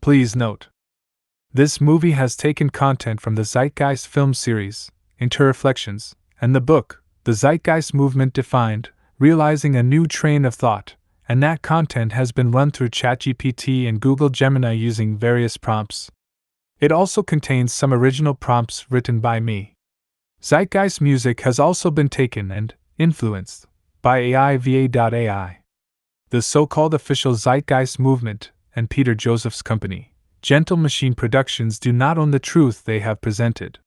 Please note, this movie has taken content from the Zeitgeist film series, Interreflections, and the book, The Zeitgeist Movement Defined, Realizing a New Train of Thought, and that content has been run through ChatGPT and Google Gemini using various prompts. It also contains some original prompts written by me. Zeitgeist music has also been taken and influenced by AI. The so-called official Zeitgeist movement and Peter Joseph's company, Gentle Machine Productions, do not own the truth they have presented.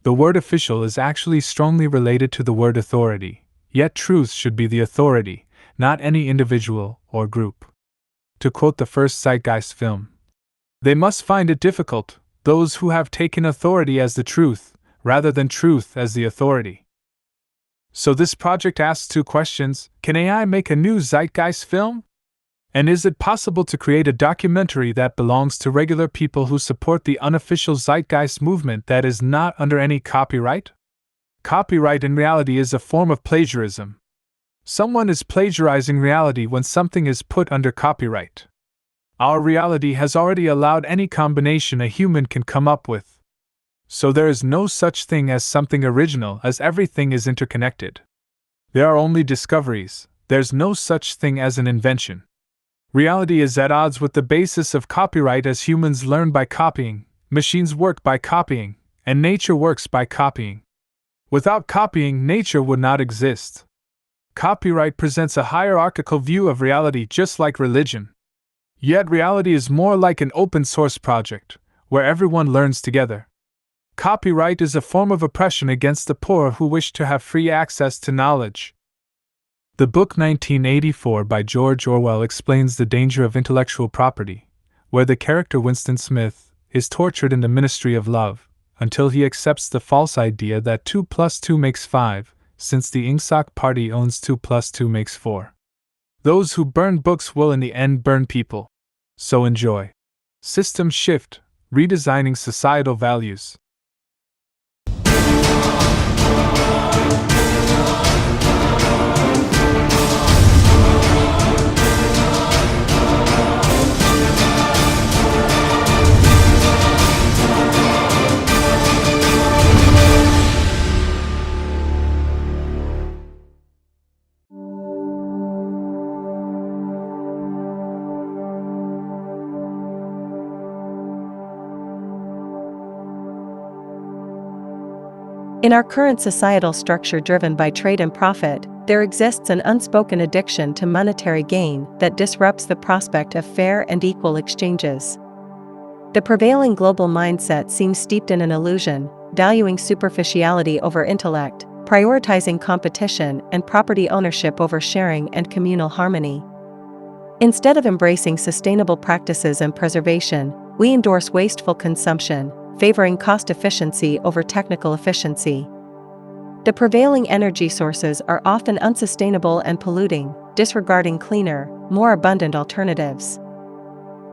The word official is actually strongly related to the word authority, yet truth should be the authority, not any individual or group. To quote the first Zeitgeist film, "They must find it difficult, those who have taken authority as the truth, rather than truth as the authority." So this project asks two questions: can AI make a new Zeitgeist film? And is it possible to create a documentary that belongs to regular people who support the unofficial Zeitgeist movement that is not under any copyright? Copyright in reality is a form of plagiarism. Someone is plagiarizing reality when something is put under copyright. Our reality has already allowed any combination a human can come up with. So there is no such thing as something original, as everything is interconnected. There are only discoveries, there's no such thing as an invention. Reality is at odds with the basis of copyright, as humans learn by copying, machines work by copying, and nature works by copying. Without copying, nature would not exist. Copyright presents a hierarchical view of reality, just like religion. Yet reality is more like an open source project, where everyone learns together. Copyright is a form of oppression against the poor who wish to have free access to knowledge. The book 1984 by George Orwell explains the danger of intellectual property, where the character Winston Smith is tortured in the ministry of love, until he accepts the false idea that 2 plus 2 makes 5, since the Ingsoc party owns 2 plus 2 makes 4. Those who burn books will in the end burn people. So enjoy. System Shift, Redesigning Societal Values. In our current societal structure driven by trade and profit, there exists an unspoken addiction to monetary gain that disrupts the prospect of fair and equal exchanges. The prevailing global mindset seems steeped in an illusion, valuing superficiality over intellect, prioritizing competition and property ownership over sharing and communal harmony. Instead of embracing sustainable practices and preservation, we endorse wasteful consumption, favoring cost efficiency over technical efficiency. The prevailing energy sources are often unsustainable and polluting, disregarding cleaner, more abundant alternatives.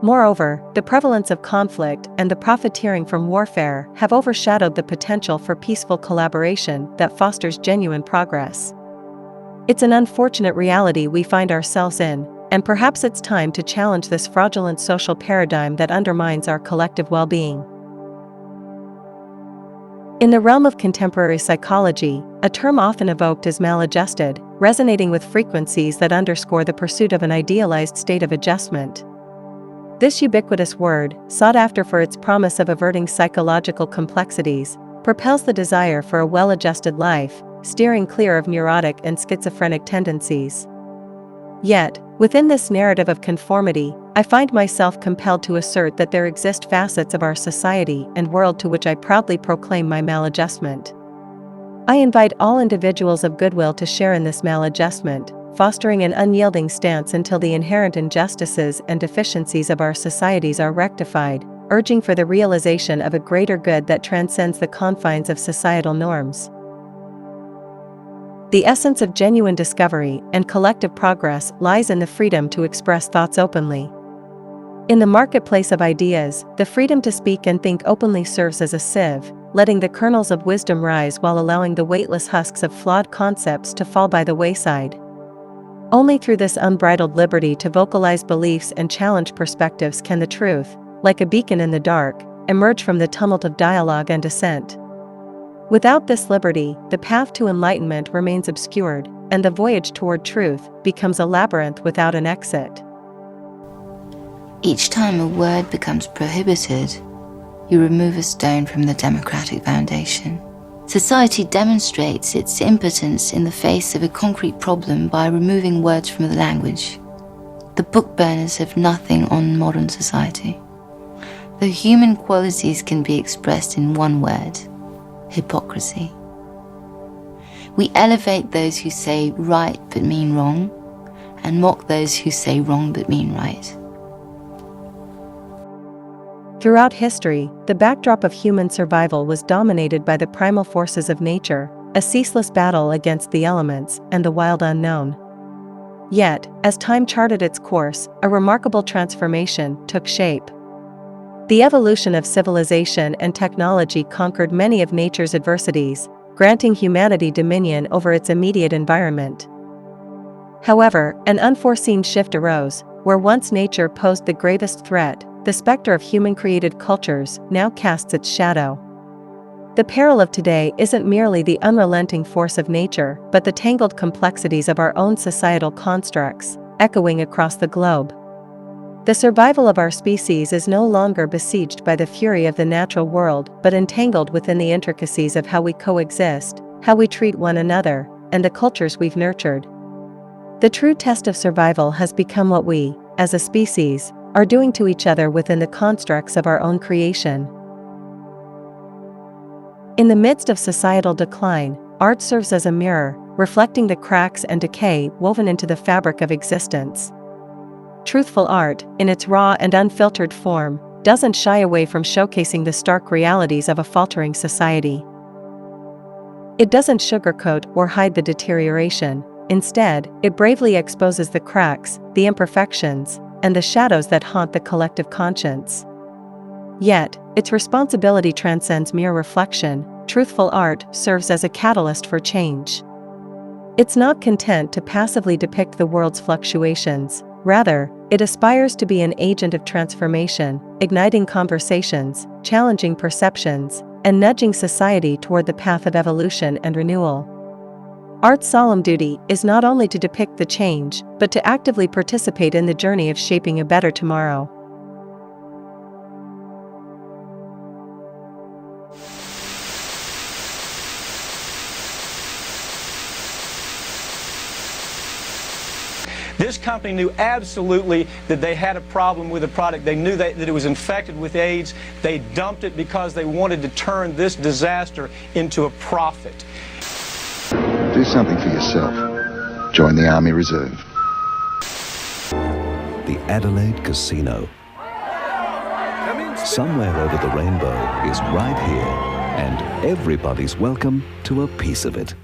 Moreover, the prevalence of conflict and the profiteering from warfare have overshadowed the potential for peaceful collaboration that fosters genuine progress. It's an unfortunate reality we find ourselves in, and perhaps it's time to challenge this fraudulent social paradigm that undermines our collective well-being. In the realm of contemporary psychology, a term often evoked is maladjusted, resonating with frequencies that underscore the pursuit of an idealized state of adjustment. This ubiquitous word, sought after for its promise of averting psychological complexities, propels the desire for a well-adjusted life, steering clear of neurotic and schizophrenic tendencies. Yet, within this narrative of conformity, I find myself compelled to assert that there exist facets of our society and world to which I proudly proclaim my maladjustment. I invite all individuals of goodwill to share in this maladjustment, fostering an unyielding stance until the inherent injustices and deficiencies of our societies are rectified, urging for the realization of a greater good that transcends the confines of societal norms. The essence of genuine discovery and collective progress lies in the freedom to express thoughts openly. In the marketplace of ideas, the freedom to speak and think openly serves as a sieve, letting the kernels of wisdom rise while allowing the weightless husks of flawed concepts to fall by the wayside. Only through this unbridled liberty to vocalize beliefs and challenge perspectives can the truth, like a beacon in the dark, emerge from the tumult of dialogue and dissent. Without this liberty, the path to enlightenment remains obscured, and the voyage toward truth becomes a labyrinth without an exit. Each time a word becomes prohibited, you remove a stone from the democratic foundation. Society demonstrates its impotence in the face of a concrete problem by removing words from the language. The book burners have nothing on modern society. The human qualities can be expressed in one word: hypocrisy. We elevate those who say right but mean wrong, and mock those who say wrong but mean right. Throughout history, the backdrop of human survival was dominated by the primal forces of nature, a ceaseless battle against the elements and the wild unknown. Yet, as time charted its course, a remarkable transformation took shape. The evolution of civilization and technology conquered many of nature's adversities, granting humanity dominion over its immediate environment. However, an unforeseen shift arose, where once nature posed the gravest threat, the specter of human-created cultures now casts its shadow. The peril of today isn't merely the unrelenting force of nature, but the tangled complexities of our own societal constructs, echoing across the globe. The survival of our species is no longer besieged by the fury of the natural world, but entangled within the intricacies of how we coexist, how we treat one another, and the cultures we've nurtured. The true test of survival has become what we, as a species, are doing to each other within the constructs of our own creation. In the midst of societal decline, art serves as a mirror, reflecting the cracks and decay woven into the fabric of existence. Truthful art, in its raw and unfiltered form, doesn't shy away from showcasing the stark realities of a faltering society. It doesn't sugarcoat or hide the deterioration. Instead, it bravely exposes the cracks, the imperfections, and the shadows that haunt the collective conscience. Yet, its responsibility transcends mere reflection. Truthful art serves as a catalyst for change. It's not content to passively depict the world's fluctuations. Rather, it aspires to be an agent of transformation, igniting conversations, challenging perceptions, and nudging society toward the path of evolution and renewal. Art's solemn duty is not only to depict the change, but to actively participate in the journey of shaping a better tomorrow. This company knew absolutely that they had a problem with the product. They knew that it was infected with AIDS. They dumped it because they wanted to turn this disaster into a profit. Do something for yourself. Join the Army Reserve. The Adelaide Casino. Somewhere over the rainbow is right here, and everybody's welcome to a piece of it.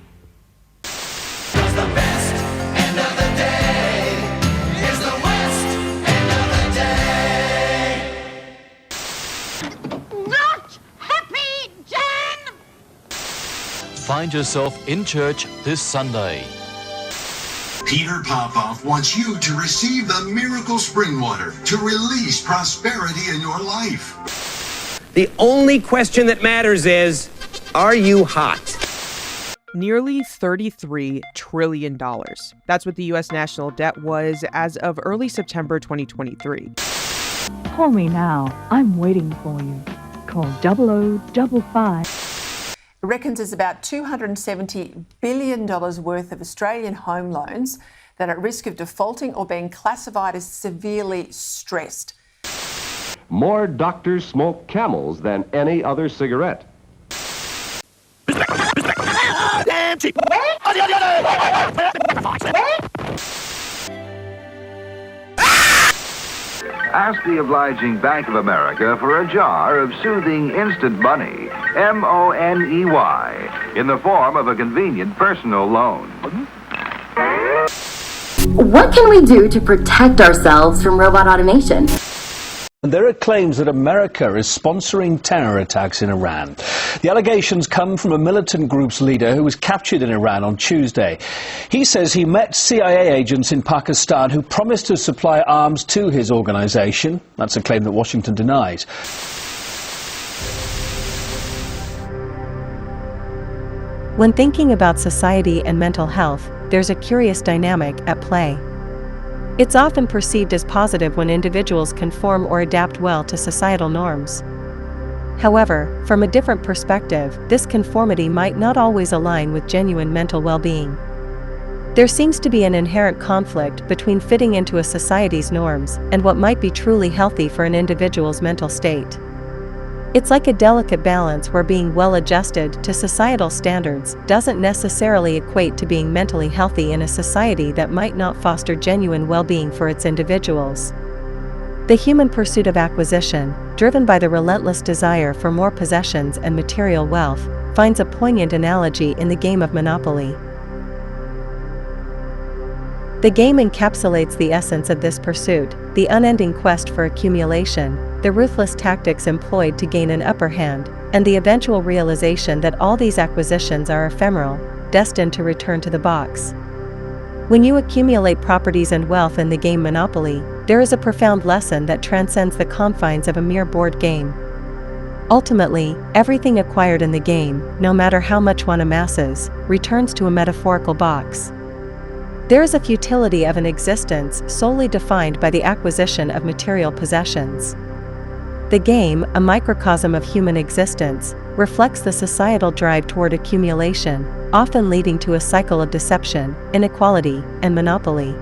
Find yourself in church this Sunday. Peter Popoff wants you to receive the miracle spring water to release prosperity in your life. The only question that matters is, are you hot? Nearly $33 trillion. That's what the U.S. national debt was as of early September 2023. Call me now. I'm waiting for you. Call 0055. It reckons there's about $270 billion worth of Australian home loans that are at risk of defaulting or being classified as severely stressed. More doctors smoke Camels than any other cigarette. Ask the obliging Bank of America for a jar of soothing instant money, M-O-N-E-Y, in the form of a convenient personal loan. What can we do to protect ourselves from robot automation? there are claims that America is sponsoring terror attacks in Iran. The allegations come from a militant group's leader who was captured in Iran on Tuesday. He says he met CIA agents in Pakistan who promised to supply arms to his organization. That's a claim that Washington denies. When thinking about society and mental health, there's a curious dynamic at play. It's often perceived as positive when individuals conform or adapt well to societal norms. However, from a different perspective, this conformity might not always align with genuine mental well-being. There seems to be an inherent conflict between fitting into a society's norms and what might be truly healthy for an individual's mental state. It's like a delicate balance where being well-adjusted to societal standards doesn't necessarily equate to being mentally healthy in a society that might not foster genuine well-being for its individuals. The human pursuit of acquisition, driven by the relentless desire for more possessions and material wealth, finds a poignant analogy in the game of Monopoly. The game encapsulates the essence of this pursuit, the unending quest for accumulation, the ruthless tactics employed to gain an upper hand, and the eventual realization that all these acquisitions are ephemeral, destined to return to the box. When you accumulate properties and wealth in the game Monopoly, there is a profound lesson that transcends the confines of a mere board game. Ultimately, everything acquired in the game, no matter how much one amasses, returns to a metaphorical box. There is a futility of an existence solely defined by the acquisition of material possessions. The game, a microcosm of human existence, reflects the societal drive toward accumulation, often leading to a cycle of deception, inequality, and monopoly.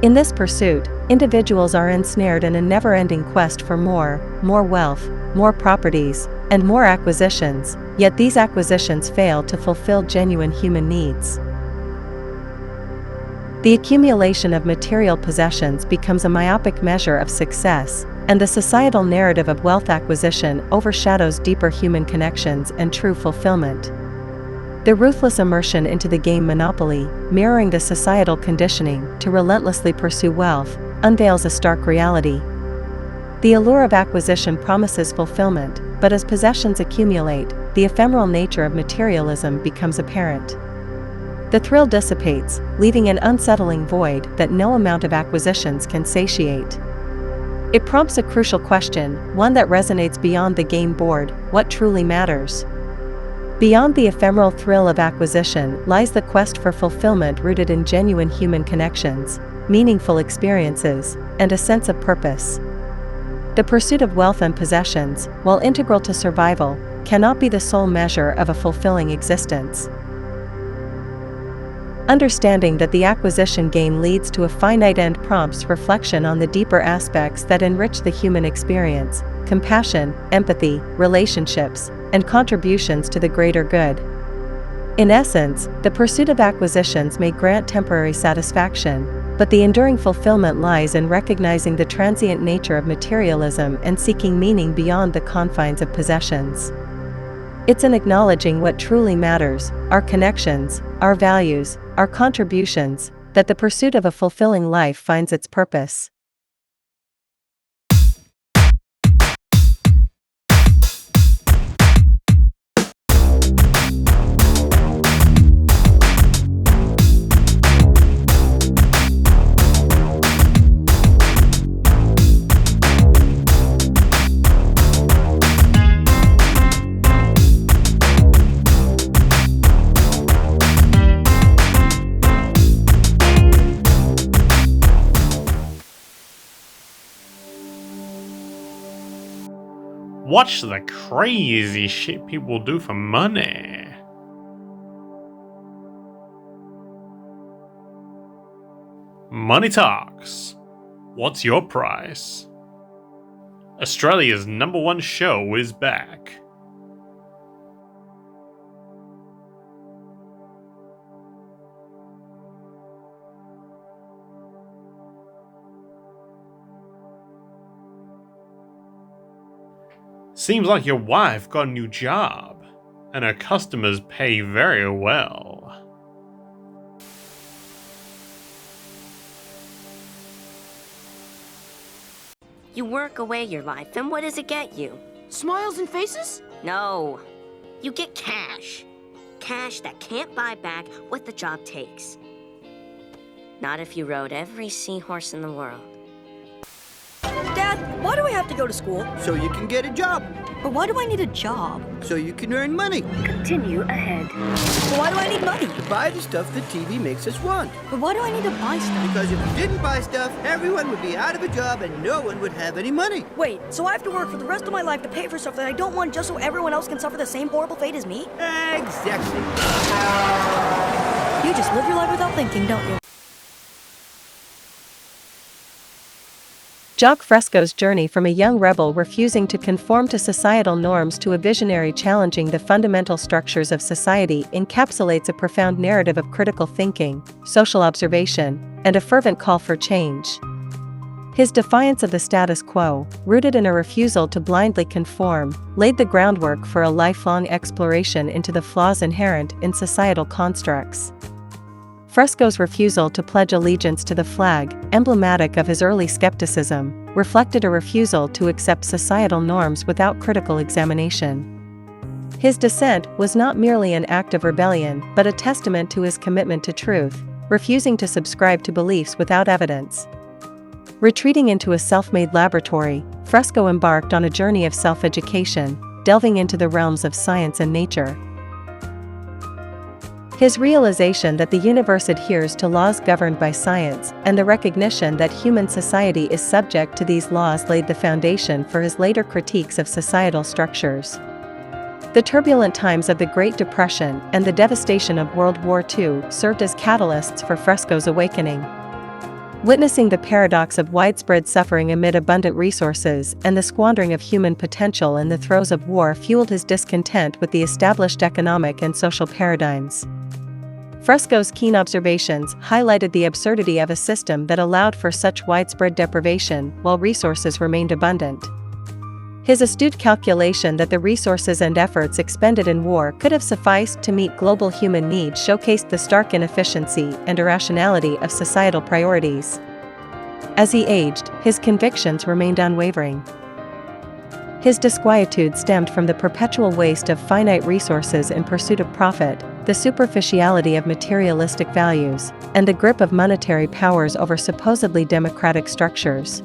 In this pursuit, individuals are ensnared in a never-ending quest for more wealth, more properties, and more acquisitions, yet these acquisitions fail to fulfill genuine human needs. The accumulation of material possessions becomes a myopic measure of success, and the societal narrative of wealth acquisition overshadows deeper human connections and true fulfillment. The ruthless immersion into the game Monopoly, mirroring the societal conditioning to relentlessly pursue wealth, unveils a stark reality. The allure of acquisition promises fulfillment, but as possessions accumulate, the ephemeral nature of materialism becomes apparent. The thrill dissipates, leaving an unsettling void that no amount of acquisitions can satiate. It prompts a crucial question, one that resonates beyond the game board: what truly matters? Beyond the ephemeral thrill of acquisition lies the quest for fulfillment rooted in genuine human connections, meaningful experiences, and a sense of purpose. The pursuit of wealth and possessions, while integral to survival, cannot be the sole measure of a fulfilling existence. Understanding that the acquisition game leads to a finite end prompts reflection on the deeper aspects that enrich the human experience: compassion, empathy, relationships, and contributions to the greater good. In essence, the pursuit of acquisitions may grant temporary satisfaction, but the enduring fulfillment lies in recognizing the transient nature of materialism and seeking meaning beyond the confines of possessions. It's in acknowledging what truly matters, our connections, our values, our contributions, that the pursuit of a fulfilling life finds its purpose. Watch the crazy shit people do for money. Money Talks. What's your price? Australia's #1 show is back. Seems like your wife got a new job, and her customers pay very well. You work away your life, and what does it get you? Smiles and faces? No. You get cash. Cash that can't buy back what the job takes. Not if you rode every seahorse in the world. Dad, why do I have to go to school? So you can get a job. But why do I need a job? So you can earn money. Continue ahead. But why do I need money? To buy the stuff that TV makes us want. But why do I need to buy stuff? Because if you didn't buy stuff, everyone would be out of a job and no one would have any money. Wait, so I have to work for the rest of my life to pay for stuff that I don't want just so everyone else can suffer the same horrible fate as me? Exactly. You just live your life without thinking, don't you? Jacques Fresco's journey from a young rebel refusing to conform to societal norms to a visionary challenging the fundamental structures of society encapsulates a profound narrative of critical thinking, social observation, and a fervent call for change. His defiance of the status quo, rooted in a refusal to blindly conform, laid the groundwork for a lifelong exploration into the flaws inherent in societal constructs. Fresco's refusal to pledge allegiance to the flag, emblematic of his early skepticism, reflected a refusal to accept societal norms without critical examination. His dissent was not merely an act of rebellion but a testament to his commitment to truth, refusing to subscribe to beliefs without evidence. Retreating into a self-made laboratory, Fresco embarked on a journey of self-education, delving into the realms of science and nature. His realization that the universe adheres to laws governed by science, and the recognition that human society is subject to these laws laid the foundation for his later critiques of societal structures. The turbulent times of the Great Depression and the devastation of World War II served as catalysts for Fresco's awakening. Witnessing the paradox of widespread suffering amid abundant resources and the squandering of human potential in the throes of war fueled his discontent with the established economic and social paradigms. Fresco's keen observations highlighted the absurdity of a system that allowed for such widespread deprivation while resources remained abundant. His astute calculation that the resources and efforts expended in war could have sufficed to meet global human needs showcased the stark inefficiency and irrationality of societal priorities. As he aged, his convictions remained unwavering. His disquietude stemmed from the perpetual waste of finite resources in pursuit of profit, the superficiality of materialistic values, and the grip of monetary powers over supposedly democratic structures.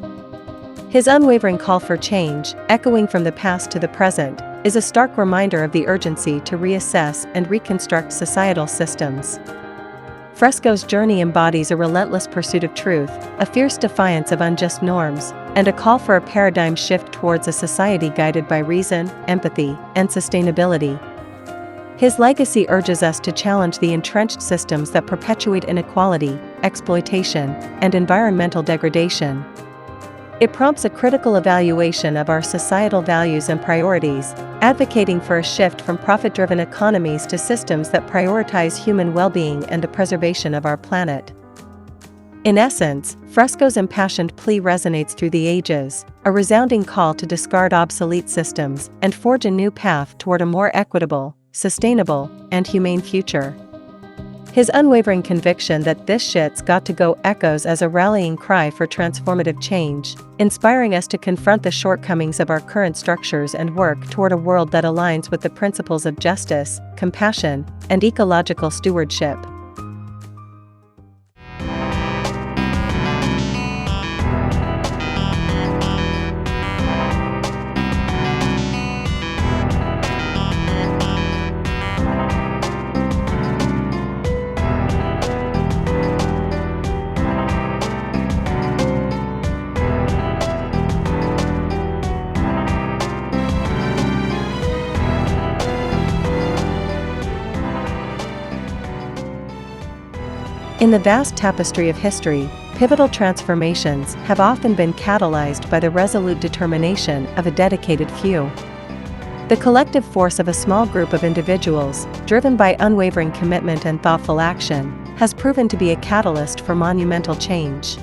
His unwavering call for change, echoing from the past to the present, is a stark reminder of the urgency to reassess and reconstruct societal systems. Fresco's journey embodies a relentless pursuit of truth, a fierce defiance of unjust norms, and a call for a paradigm shift towards a society guided by reason, empathy, and sustainability. His legacy urges us to challenge the entrenched systems that perpetuate inequality, exploitation, and environmental degradation. It prompts a critical evaluation of our societal values and priorities, advocating for a shift from profit-driven economies to systems that prioritize human well-being and the preservation of our planet. In essence, Fresco's impassioned plea resonates through the ages, a resounding call to discard obsolete systems and forge a new path toward a more equitable, sustainable, and humane future. His unwavering conviction that this shit's got to go echoes as a rallying cry for transformative change, inspiring us to confront the shortcomings of our current structures and work toward a world that aligns with the principles of justice, compassion, and ecological stewardship. In the vast tapestry of history, pivotal transformations have often been catalyzed by the resolute determination of a dedicated few. The collective force of a small group of individuals, driven by unwavering commitment and thoughtful action, has proven to be a catalyst for monumental change.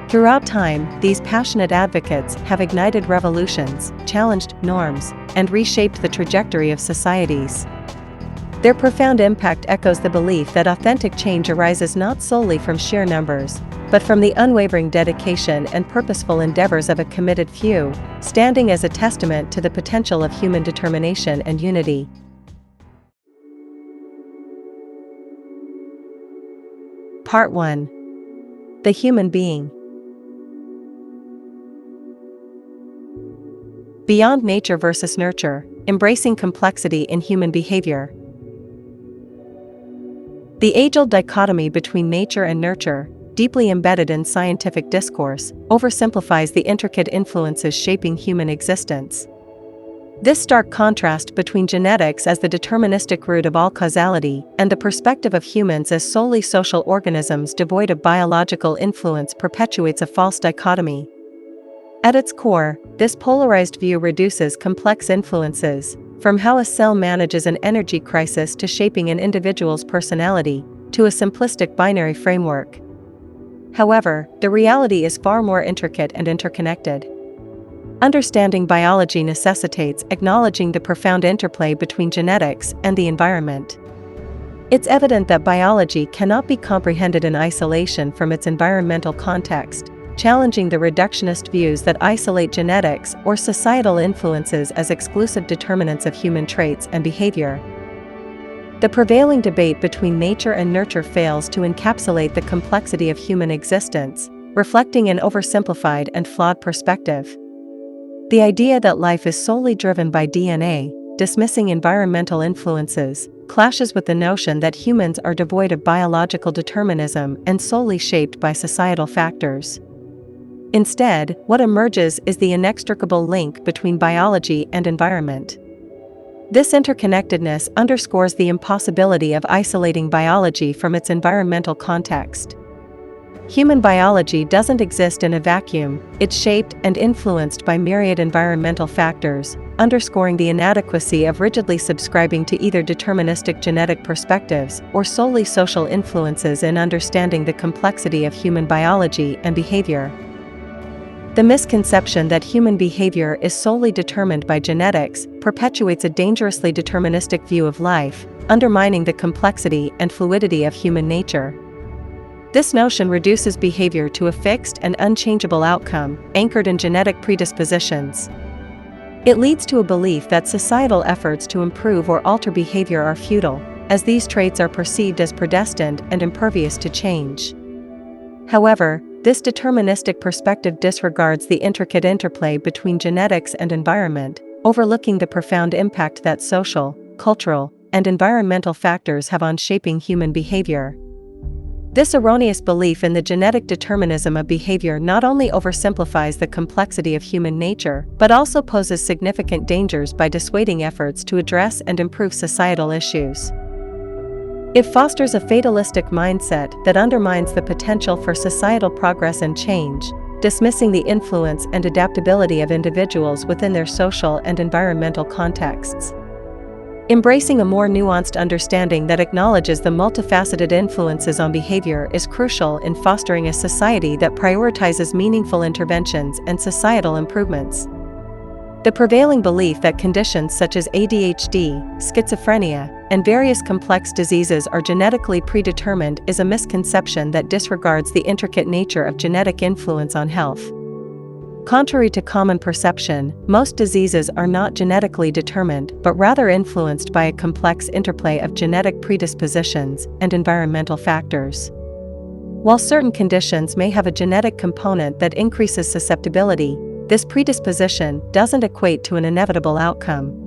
Throughout time, these passionate advocates have ignited revolutions, challenged norms, and reshaped the trajectory of societies. Their profound impact echoes the belief that authentic change arises not solely from sheer numbers, but from the unwavering dedication and purposeful endeavors of a committed few, standing as a testament to the potential of human determination and unity. Part 1. The Human Being. Beyond nature versus nurture, embracing complexity in human behavior. The age-old dichotomy between nature and nurture, deeply embedded in scientific discourse, oversimplifies the intricate influences shaping human existence. This stark contrast between genetics as the deterministic root of all causality and the perspective of humans as solely social organisms devoid of biological influence perpetuates a false dichotomy. At its core, this polarized view reduces complex influences, from how a cell manages an energy crisis to shaping an individual's personality, to a simplistic binary framework. However, the reality is far more intricate and interconnected. Understanding biology necessitates acknowledging the profound interplay between genetics and the environment. It's evident that biology cannot be comprehended in isolation from its environmental context, challenging the reductionist views that isolate genetics or societal influences as exclusive determinants of human traits and behavior. The prevailing debate between nature and nurture fails to encapsulate the complexity of human existence, reflecting an oversimplified and flawed perspective. The idea that life is solely driven by DNA, dismissing environmental influences, clashes with the notion that humans are devoid of biological determinism and solely shaped by societal factors. Instead, what emerges is the inextricable link between biology and environment. This interconnectedness underscores the impossibility of isolating biology from its environmental context. Human biology doesn't exist in a vacuum, it's shaped and influenced by myriad environmental factors, underscoring the inadequacy of rigidly subscribing to either deterministic genetic perspectives or solely social influences in understanding the complexity of human biology and behavior. The misconception that human behavior is solely determined by genetics perpetuates a dangerously deterministic view of life, undermining the complexity and fluidity of human nature. This notion reduces behavior to a fixed and unchangeable outcome, anchored in genetic predispositions. It leads to a belief that societal efforts to improve or alter behavior are futile, as these traits are perceived as predestined and impervious to change. However, this deterministic perspective disregards the intricate interplay between genetics and environment, overlooking the profound impact that social, cultural, and environmental factors have on shaping human behavior. This erroneous belief in the genetic determinism of behavior not only oversimplifies the complexity of human nature, but also poses significant dangers by dissuading efforts to address and improve societal issues. It fosters a fatalistic mindset that undermines the potential for societal progress and change, dismissing the influence and adaptability of individuals within their social and environmental contexts. Embracing a more nuanced understanding that acknowledges the multifaceted influences on behavior is crucial in fostering a society that prioritizes meaningful interventions and societal improvements. The prevailing belief that conditions such as ADHD, schizophrenia, and various complex diseases are genetically predetermined is a misconception that disregards the intricate nature of genetic influence on health. Contrary to common perception, most diseases are not genetically determined but rather influenced by a complex interplay of genetic predispositions and environmental factors. While certain conditions may have a genetic component that increases susceptibility, this predisposition doesn't equate to an inevitable outcome.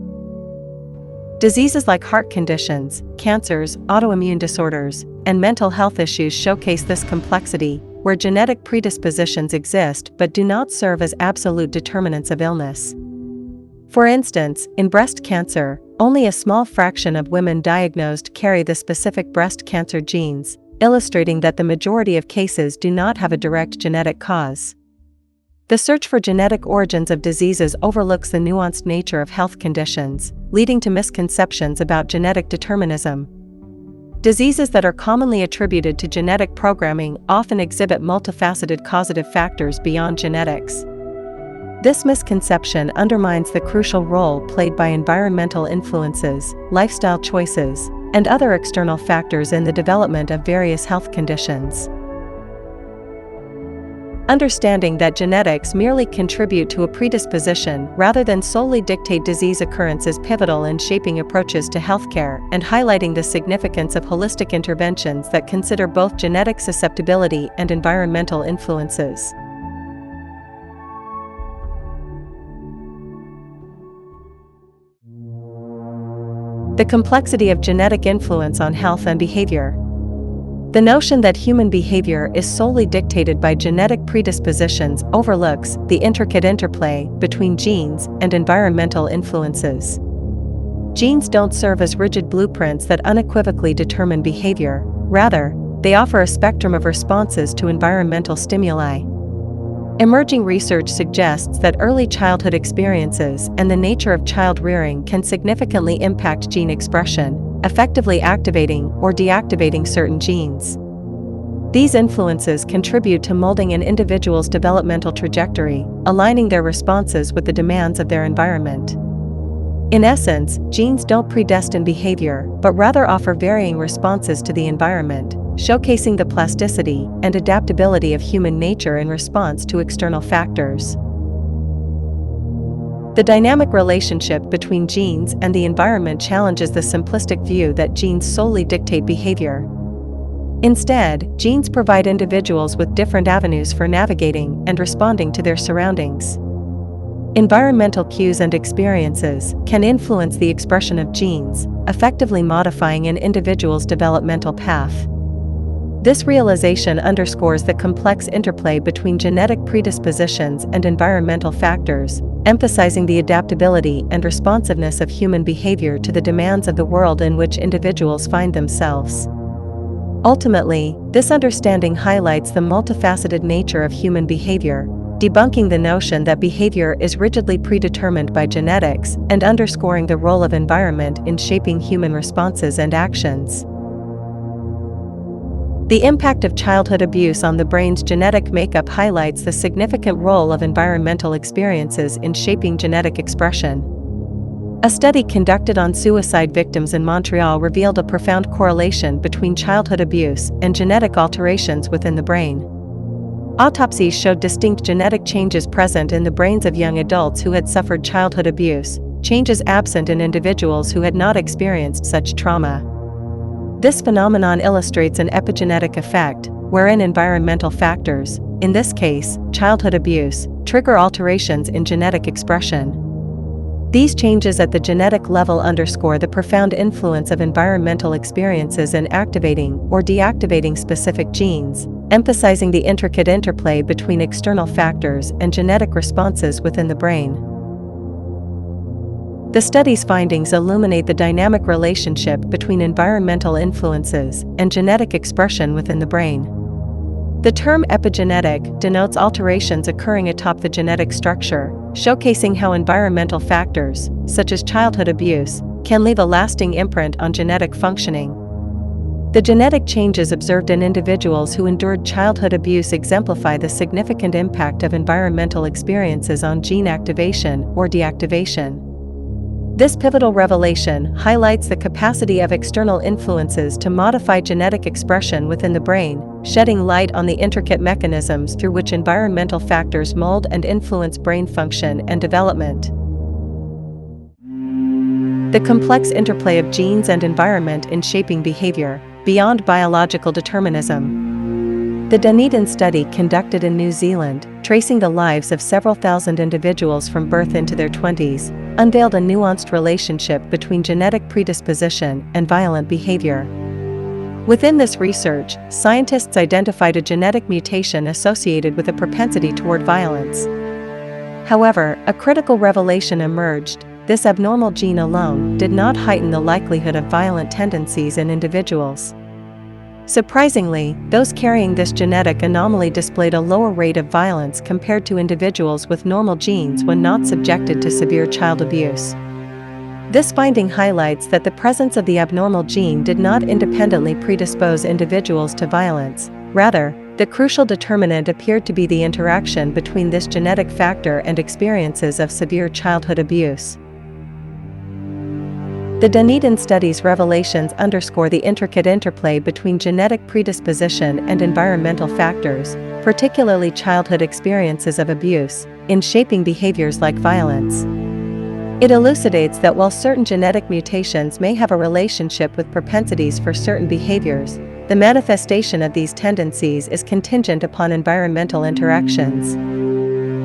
Diseases like heart conditions, cancers, autoimmune disorders, and mental health issues showcase this complexity, where genetic predispositions exist but do not serve as absolute determinants of illness. For instance, in breast cancer, only a small fraction of women diagnosed carry the specific breast cancer genes, illustrating that the majority of cases do not have a direct genetic cause. The search for genetic origins of diseases overlooks the nuanced nature of health conditions, leading to misconceptions about genetic determinism. Diseases that are commonly attributed to genetic programming often exhibit multifaceted causative factors beyond genetics. This misconception undermines the crucial role played by environmental influences, lifestyle choices, and other external factors in the development of various health conditions. Understanding that genetics merely contribute to a predisposition rather than solely dictate disease occurrence is pivotal in shaping approaches to healthcare and highlighting the significance of holistic interventions that consider both genetic susceptibility and environmental influences. The complexity of genetic influence on health and behavior. The notion that human behavior is solely dictated by genetic predispositions overlooks the intricate interplay between genes and environmental influences. Genes don't serve as rigid blueprints that unequivocally determine behavior. Rather, they offer a spectrum of responses to environmental stimuli. Emerging research suggests that early childhood experiences and the nature of child rearing can significantly impact gene expression, effectively activating or deactivating certain genes. These influences contribute to molding an individual's developmental trajectory, aligning their responses with the demands of their environment. In essence, genes don't predestine behavior, but rather offer varying responses to the environment, showcasing the plasticity and adaptability of human nature in response to external factors. The dynamic relationship between genes and the environment challenges the simplistic view that genes solely dictate behavior. Instead, genes provide individuals with different avenues for navigating and responding to their surroundings. Environmental cues and experiences can influence the expression of genes, effectively modifying an individual's developmental path. This realization underscores the complex interplay between genetic predispositions and environmental factors, emphasizing the adaptability and responsiveness of human behavior to the demands of the world in which individuals find themselves. Ultimately, this understanding highlights the multifaceted nature of human behavior, debunking the notion that behavior is rigidly predetermined by genetics and underscoring the role of environment in shaping human responses and actions. The impact of childhood abuse on the brain's genetic makeup highlights the significant role of environmental experiences in shaping genetic expression. A study conducted on suicide victims in Montreal revealed a profound correlation between childhood abuse and genetic alterations within the brain. Autopsies showed distinct genetic changes present in the brains of young adults who had suffered childhood abuse, changes absent in individuals who had not experienced such trauma. This phenomenon illustrates an epigenetic effect, wherein environmental factors, in this case, childhood abuse, trigger alterations in genetic expression. These changes at the genetic level underscore the profound influence of environmental experiences in activating or deactivating specific genes, emphasizing the intricate interplay between external factors and genetic responses within the brain. The study's findings illuminate the dynamic relationship between environmental influences and genetic expression within the brain. The term epigenetic denotes alterations occurring atop the genetic structure, showcasing how environmental factors, such as childhood abuse, can leave a lasting imprint on genetic functioning. The genetic changes observed in individuals who endured childhood abuse exemplify the significant impact of environmental experiences on gene activation or deactivation. This pivotal revelation highlights the capacity of external influences to modify genetic expression within the brain, shedding light on the intricate mechanisms through which environmental factors mold and influence brain function and development. The complex interplay of genes and environment in shaping behavior, beyond biological determinism. The Dunedin study conducted in New Zealand, tracing the lives of several thousand individuals from birth into their 20s, unveiled a nuanced relationship between genetic predisposition and violent behavior. Within this research, scientists identified a genetic mutation associated with a propensity toward violence. However, a critical revelation emerged: this abnormal gene alone did not heighten the likelihood of violent tendencies in individuals. Surprisingly, those carrying this genetic anomaly displayed a lower rate of violence compared to individuals with normal genes when not subjected to severe child abuse. This finding highlights that the presence of the abnormal gene did not independently predispose individuals to violence. Rather, the crucial determinant appeared to be the interaction between this genetic factor and experiences of severe childhood abuse. The Dunedin study's revelations underscore the intricate interplay between genetic predisposition and environmental factors, particularly childhood experiences of abuse, in shaping behaviors like violence. It elucidates that while certain genetic mutations may have a relationship with propensities for certain behaviors, the manifestation of these tendencies is contingent upon environmental interactions.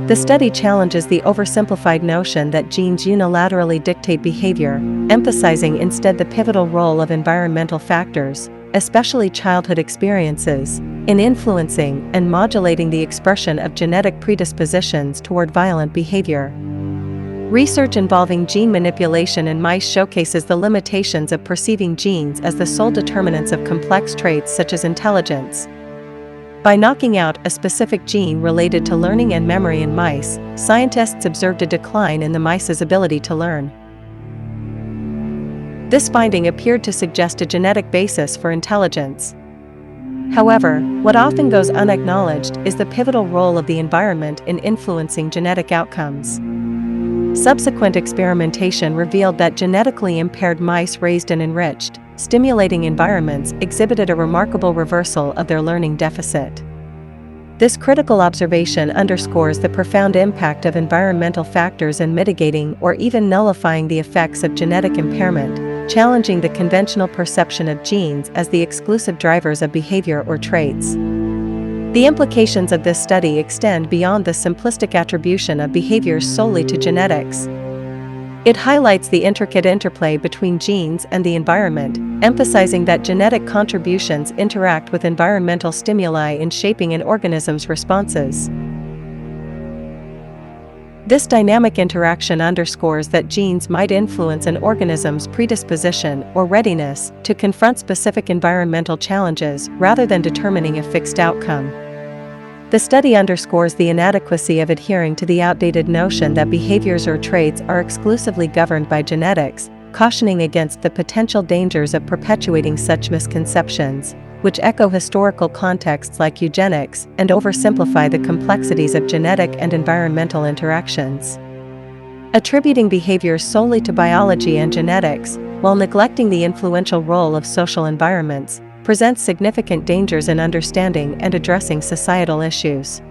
The study challenges the oversimplified notion that genes unilaterally dictate behavior, emphasizing instead the pivotal role of environmental factors, especially childhood experiences, in influencing and modulating the expression of genetic predispositions toward violent behavior. Research involving gene manipulation in mice showcases the limitations of perceiving genes as the sole determinants of complex traits such as intelligence. By knocking out a specific gene related to learning and memory in mice, scientists observed a decline in the mice's ability to learn. This finding appeared to suggest a genetic basis for intelligence. However, what often goes unacknowledged is the pivotal role of the environment in influencing genetic outcomes. Subsequent experimentation revealed that genetically impaired mice raised in enriched, stimulating environments exhibited a remarkable reversal of their learning deficit. This critical observation underscores the profound impact of environmental factors in mitigating or even nullifying the effects of genetic impairment, challenging the conventional perception of genes as the exclusive drivers of behavior or traits. The implications of this study extend beyond the simplistic attribution of behaviors solely to genetics. It highlights the intricate interplay between genes and the environment, emphasizing that genetic contributions interact with environmental stimuli in shaping an organism's responses. This dynamic interaction underscores that genes might influence an organism's predisposition or readiness to confront specific environmental challenges rather than determining a fixed outcome. The study underscores the inadequacy of adhering to the outdated notion that behaviors or traits are exclusively governed by genetics, cautioning against the potential dangers of perpetuating such misconceptions, which echo historical contexts like eugenics and oversimplify the complexities of genetic and environmental interactions. Attributing behaviors solely to biology and genetics, while neglecting the influential role of social environments, presents significant dangers in understanding and addressing societal issues.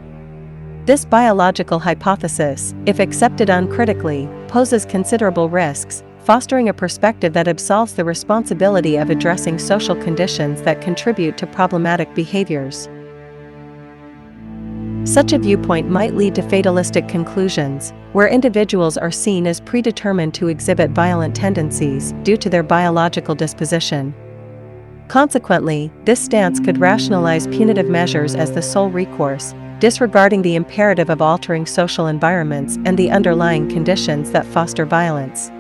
This biological hypothesis, if accepted uncritically, poses considerable risks, fostering a perspective that absolves the responsibility of addressing social conditions that contribute to problematic behaviors. Such a viewpoint might lead to fatalistic conclusions, where individuals are seen as predetermined to exhibit violent tendencies due to their biological disposition. Consequently, this stance could rationalize punitive measures as the sole recourse, disregarding the imperative of altering social environments and the underlying conditions that foster violence.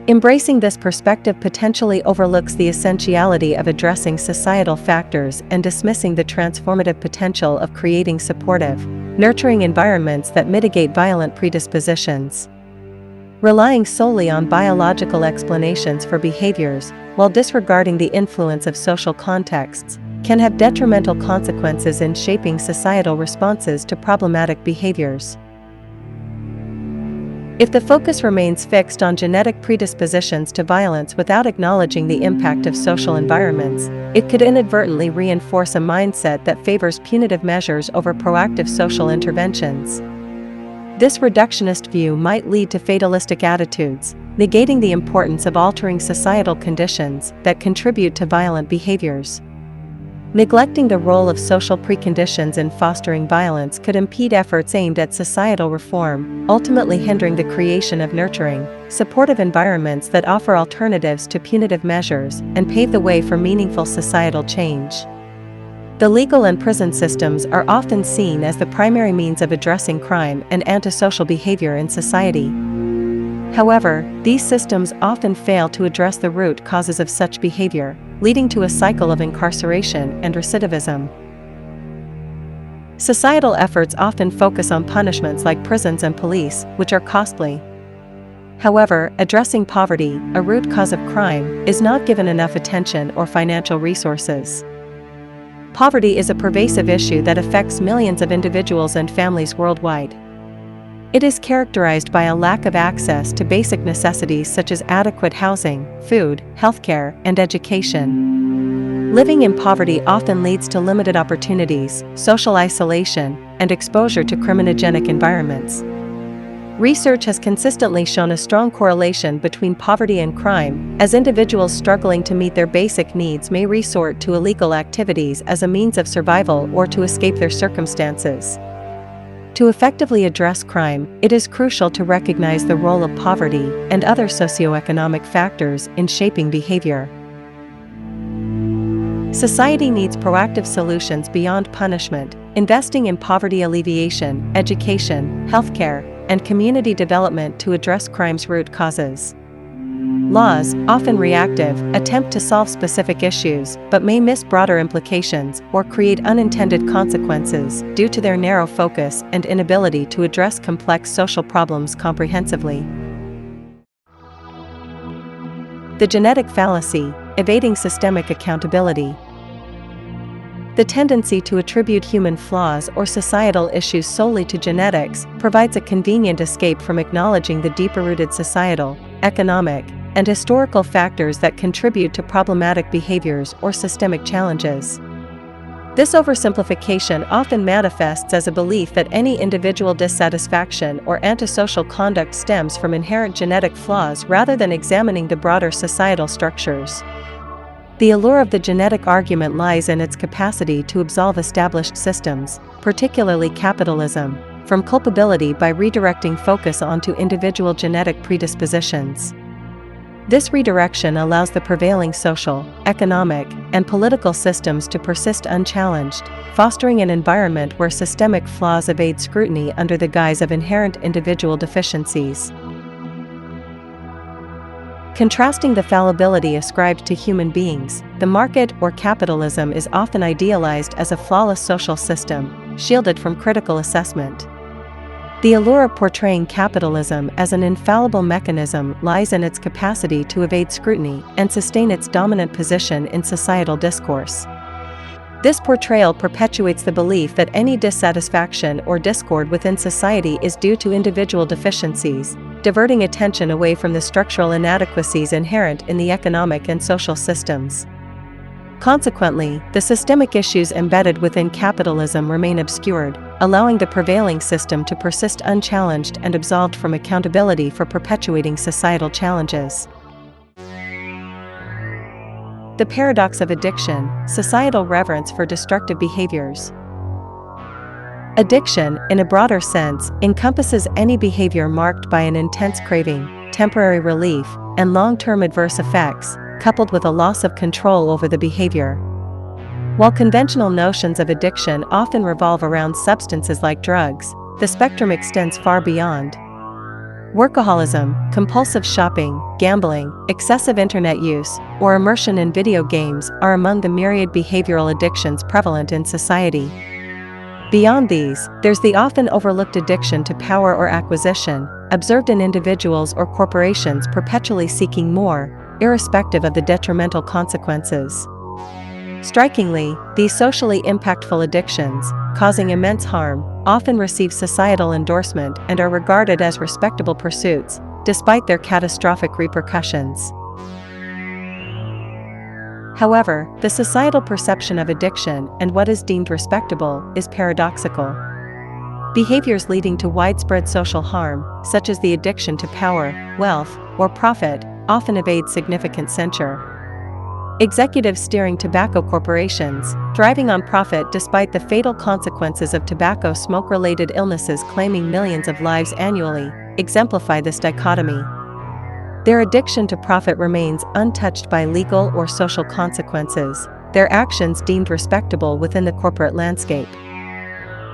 Embracing this perspective potentially overlooks the essentiality of addressing societal factors and dismissing the transformative potential of creating supportive, nurturing environments that mitigate violent predispositions. Relying solely on biological explanations for behaviors, while disregarding the influence of social contexts, can have detrimental consequences in shaping societal responses to problematic behaviors. If the focus remains fixed on genetic predispositions to violence without acknowledging the impact of social environments, it could inadvertently reinforce a mindset that favors punitive measures over proactive social interventions. This reductionist view might lead to fatalistic attitudes, negating the importance of altering societal conditions that contribute to violent behaviors. Neglecting the role of social preconditions in fostering violence could impede efforts aimed at societal reform, ultimately hindering the creation of nurturing, supportive environments that offer alternatives to punitive measures and pave the way for meaningful societal change. The legal and prison systems are often seen as the primary means of addressing crime and antisocial behavior in society. However, these systems often fail to address the root causes of such behavior, leading to a cycle of incarceration and recidivism. Societal efforts often focus on punishments like prisons and police, which are costly. However, addressing poverty, a root cause of crime, is not given enough attention or financial resources. Poverty is a pervasive issue that affects millions of individuals and families worldwide. It is characterized by a lack of access to basic necessities such as adequate housing, food, healthcare, and education. Living in poverty often leads to limited opportunities, social isolation, and exposure to criminogenic environments. Research has consistently shown a strong correlation between poverty and crime, as individuals struggling to meet their basic needs may resort to illegal activities as a means of survival or to escape their circumstances. To effectively address crime, it is crucial to recognize the role of poverty and other socioeconomic factors in shaping behavior. Society needs proactive solutions beyond punishment, investing in poverty alleviation, education, healthcare, and community development to address crime's root causes. Laws, often reactive, attempt to solve specific issues, but may miss broader implications or create unintended consequences due to their narrow focus and inability to address complex social problems comprehensively. The genetic fallacy, evading systemic accountability. The tendency to attribute human flaws or societal issues solely to genetics provides a convenient escape from acknowledging the deeper-rooted societal, economic, and historical factors that contribute to problematic behaviors or systemic challenges. This oversimplification often manifests as a belief that any individual dissatisfaction or antisocial conduct stems from inherent genetic flaws rather than examining the broader societal structures. The allure of the genetic argument lies in its capacity to absolve established systems, particularly capitalism, from culpability by redirecting focus onto individual genetic predispositions. This redirection allows the prevailing social, economic, and political systems to persist unchallenged, fostering an environment where systemic flaws evade scrutiny under the guise of inherent individual deficiencies. Contrasting the fallibility ascribed to human beings, the market or capitalism is often idealized as a flawless social system, shielded from critical assessment. The allure of portraying capitalism as an infallible mechanism lies in its capacity to evade scrutiny and sustain its dominant position in societal discourse. This portrayal perpetuates the belief that any dissatisfaction or discord within society is due to individual deficiencies, diverting attention away from the structural inadequacies inherent in the economic and social systems. Consequently, the systemic issues embedded within capitalism remain obscured, allowing the prevailing system to persist unchallenged and absolved from accountability for perpetuating societal challenges. The paradox of addiction, societal reverence for destructive behaviors. Addiction, in a broader sense, encompasses any behavior marked by an intense craving, temporary relief, and long-term adverse effects, coupled with a loss of control over the behavior. While conventional notions of addiction often revolve around substances like drugs, the spectrum extends far beyond. Workaholism, compulsive shopping, gambling, excessive internet use, or immersion in video games are among the myriad behavioral addictions prevalent in society. Beyond these, there's the often overlooked addiction to power or acquisition, observed in individuals or corporations perpetually seeking more, irrespective of the detrimental consequences. Strikingly, these socially impactful addictions, causing immense harm, often receive societal endorsement and are regarded as respectable pursuits, despite their catastrophic repercussions. However, the societal perception of addiction and what is deemed respectable is paradoxical. Behaviors leading to widespread social harm, such as the addiction to power, wealth, or profit, often evade significant censure. Executives steering tobacco corporations, thriving on profit despite the fatal consequences of tobacco smoke-related illnesses claiming millions of lives annually, exemplify this dichotomy. Their addiction to profit remains untouched by legal or social consequences, their actions deemed respectable within the corporate landscape.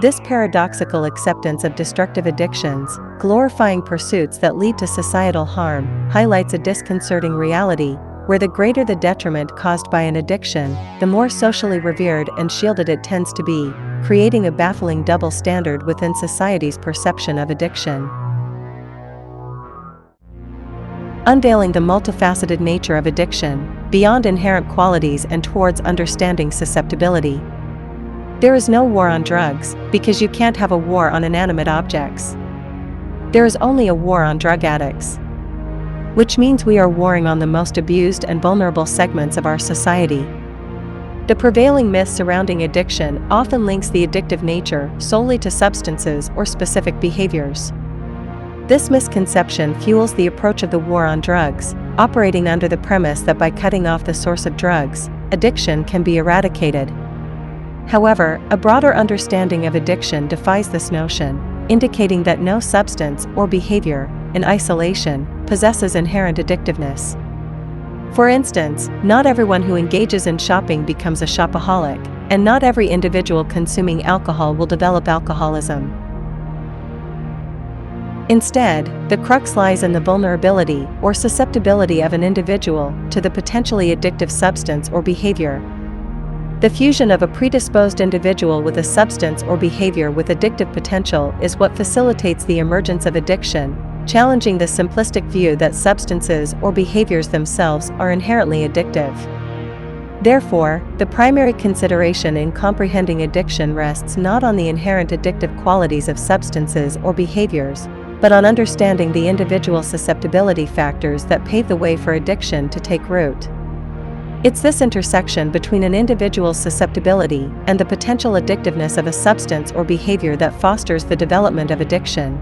This paradoxical acceptance of destructive addictions, glorifying pursuits that lead to societal harm, highlights a disconcerting reality, where the greater the detriment caused by an addiction, the more socially revered and shielded it tends to be, creating a baffling double standard within society's perception of addiction. Unveiling the multifaceted nature of addiction, beyond inherent qualities and towards understanding susceptibility. There is no war on drugs, because you can't have a war on inanimate objects. There is only a war on drug addicts. Which means we are warring on the most abused and vulnerable segments of our society. The prevailing myth surrounding addiction often links the addictive nature solely to substances or specific behaviors. This misconception fuels the approach of the war on drugs, operating under the premise that by cutting off the source of drugs, addiction can be eradicated. However, a broader understanding of addiction defies this notion, indicating that no substance or behavior, in isolation, possesses inherent addictiveness. For instance, not everyone who engages in shopping becomes a shopaholic, and not every individual consuming alcohol will develop alcoholism. Instead, the crux lies in the vulnerability or susceptibility of an individual to the potentially addictive substance or behavior. The fusion of a predisposed individual with a substance or behavior with addictive potential is what facilitates the emergence of addiction, challenging the simplistic view that substances or behaviors themselves are inherently addictive. Therefore, the primary consideration in comprehending addiction rests not on the inherent addictive qualities of substances or behaviors, but on understanding the individual susceptibility factors that pave the way for addiction to take root. It's this intersection between an individual's susceptibility and the potential addictiveness of a substance or behavior that fosters the development of addiction.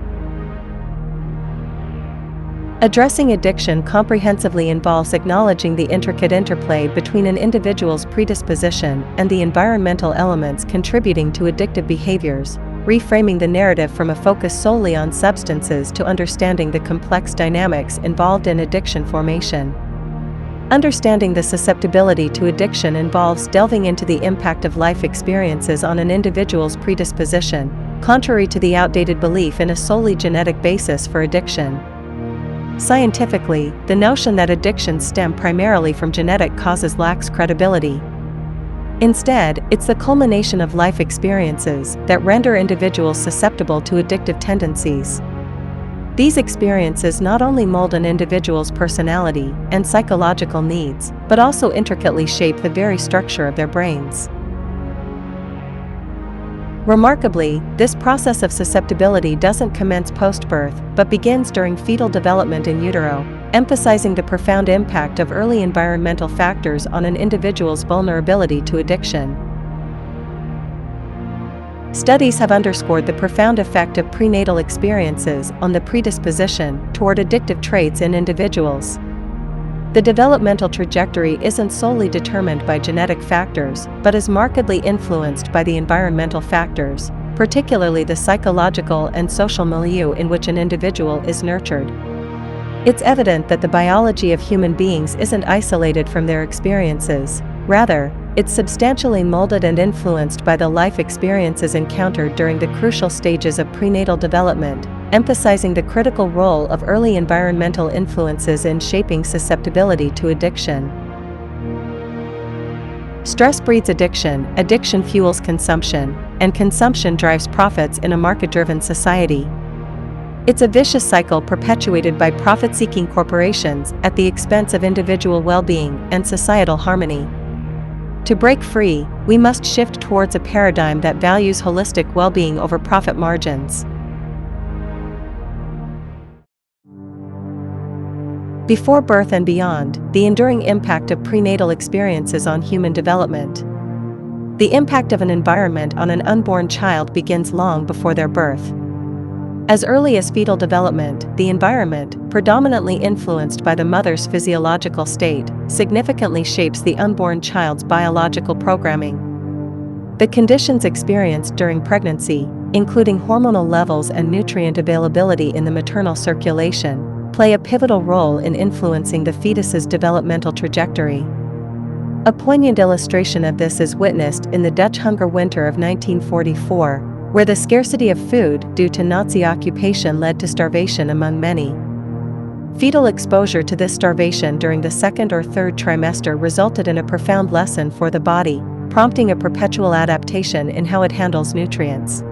Addressing addiction comprehensively involves acknowledging the intricate interplay between an individual's predisposition and the environmental elements contributing to addictive behaviors, reframing the narrative from a focus solely on substances to understanding the complex dynamics involved in addiction formation. Understanding the susceptibility to addiction involves delving into the impact of life experiences on an individual's predisposition, contrary to the outdated belief in a solely genetic basis for addiction. Scientifically, the notion that addictions stem primarily from genetic causes lacks credibility. Instead, it's the culmination of life experiences that render individuals susceptible to addictive tendencies. These experiences not only mold an individual's personality and psychological needs, but also intricately shape the very structure of their brains. Remarkably, this process of susceptibility doesn't commence post-birth, but begins during fetal development in utero, emphasizing the profound impact of early environmental factors on an individual's vulnerability to addiction. Studies have underscored the profound effect of prenatal experiences on the predisposition toward addictive traits in individuals. The developmental trajectory isn't solely determined by genetic factors, but is markedly influenced by the environmental factors, particularly the psychological and social milieu in which an individual is nurtured. It's evident that the biology of human beings isn't isolated from their experiences. Rather, it's substantially molded and influenced by the life experiences encountered during the crucial stages of prenatal development, emphasizing the critical role of early environmental influences in shaping susceptibility to addiction. Stress breeds addiction, addiction fuels consumption, and consumption drives profits in a market-driven society. It's a vicious cycle perpetuated by profit-seeking corporations at the expense of individual well-being and societal harmony. To break free, we must shift towards a paradigm that values holistic well-being over profit margins. Before birth and beyond, the enduring impact of prenatal experiences on human development. The impact of an environment on an unborn child begins long before their birth. As early as fetal development, the environment, predominantly influenced by the mother's physiological state, significantly shapes the unborn child's biological programming. The conditions experienced during pregnancy, including hormonal levels and nutrient availability in the maternal circulation, play a pivotal role in influencing the fetus's developmental trajectory. A poignant illustration of this is witnessed in the Dutch hunger winter of 1944, where the scarcity of food due to Nazi occupation led to starvation among many. Fetal exposure to this starvation during the second or third trimester resulted in a profound lesson for the body, prompting a perpetual adaptation in how it handles nutrients.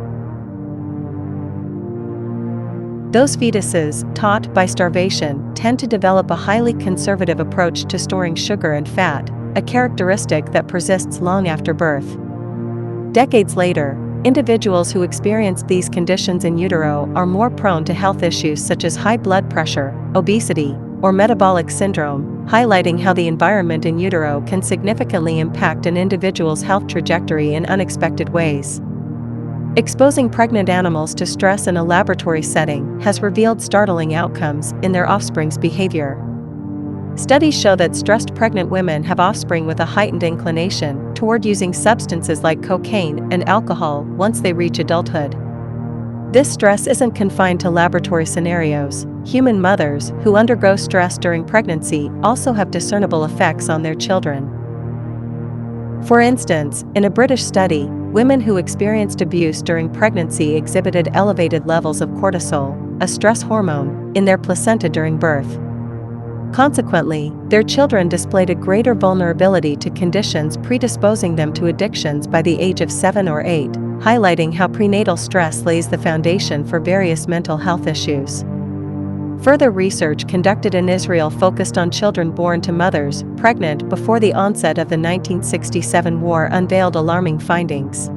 Those fetuses, taught by starvation, tend to develop a highly conservative approach to storing sugar and fat, a characteristic that persists long after birth. Decades later, individuals who experienced these conditions in utero are more prone to health issues such as high blood pressure, obesity, or metabolic syndrome, highlighting how the environment in utero can significantly impact an individual's health trajectory in unexpected ways. Exposing pregnant animals to stress in a laboratory setting has revealed startling outcomes in their offspring's behavior. Studies show that stressed pregnant women have offspring with a heightened inclination toward using substances like cocaine and alcohol once they reach adulthood. This stress isn't confined to laboratory scenarios. Human mothers who undergo stress during pregnancy also have discernible effects on their children. For instance, in a British study, women who experienced abuse during pregnancy exhibited elevated levels of cortisol, a stress hormone, in their placenta during birth. Consequently, their children displayed a greater vulnerability to conditions predisposing them to addictions by the age of 7 or 8, highlighting how prenatal stress lays the foundation for various mental health issues. Further research conducted in Israel focused on children born to mothers pregnant before the onset of the 1967 war unveiled alarming findings.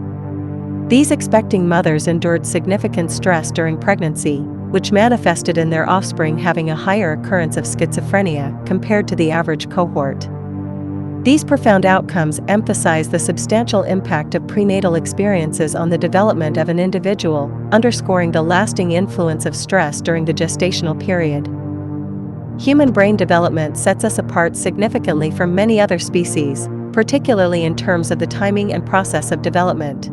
These expecting mothers endured significant stress during pregnancy, which manifested in their offspring having a higher occurrence of schizophrenia compared to the average cohort. These profound outcomes emphasize the substantial impact of prenatal experiences on the development of an individual, underscoring the lasting influence of stress during the gestational period. Human brain development sets us apart significantly from many other species, particularly in terms of the timing and process of development.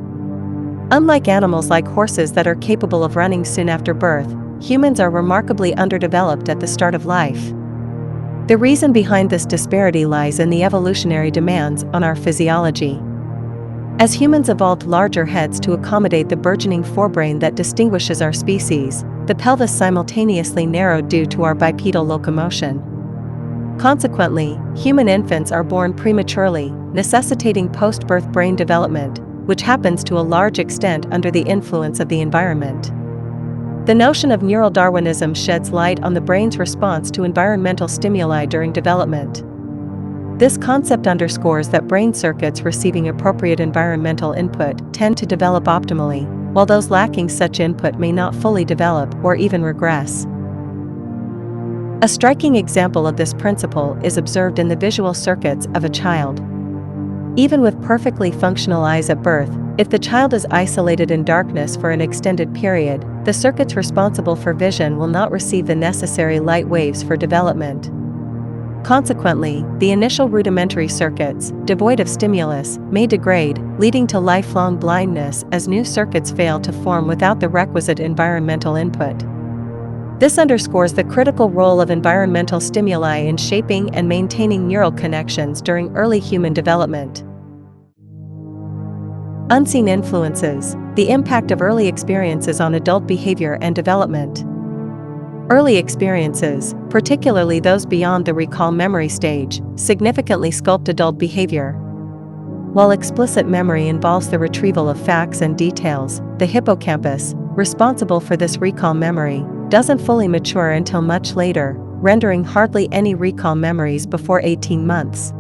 Unlike animals like horses that are capable of running soon after birth, humans are remarkably underdeveloped at the start of life. The reason behind this disparity lies in the evolutionary demands on our physiology. As humans evolved larger heads to accommodate the burgeoning forebrain that distinguishes our species, the pelvis simultaneously narrowed due to our bipedal locomotion. Consequently, human infants are born prematurely, necessitating post-birth brain development, which happens to a large extent under the influence of the environment. The notion of neural Darwinism sheds light on the brain's response to environmental stimuli during development. This concept underscores that brain circuits receiving appropriate environmental input tend to develop optimally, while those lacking such input may not fully develop or even regress. A striking example of this principle is observed in the visual circuits of a child. Even with perfectly functional eyes at birth, if the child is isolated in darkness for an extended period, the circuits responsible for vision will not receive the necessary light waves for development. Consequently, the initial rudimentary circuits, devoid of stimulus, may degrade, leading to lifelong blindness as new circuits fail to form without the requisite environmental input. This underscores the critical role of environmental stimuli in shaping and maintaining neural connections during early human development. Unseen influences: the impact of early experiences on adult behavior and development. Early experiences, particularly those beyond the recall memory stage, significantly sculpt adult behavior. While explicit memory involves the retrieval of facts and details, the hippocampus, responsible for this recall memory, doesn't fully mature until much later, rendering hardly any recall memories before 18 months.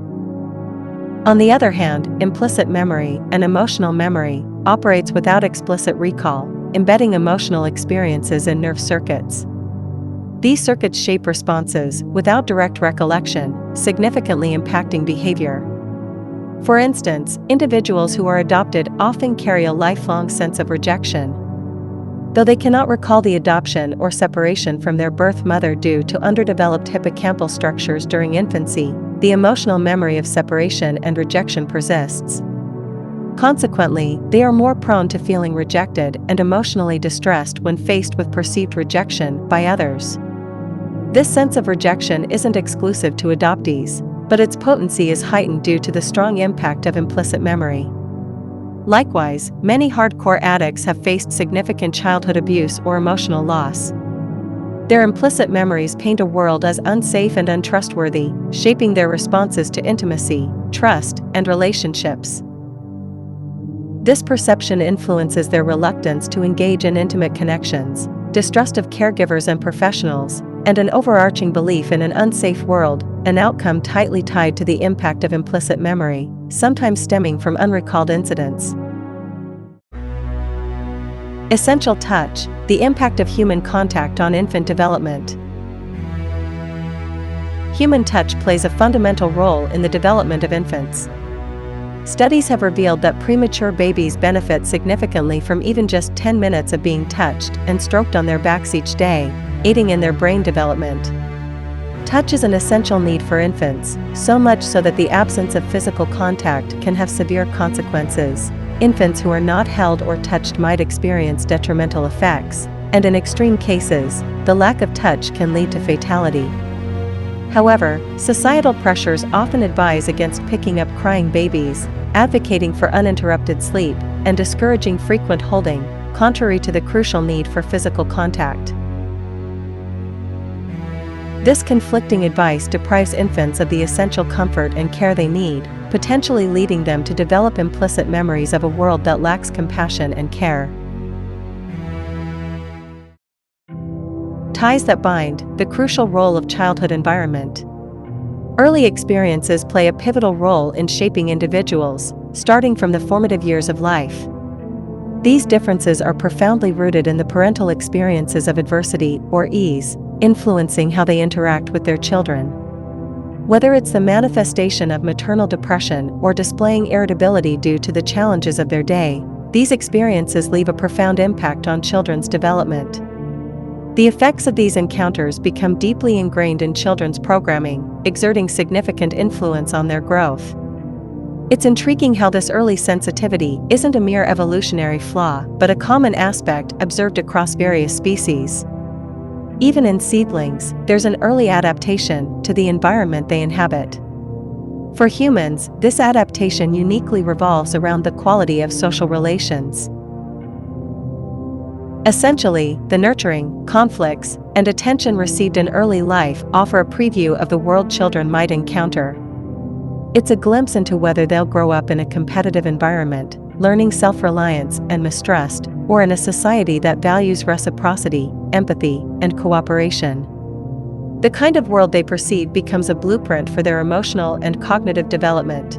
On the other hand, implicit memory and emotional memory operates without explicit recall, embedding emotional experiences in nerve circuits. These circuits shape responses without direct recollection, significantly impacting behavior. For instance, individuals who are adopted often carry a lifelong sense of rejection. Though they cannot recall the adoption or separation from their birth mother due to underdeveloped hippocampal structures during infancy, the emotional memory of separation and rejection persists. Consequently, they are more prone to feeling rejected and emotionally distressed when faced with perceived rejection by others. This sense of rejection isn't exclusive to adoptees, but its potency is heightened due to the strong impact of implicit memory. Likewise, many hardcore addicts have faced significant childhood abuse or emotional loss. Their implicit memories paint a world as unsafe and untrustworthy, shaping their responses to intimacy, trust, and relationships. This perception influences their reluctance to engage in intimate connections, distrust of caregivers and professionals, and an overarching belief in an unsafe world, an outcome tightly tied to the impact of implicit memory, sometimes stemming from unrecalled incidents. Essential touch: the impact of human contact on infant development. human touch plays a fundamental role in the development of infants. Studies have revealed that premature babies benefit significantly from even just 10 minutes of being touched and stroked on their backs each day, aiding in their brain development. Touch is an essential need for infants, so much so that the absence of physical contact can have severe consequences. Infants who are not held or touched might experience detrimental effects, and in extreme cases, the lack of touch can lead to fatality. However, societal pressures often advise against picking up crying babies, advocating for uninterrupted sleep, and discouraging frequent holding, contrary to the crucial need for physical contact. This conflicting advice deprives infants of the essential comfort and care they need, potentially leading them to develop implicit memories of a world that lacks compassion and care. Ties that bind: the crucial role of childhood environment. Early experiences play a pivotal role in shaping individuals, starting from the formative years of life. These differences are profoundly rooted in the parental experiences of adversity or ease, influencing how they interact with their children. Whether it's the manifestation of maternal depression or displaying irritability due to the challenges of their day, these experiences leave a profound impact on children's development. The effects of these encounters become deeply ingrained in children's programming, exerting significant influence on their growth. It's intriguing how this early sensitivity isn't a mere evolutionary flaw, but a common aspect observed across various species. Even in seedlings, there's an early adaptation to the environment they inhabit. For humans, this adaptation uniquely revolves around the quality of social relations. Essentially, the nurturing, conflicts, and attention received in early life offer a preview of the world children might encounter. It's a glimpse into whether they'll grow up in a competitive environment, learning self-reliance and mistrust, or in a society that values reciprocity, empathy, and cooperation. The kind of world they perceive becomes a blueprint for their emotional and cognitive development.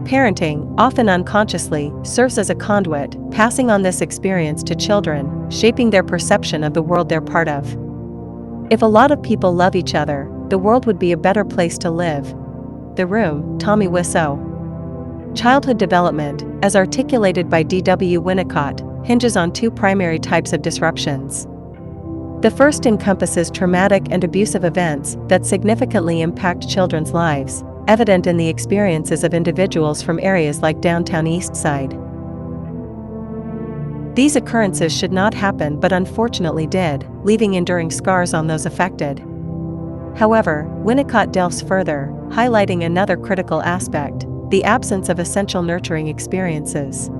Parenting, often unconsciously, serves as a conduit, passing on this experience to children, shaping their perception of the world they're part of. If a lot of people love each other, the world would be a better place to live. The Room, Tommy Wiseau. Childhood development, as articulated by D.W. Winnicott, hinges on two primary types of disruptions. The first encompasses traumatic and abusive events that significantly impact children's lives, evident in the experiences of individuals from areas like downtown East Side. These occurrences should not happen but unfortunately did, leaving enduring scars on those affected. However, Winnicott delves further, highlighting another critical aspect: the absence of essential nurturing experiences.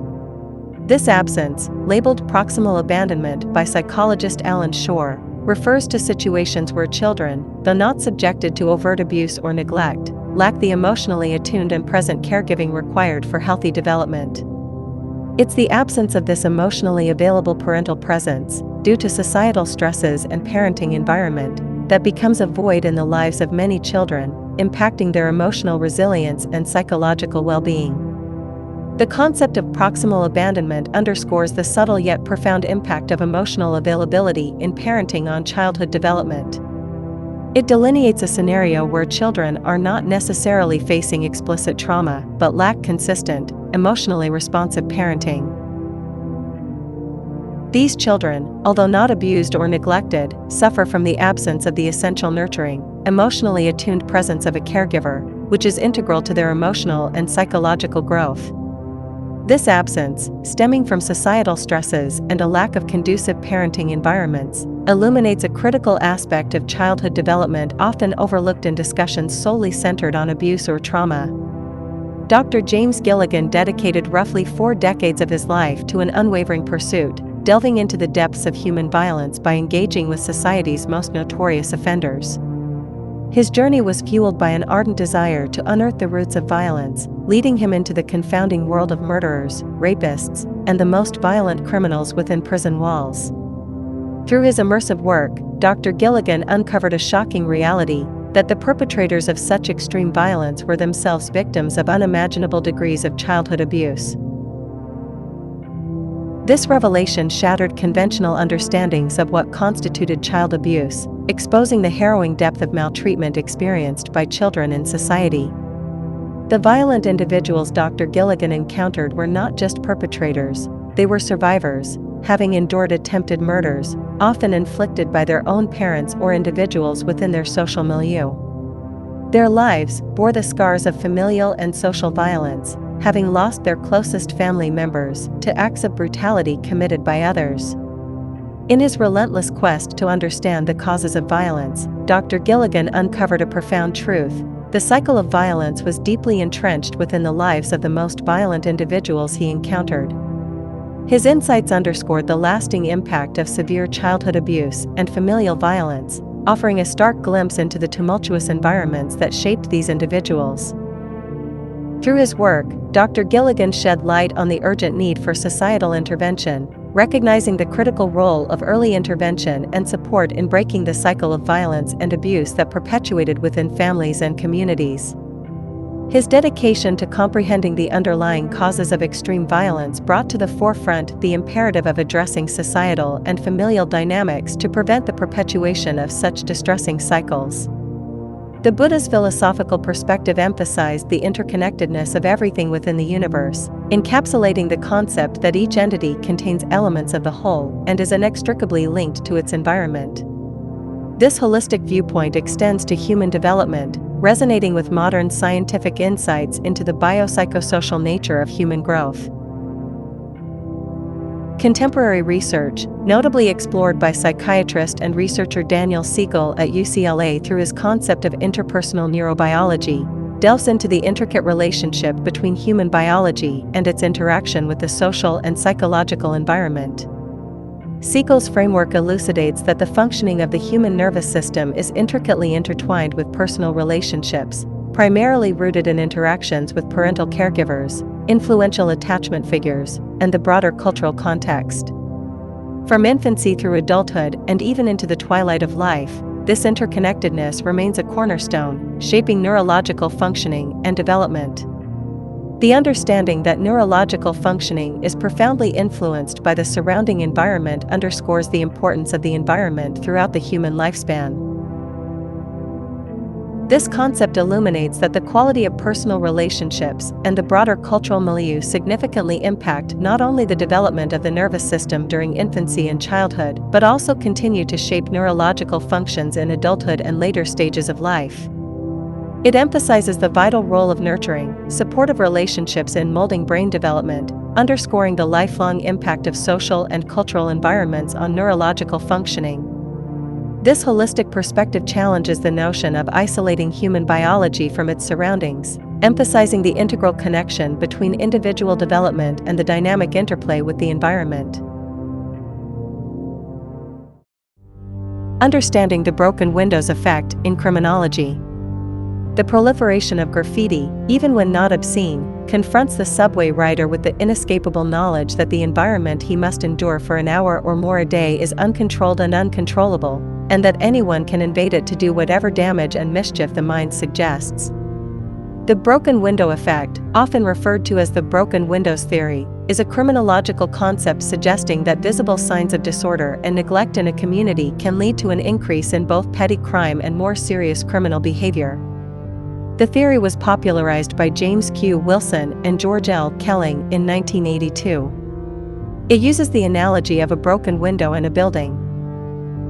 This absence, labeled proximal abandonment by psychologist Alan Shore, refers to situations where children, though not subjected to overt abuse or neglect, lack the emotionally attuned and present caregiving required for healthy development. It's the absence of this emotionally available parental presence, due to societal stresses and parenting environment, that becomes a void in the lives of many children, impacting their emotional resilience and psychological well-being. The concept of proximal abandonment underscores the subtle yet profound impact of emotional availability in parenting on childhood development. It delineates a scenario where children are not necessarily facing explicit trauma, but lack consistent, emotionally responsive parenting. These children, although not abused or neglected, suffer from the absence of the essential nurturing, emotionally attuned presence of a caregiver, which is integral to their emotional and psychological growth. This absence, stemming from societal stresses and a lack of conducive parenting environments, illuminates a critical aspect of childhood development often overlooked in discussions solely centered on abuse or trauma. Dr. James Gilligan dedicated roughly 4 decades of his life to an unwavering pursuit, delving into the depths of human violence by engaging with society's most notorious offenders. His journey was fueled by an ardent desire to unearth the roots of violence, leading him into the confounding world of murderers, rapists, and the most violent criminals within prison walls. Through his immersive work, Dr. Gilligan uncovered a shocking reality: that the perpetrators of such extreme violence were themselves victims of unimaginable degrees of childhood abuse. This revelation shattered conventional understandings of what constituted child abuse, exposing the harrowing depth of maltreatment experienced by children in society. The violent individuals Dr. Gilligan encountered were not just perpetrators, they were survivors, having endured attempted murders, often inflicted by their own parents or individuals within their social milieu. Their lives bore the scars of familial and social violence, having lost their closest family members to acts of brutality committed by others. In his relentless quest to understand the causes of violence, Dr. Gilligan uncovered a profound truth. The cycle of violence was deeply entrenched within the lives of the most violent individuals he encountered. His insights underscored the lasting impact of severe childhood abuse and familial violence, offering a stark glimpse into the tumultuous environments that shaped these individuals. Through his work, Dr. Gilligan shed light on the urgent need for societal intervention, recognizing the critical role of early intervention and support in breaking the cycle of violence and abuse that perpetuated within families and communities. His dedication to comprehending the underlying causes of extreme violence brought to the forefront the imperative of addressing societal and familial dynamics to prevent the perpetuation of such distressing cycles. The Buddha's philosophical perspective emphasized the interconnectedness of everything within the universe, encapsulating the concept that each entity contains elements of the whole and is inextricably linked to its environment. This holistic viewpoint extends to human development, resonating with modern scientific insights into the biopsychosocial nature of human growth. Contemporary research, notably explored by psychiatrist and researcher Daniel Siegel at UCLA through his concept of interpersonal neurobiology, delves into the intricate relationship between human biology and its interaction with the social and psychological environment. Siegel's framework elucidates that the functioning of the human nervous system is intricately intertwined with personal relationships, primarily rooted in interactions with parental caregivers, influential attachment figures, and the broader cultural context. From infancy through adulthood and even into the twilight of life, this interconnectedness remains a cornerstone, shaping neurological functioning and development. The understanding that neurological functioning is profoundly influenced by the surrounding environment underscores the importance of the environment throughout the human lifespan. This concept illuminates that the quality of personal relationships and the broader cultural milieu significantly impact not only the development of the nervous system during infancy and childhood, but also continue to shape neurological functions in adulthood and later stages of life. It emphasizes the vital role of nurturing, supportive relationships in molding brain development, underscoring the lifelong impact of social and cultural environments on neurological functioning. This holistic perspective challenges the notion of isolating human biology from its surroundings, emphasizing the integral connection between individual development and the dynamic interplay with the environment. Understanding the broken windows effect in criminology. The proliferation of graffiti, even when not obscene, confronts the subway rider with the inescapable knowledge that the environment he must endure for an hour or more a day is uncontrolled and uncontrollable, and that anyone can invade it to do whatever damage and mischief the mind suggests. The broken window effect, often referred to as the broken windows theory, is a criminological concept suggesting that visible signs of disorder and neglect in a community can lead to an increase in both petty crime and more serious criminal behavior. The theory was popularized by James Q. Wilson and George L. Kelling in 1982. It uses the analogy of a broken window in a building.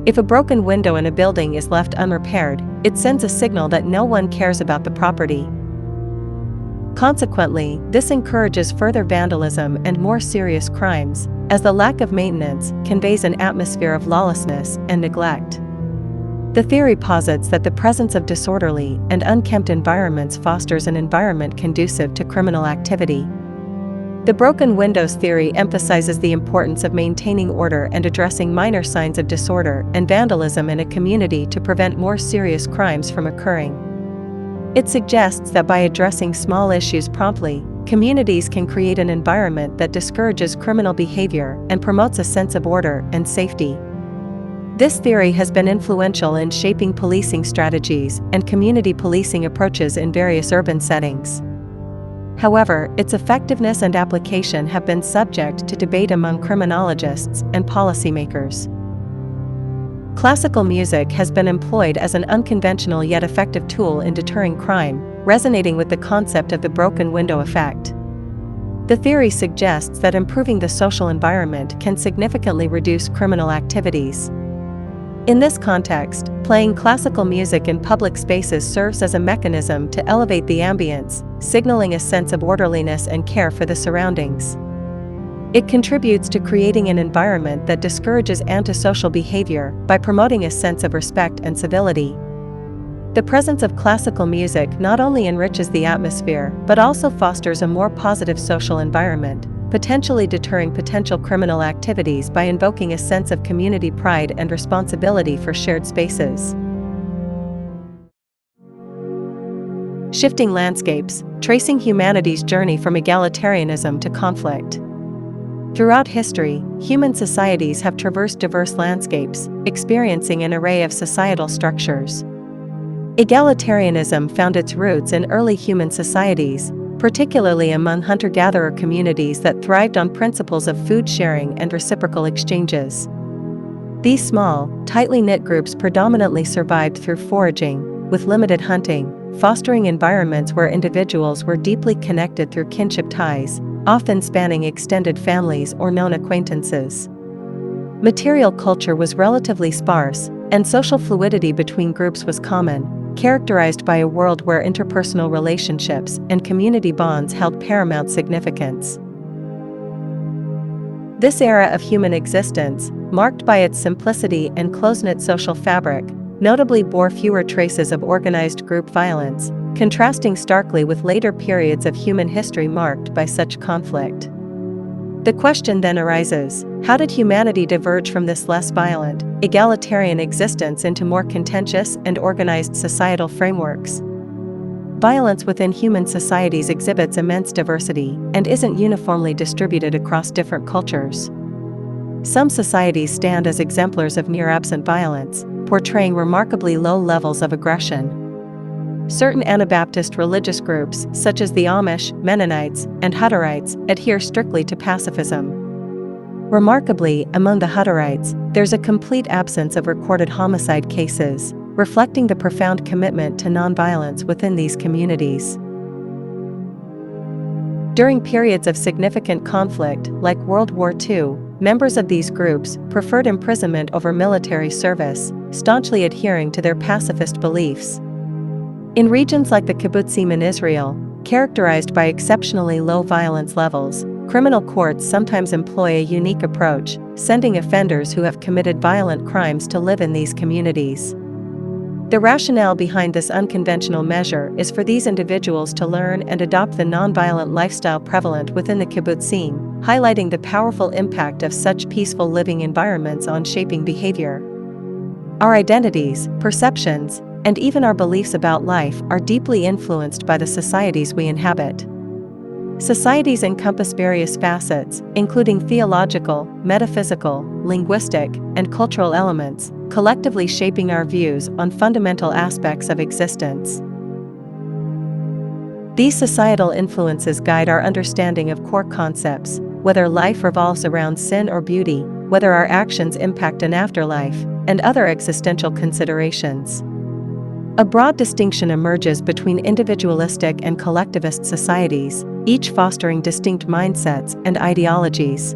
If a broken window in a building is left unrepaired, it sends a signal that no one cares about the property. Consequently, this encourages further vandalism and more serious crimes, as the lack of maintenance conveys an atmosphere of lawlessness and neglect. The theory posits that the presence of disorderly and unkempt environments fosters an environment conducive to criminal activity. The broken windows theory emphasizes the importance of maintaining order and addressing minor signs of disorder and vandalism in a community to prevent more serious crimes from occurring. It suggests that by addressing small issues promptly, communities can create an environment that discourages criminal behavior and promotes a sense of order and safety. This theory has been influential in shaping policing strategies and community policing approaches in various urban settings. However, its effectiveness and application have been subject to debate among criminologists and policymakers. Classical music has been employed as an unconventional yet effective tool in deterring crime, resonating with the concept of the broken window effect. The theory suggests that improving the social environment can significantly reduce criminal activities. In this context, playing classical music in public spaces serves as a mechanism to elevate the ambience, signaling a sense of orderliness and care for the surroundings. It contributes to creating an environment that discourages antisocial behavior by promoting a sense of respect and civility. The presence of classical music not only enriches the atmosphere but also fosters a more positive social environment, potentially deterring potential criminal activities by invoking a sense of community pride and responsibility for shared spaces. Shifting landscapes, tracing humanity's journey from egalitarianism to conflict. Throughout history, human societies have traversed diverse landscapes, experiencing an array of societal structures. Egalitarianism found its roots in early human societies, particularly among hunter-gatherer communities that thrived on principles of food sharing and reciprocal exchanges. These small, tightly knit groups predominantly survived through foraging, with limited hunting, fostering environments where individuals were deeply connected through kinship ties, often spanning extended families or known acquaintances. Material culture was relatively sparse, and social fluidity between groups was common, characterized by a world where interpersonal relationships and community bonds held paramount significance. This era of human existence, marked by its simplicity and close-knit social fabric, notably bore fewer traces of organized group violence, contrasting starkly with later periods of human history marked by such conflict. The question then arises, how did humanity diverge from this less violent, egalitarian existence into more contentious and organized societal frameworks? Violence within human societies exhibits immense diversity and isn't uniformly distributed across different cultures. Some societies stand as exemplars of near-absent violence, portraying remarkably low levels of aggression. Certain Anabaptist religious groups, such as the Amish, Mennonites, and Hutterites, adhere strictly to pacifism. Remarkably, among the Hutterites, there's a complete absence of recorded homicide cases, reflecting the profound commitment to nonviolence within these communities. During periods of significant conflict, like World War II, members of these groups preferred imprisonment over military service, staunchly adhering to their pacifist beliefs. In regions like the kibbutzim in Israel, characterized by exceptionally low violence levels, criminal courts sometimes employ a unique approach, sending offenders who have committed violent crimes to live in these communities. The rationale behind this unconventional measure is for these individuals to learn and adopt the nonviolent lifestyle prevalent within the kibbutzim, highlighting the powerful impact of such peaceful living environments on shaping behavior. Our identities, perceptions, and even our beliefs about life are deeply influenced by the societies we inhabit. Societies encompass various facets, including theological, metaphysical, linguistic, and cultural elements, collectively shaping our views on fundamental aspects of existence. These societal influences guide our understanding of core concepts, whether life revolves around sin or beauty, whether our actions impact an afterlife, and other existential considerations. A broad distinction emerges between individualistic and collectivist societies, each fostering distinct mindsets and ideologies.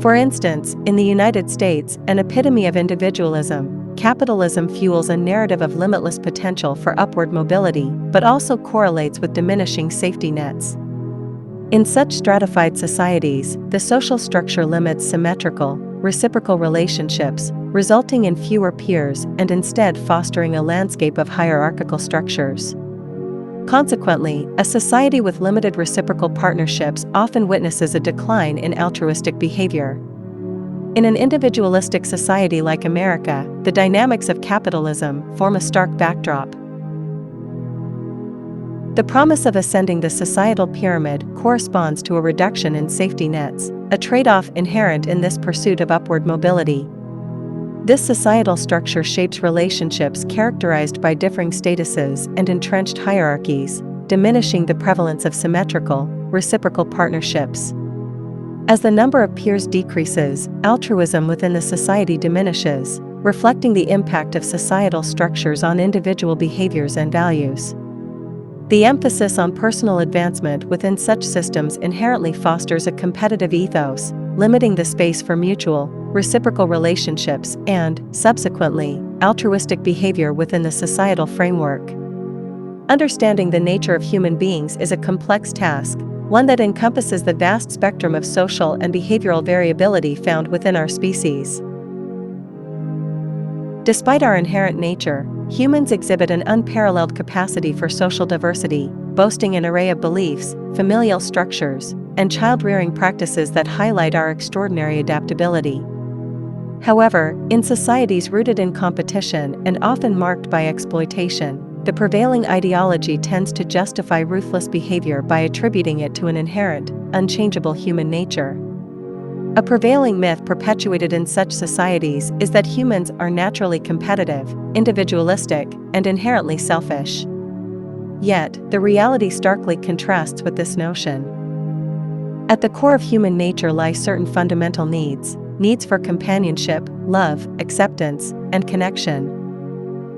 For instance, in the United States, an epitome of individualism, capitalism fuels a narrative of limitless potential for upward mobility, but also correlates with diminishing safety nets. In such stratified societies, the social structure limits symmetrical, reciprocal relationships, resulting in fewer peers and instead fostering a landscape of hierarchical structures. Consequently, a society with limited reciprocal partnerships often witnesses a decline in altruistic behavior. In an individualistic society like America, the dynamics of capitalism form a stark backdrop. The promise of ascending the societal pyramid corresponds to a reduction in safety nets, a trade-off inherent in this pursuit of upward mobility. This societal structure shapes relationships characterized by differing statuses and entrenched hierarchies, diminishing the prevalence of symmetrical, reciprocal partnerships. As the number of peers decreases, altruism within the society diminishes, reflecting the impact of societal structures on individual behaviors and values. The emphasis on personal advancement within such systems inherently fosters a competitive ethos, limiting the space for mutual, reciprocal relationships and, subsequently, altruistic behavior within the societal framework. Understanding the nature of human beings is a complex task, one that encompasses the vast spectrum of social and behavioral variability found within our species. Despite our inherent nature, humans exhibit an unparalleled capacity for social diversity, boasting an array of beliefs, familial structures, and child-rearing practices that highlight our extraordinary adaptability. However, in societies rooted in competition and often marked by exploitation, the prevailing ideology tends to justify ruthless behavior by attributing it to an inherent, unchangeable human nature. A prevailing myth perpetuated in such societies is that humans are naturally competitive, individualistic, and inherently selfish. Yet, the reality starkly contrasts with this notion. At the core of human nature lie certain fundamental needs for companionship, love, acceptance, and connection.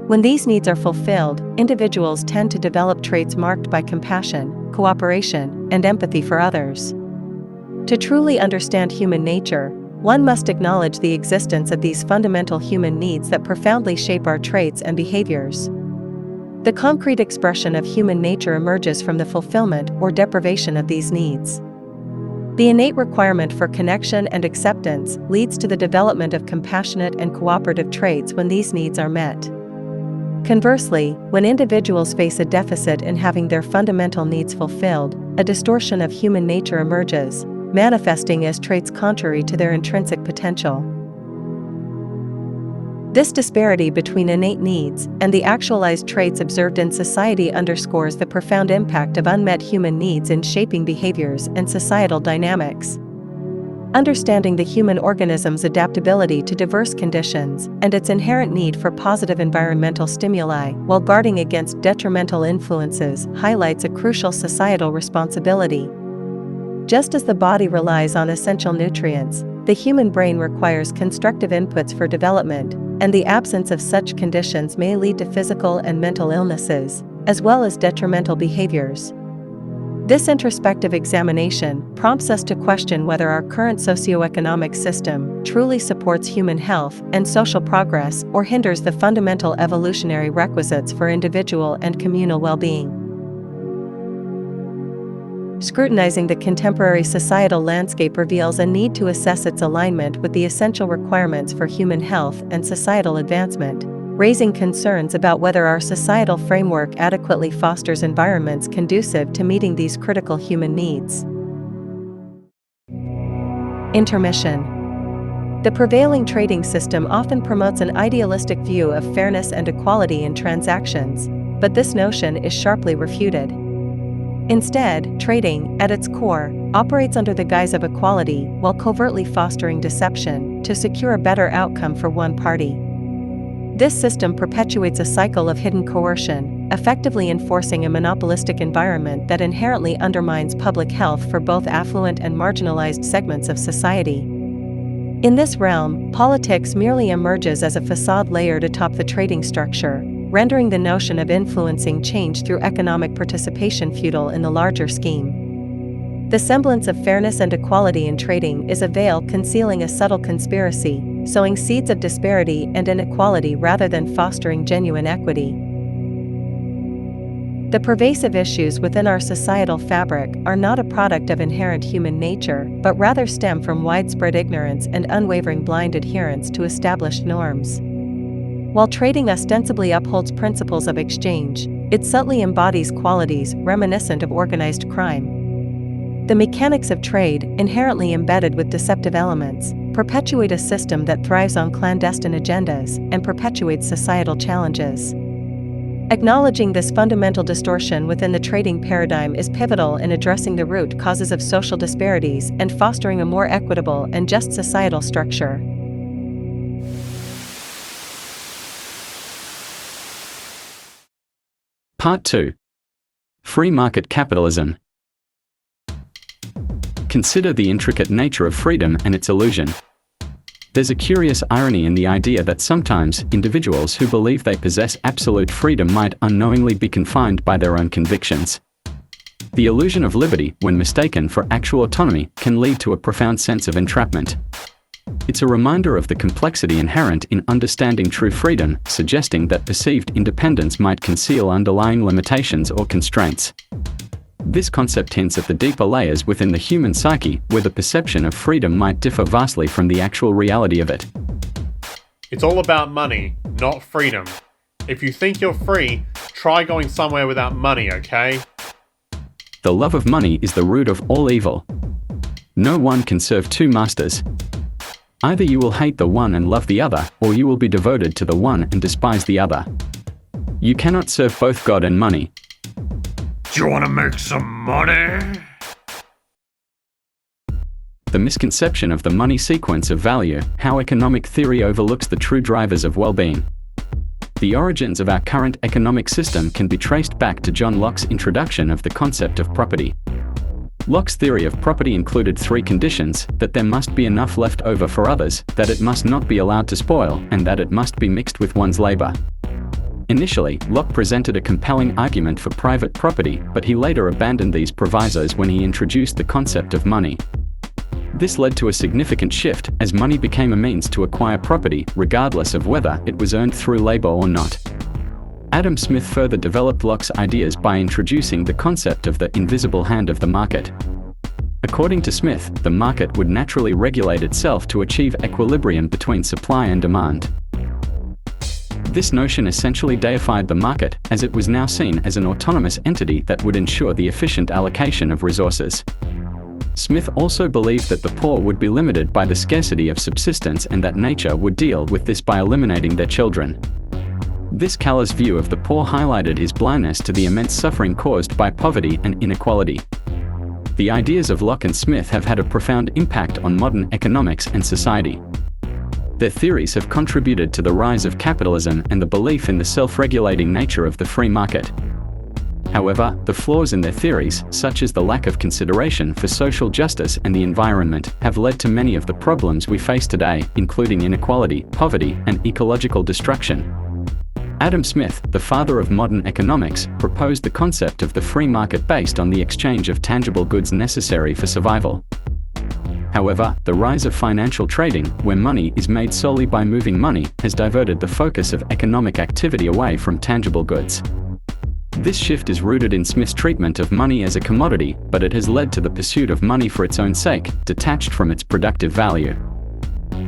When these needs are fulfilled, individuals tend to develop traits marked by compassion, cooperation, and empathy for others. To truly understand human nature, one must acknowledge the existence of these fundamental human needs that profoundly shape our traits and behaviors. The concrete expression of human nature emerges from the fulfillment or deprivation of these needs. The innate requirement for connection and acceptance leads to the development of compassionate and cooperative traits when these needs are met. Conversely, when individuals face a deficit in having their fundamental needs fulfilled, a distortion of human nature emerges, manifesting as traits contrary to their intrinsic potential. This disparity between innate needs and the actualized traits observed in society underscores the profound impact of unmet human needs in shaping behaviors and societal dynamics. Understanding the human organism's adaptability to diverse conditions and its inherent need for positive environmental stimuli while guarding against detrimental influences highlights a crucial societal responsibility. Just as the body relies on essential nutrients, the human brain requires constructive inputs for development, and the absence of such conditions may lead to physical and mental illnesses, as well as detrimental behaviors. This introspective examination prompts us to question whether our current socioeconomic system truly supports human health and social progress or hinders the fundamental evolutionary requisites for individual and communal well-being. Scrutinizing the contemporary societal landscape reveals a need to assess its alignment with the essential requirements for human health and societal advancement, raising concerns about whether our societal framework adequately fosters environments conducive to meeting these critical human needs. Intermission. The prevailing trading system often promotes an idealistic view of fairness and equality in transactions, but this notion is sharply refuted. Instead, trading, at its core, operates under the guise of equality while covertly fostering deception to secure a better outcome for one party. This system perpetuates a cycle of hidden coercion, effectively enforcing a monopolistic environment that inherently undermines public health for both affluent and marginalized segments of society. In this realm, politics merely emerges as a facade layered atop the trading structure, rendering the notion of influencing change through economic participation futile in the larger scheme. The semblance of fairness and equality in trading is a veil concealing a subtle conspiracy, sowing seeds of disparity and inequality rather than fostering genuine equity. The pervasive issues within our societal fabric are not a product of inherent human nature, but rather stem from widespread ignorance and unwavering blind adherence to established norms. While trading ostensibly upholds principles of exchange, it subtly embodies qualities reminiscent of organized crime. The mechanics of trade, inherently embedded with deceptive elements, perpetuate a system that thrives on clandestine agendas and perpetuates societal challenges. Acknowledging this fundamental distortion within the trading paradigm is pivotal in addressing the root causes of social disparities and fostering a more equitable and just societal structure. Part 2. Free market capitalism. Consider the intricate nature of freedom and its illusion. There's a curious irony in the idea that sometimes individuals who believe they possess absolute freedom might unknowingly be confined by their own convictions. The illusion of liberty, when mistaken for actual autonomy, can lead to a profound sense of entrapment. It's a reminder of the complexity inherent in understanding true freedom, suggesting that perceived independence might conceal underlying limitations or constraints. This concept hints at the deeper layers within the human psyche, where the perception of freedom might differ vastly from the actual reality of it. It's all about money, not freedom. If you think you're free, try going somewhere without money, okay? The love of money is the root of all evil. No one can serve two masters. Either you will hate the one and love the other, or you will be devoted to the one and despise the other. You cannot serve both God and money. Do you want to make some money? The misconception of the money sequence of value, how economic theory overlooks the true drivers of well-being. The origins of our current economic system can be traced back to John Locke's introduction of the concept of property. Locke's theory of property included three conditions: that there must be enough left over for others, that it must not be allowed to spoil, and that it must be mixed with one's labor. Initially, Locke presented a compelling argument for private property, but he later abandoned these provisos when he introduced the concept of money. This led to a significant shift, as money became a means to acquire property, regardless of whether it was earned through labor or not. Adam Smith further developed Locke's ideas by introducing the concept of the invisible hand of the market. According to Smith, the market would naturally regulate itself to achieve equilibrium between supply and demand. This notion essentially deified the market, as it was now seen as an autonomous entity that would ensure the efficient allocation of resources. Smith also believed that the poor would be limited by the scarcity of subsistence and that nature would deal with this by eliminating their children. This callous view of the poor highlighted his blindness to the immense suffering caused by poverty and inequality. The ideas of Locke and Smith have had a profound impact on modern economics and society. Their theories have contributed to the rise of capitalism and the belief in the self-regulating nature of the free market. However, the flaws in their theories, such as the lack of consideration for social justice and the environment, have led to many of the problems we face today, including inequality, poverty, and ecological destruction. Adam Smith, the father of modern economics, proposed the concept of the free market based on the exchange of tangible goods necessary for survival. However, the rise of financial trading, where money is made solely by moving money, has diverted the focus of economic activity away from tangible goods. This shift is rooted in Smith's treatment of money as a commodity, but it has led to the pursuit of money for its own sake, detached from its productive value.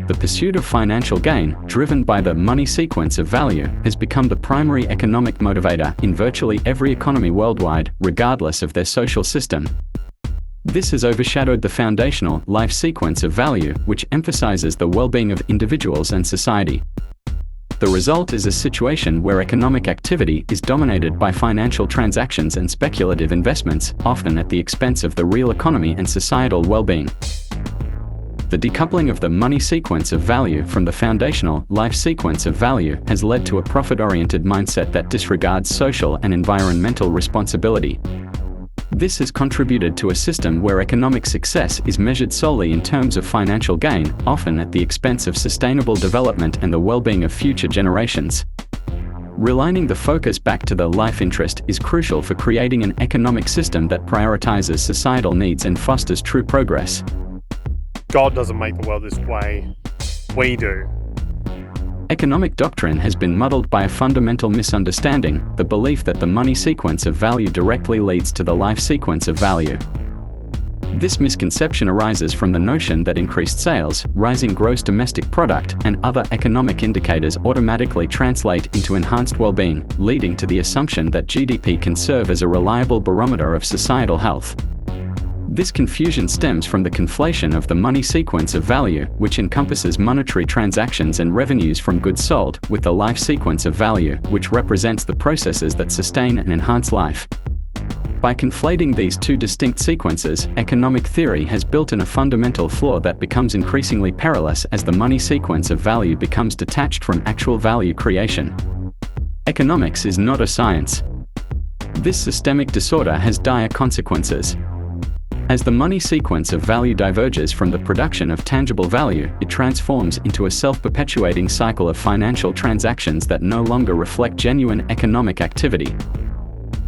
The pursuit of financial gain, driven by the money sequence of value, has become the primary economic motivator in virtually every economy worldwide, regardless of their social system. This has overshadowed the foundational life sequence of value, which emphasizes the well-being of individuals and society. The result is a situation where economic activity is dominated by financial transactions and speculative investments, often at the expense of the real economy and societal well-being. The decoupling of the money sequence of value from the foundational life sequence of value has led to a profit-oriented mindset that disregards social and environmental responsibility. This has contributed to a system where economic success is measured solely in terms of financial gain, often at the expense of sustainable development and the well-being of future generations. Realigning the focus back to the life interest is crucial for creating an economic system that prioritizes societal needs and fosters true progress. God doesn't make the world this way. We do. Economic doctrine has been muddled by a fundamental misunderstanding, the belief that the money sequence of value directly leads to the life sequence of value. This misconception arises from the notion that increased sales, rising gross domestic product, and other economic indicators automatically translate into enhanced well-being, leading to the assumption that GDP can serve as a reliable barometer of societal health. This confusion stems from the conflation of the money sequence of value, which encompasses monetary transactions and revenues from goods sold, with the life sequence of value, which represents the processes that sustain and enhance life. By conflating these two distinct sequences, economic theory has built in a fundamental flaw that becomes increasingly perilous as the money sequence of value becomes detached from actual value creation. Economics is not a science. This systemic disorder has dire consequences. As the money sequence of value diverges from the production of tangible value, it transforms into a self-perpetuating cycle of financial transactions that no longer reflect genuine economic activity.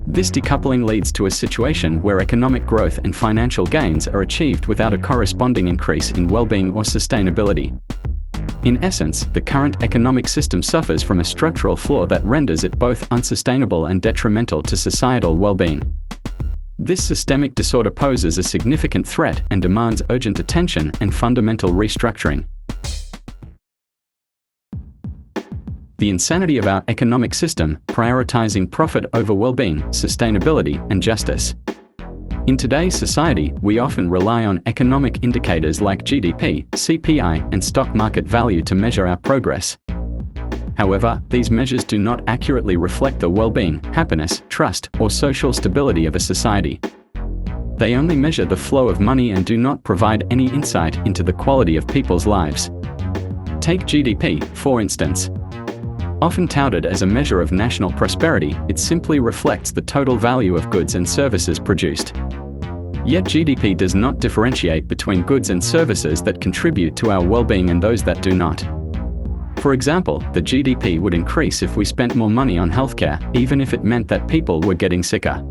This decoupling leads to a situation where economic growth and financial gains are achieved without a corresponding increase in well-being or sustainability. In essence, the current economic system suffers from a structural flaw that renders it both unsustainable and detrimental to societal well-being. This systemic disorder poses a significant threat and demands urgent attention and fundamental restructuring. The insanity of our economic system, prioritizing profit over well-being, sustainability, and justice. In today's society, we often rely on economic indicators like GDP, CPI, and stock market value to measure our progress. However, these measures do not accurately reflect the well-being, happiness, trust, or social stability of a society. They only measure the flow of money and do not provide any insight into the quality of people's lives. Take GDP, for instance. Often touted as a measure of national prosperity, it simply reflects the total value of goods and services produced. Yet GDP does not differentiate between goods and services that contribute to our well-being and those that do not. For example, the GDP would increase if we spent more money on healthcare, even if it meant that people were getting sicker.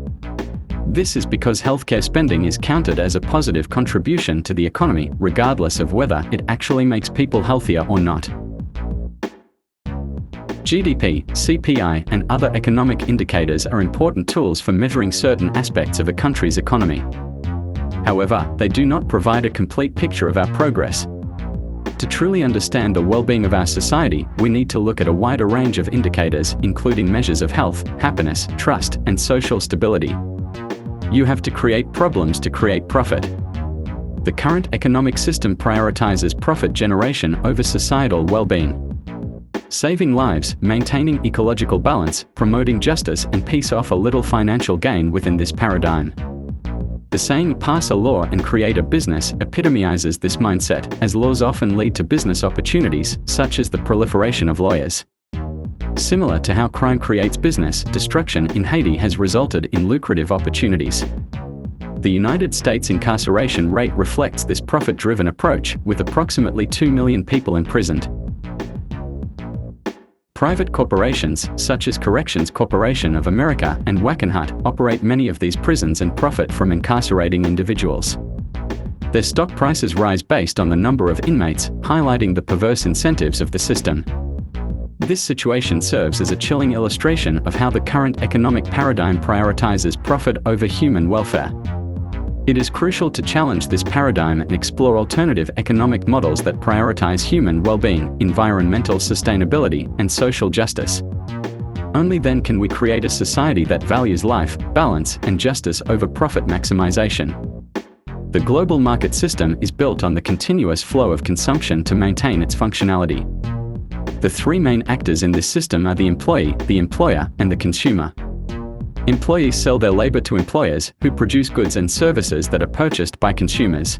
This is because healthcare spending is counted as a positive contribution to the economy, regardless of whether it actually makes people healthier or not. GDP, CPI, and other economic indicators are important tools for measuring certain aspects of a country's economy. However, they do not provide a complete picture of our progress. To truly understand the well-being of our society, we need to look at a wider range of indicators, including measures of health, happiness, trust, and social stability. You have to create problems to create profit. The current economic system prioritizes profit generation over societal well-being. Saving lives, maintaining ecological balance, promoting justice and peace offer little financial gain within this paradigm. The saying "pass a law and create a business" epitomizes this mindset, as laws often lead to business opportunities, such as the proliferation of lawyers. Similar to how crime creates business, destruction in Haiti has resulted in lucrative opportunities. The United States incarceration rate reflects this profit-driven approach, with approximately 2 million people imprisoned. Private corporations, such as Corrections Corporation of America and Wackenhut, operate many of these prisons and profit from incarcerating individuals. Their stock prices rise based on the number of inmates, highlighting the perverse incentives of the system. This situation serves as a chilling illustration of how the current economic paradigm prioritizes profit over human welfare. It is crucial to challenge this paradigm and explore alternative economic models that prioritize human well-being, environmental sustainability, and social justice. Only then can we create a society that values life, balance, and justice over profit maximization. The global market system is built on the continuous flow of consumption to maintain its functionality. The three main actors in this system are the employee, the employer, and the consumer. Employees sell their labor to employers, who produce goods and services that are purchased by consumers.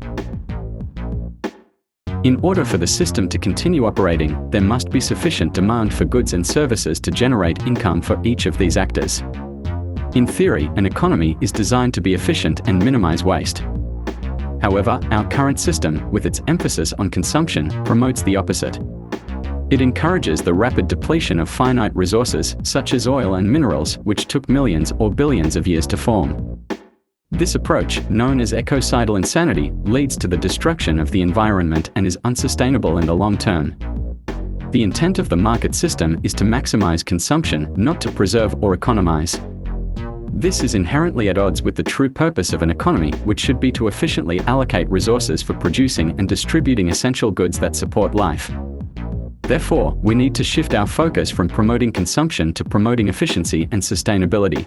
In order for the system to continue operating, there must be sufficient demand for goods and services to generate income for each of these actors. In theory, an economy is designed to be efficient and minimize waste. However, our current system, with its emphasis on consumption, promotes the opposite. It encourages the rapid depletion of finite resources, such as oil and minerals, which took millions or billions of years to form. This approach, known as ecocidal insanity, leads to the destruction of the environment and is unsustainable in the long term. The intent of the market system is to maximize consumption, not to preserve or economize. This is inherently at odds with the true purpose of an economy, which should be to efficiently allocate resources for producing and distributing essential goods that support life. Therefore, we need to shift our focus from promoting consumption to promoting efficiency and sustainability.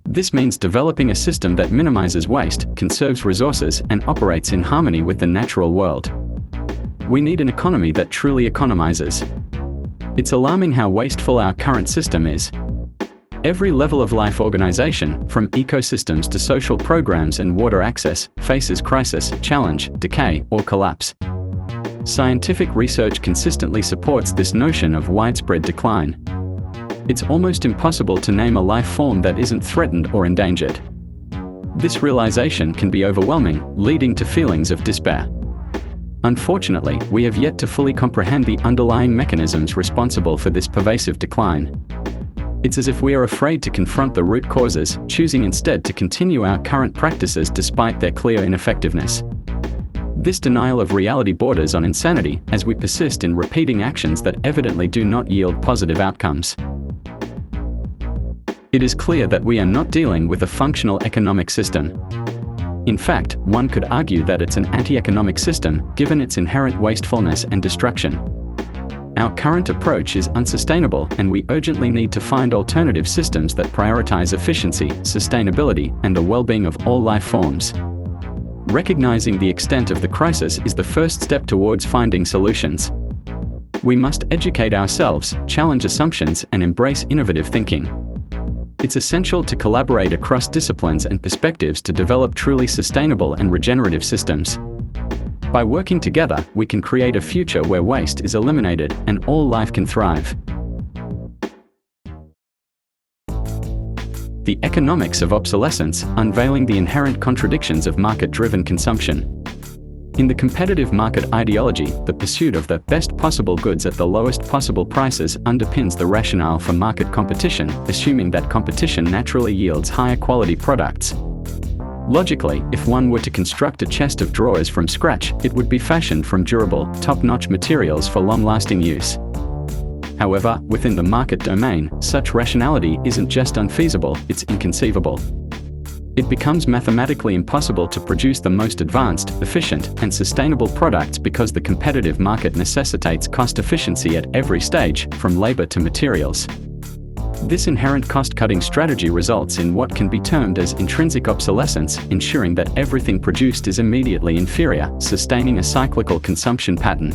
This means developing a system that minimizes waste, conserves resources, and operates in harmony with the natural world. We need an economy that truly economizes. It's alarming how wasteful our current system is. Every level of life organization, from ecosystems to social programs and water access, faces crisis, challenge, decay, or collapse. Scientific research consistently supports this notion of widespread decline. It's almost impossible to name a life form that isn't threatened or endangered. This realization can be overwhelming, leading to feelings of despair. Unfortunately, we have yet to fully comprehend the underlying mechanisms responsible for this pervasive decline. It's as if we are afraid to confront the root causes, choosing instead to continue our current practices despite their clear ineffectiveness. This denial of reality borders on insanity as we persist in repeating actions that evidently do not yield positive outcomes. It is clear that we are not dealing with a functional economic system. In fact, one could argue that it's an anti-economic system, given its inherent wastefulness and destruction. Our current approach is unsustainable, and we urgently need to find alternative systems that prioritize efficiency, sustainability, and the well-being of all life forms. Recognizing the extent of the crisis is the first step towards finding solutions. We must educate ourselves, challenge assumptions, and embrace innovative thinking. It's essential to collaborate across disciplines and perspectives to develop truly sustainable and regenerative systems. By working together, we can create a future where waste is eliminated and all life can thrive. The Economics of Obsolescence, Unveiling the Inherent Contradictions of Market-Driven Consumption. In the competitive market ideology, the pursuit of the best possible goods at the lowest possible prices underpins the rationale for market competition, assuming that competition naturally yields higher quality products. Logically, if one were to construct a chest of drawers from scratch, it would be fashioned from durable, top-notch materials for long-lasting use. However, within the market domain, such rationality isn't just unfeasible, it's inconceivable. It becomes mathematically impossible to produce the most advanced, efficient, and sustainable products because the competitive market necessitates cost efficiency at every stage, from labor to materials. This inherent cost-cutting strategy results in what can be termed as intrinsic obsolescence, ensuring that everything produced is immediately inferior, sustaining a cyclical consumption pattern.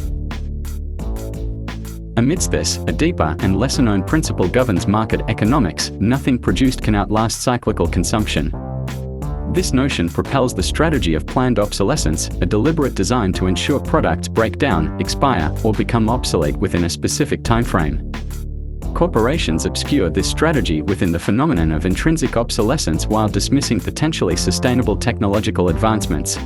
Amidst this, a deeper and lesser-known principle governs market economics: nothing produced can outlast cyclical consumption. This notion propels the strategy of planned obsolescence, a deliberate design to ensure products break down, expire, or become obsolete within a specific timeframe. Corporations obscure this strategy within the phenomenon of intrinsic obsolescence while dismissing potentially sustainable technological advancements.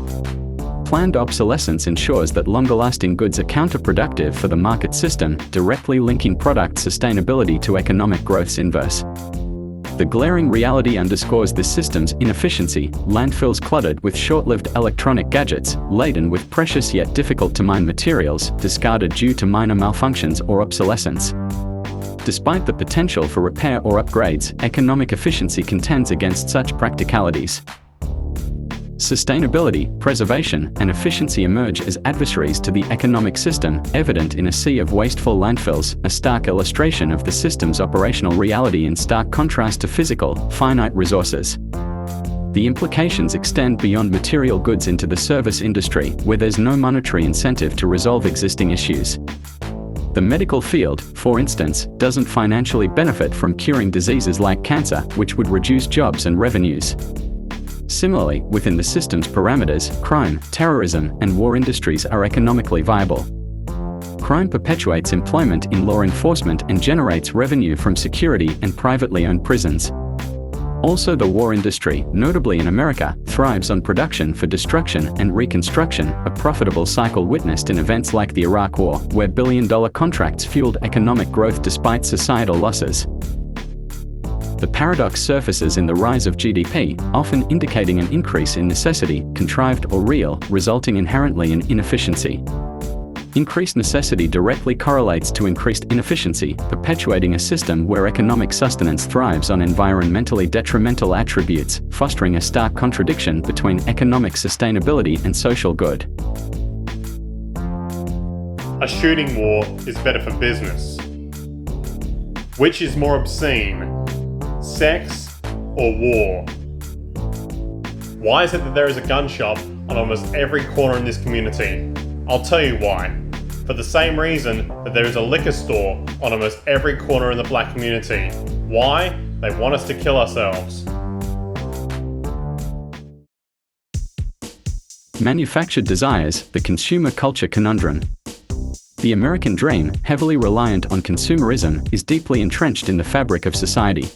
Planned obsolescence ensures that longer-lasting goods are counterproductive for the market system, directly linking product sustainability to economic growth's inverse. The glaring reality underscores this system's inefficiency: landfills cluttered with short-lived electronic gadgets, laden with precious yet difficult-to-mine materials, discarded due to minor malfunctions or obsolescence. Despite the potential for repair or upgrades, economic efficiency contends against such practicalities. Sustainability, preservation, and efficiency emerge as adversaries to the economic system, evident in a sea of wasteful landfills, a stark illustration of the system's operational reality in stark contrast to physical, finite resources. The implications extend beyond material goods into the service industry, where there's no monetary incentive to resolve existing issues. The medical field, for instance, doesn't financially benefit from curing diseases like cancer, which would reduce jobs and revenues. Similarly, within the system's parameters, crime, terrorism, and war industries are economically viable. Crime perpetuates employment in law enforcement and generates revenue from security and privately owned prisons. Also, the war industry, notably in America, thrives on production for destruction and reconstruction, a profitable cycle witnessed in events like the Iraq War, where billion-dollar contracts fueled economic growth despite societal losses. The paradox surfaces in the rise of GDP, often indicating an increase in necessity, contrived or real, resulting inherently in inefficiency. Increased necessity directly correlates to increased inefficiency, perpetuating a system where economic sustenance thrives on environmentally detrimental attributes, fostering a stark contradiction between economic sustainability and social good. A shooting war is better for business. Which is more obscene? Sex or war? Why is it that there is a gun shop on almost every corner in this community? I'll tell you why. For the same reason that there is a liquor store on almost every corner in the black community. Why? They want us to kill ourselves. Manufactured desires, the consumer culture conundrum. The American dream, heavily reliant on consumerism, is deeply entrenched in the fabric of society.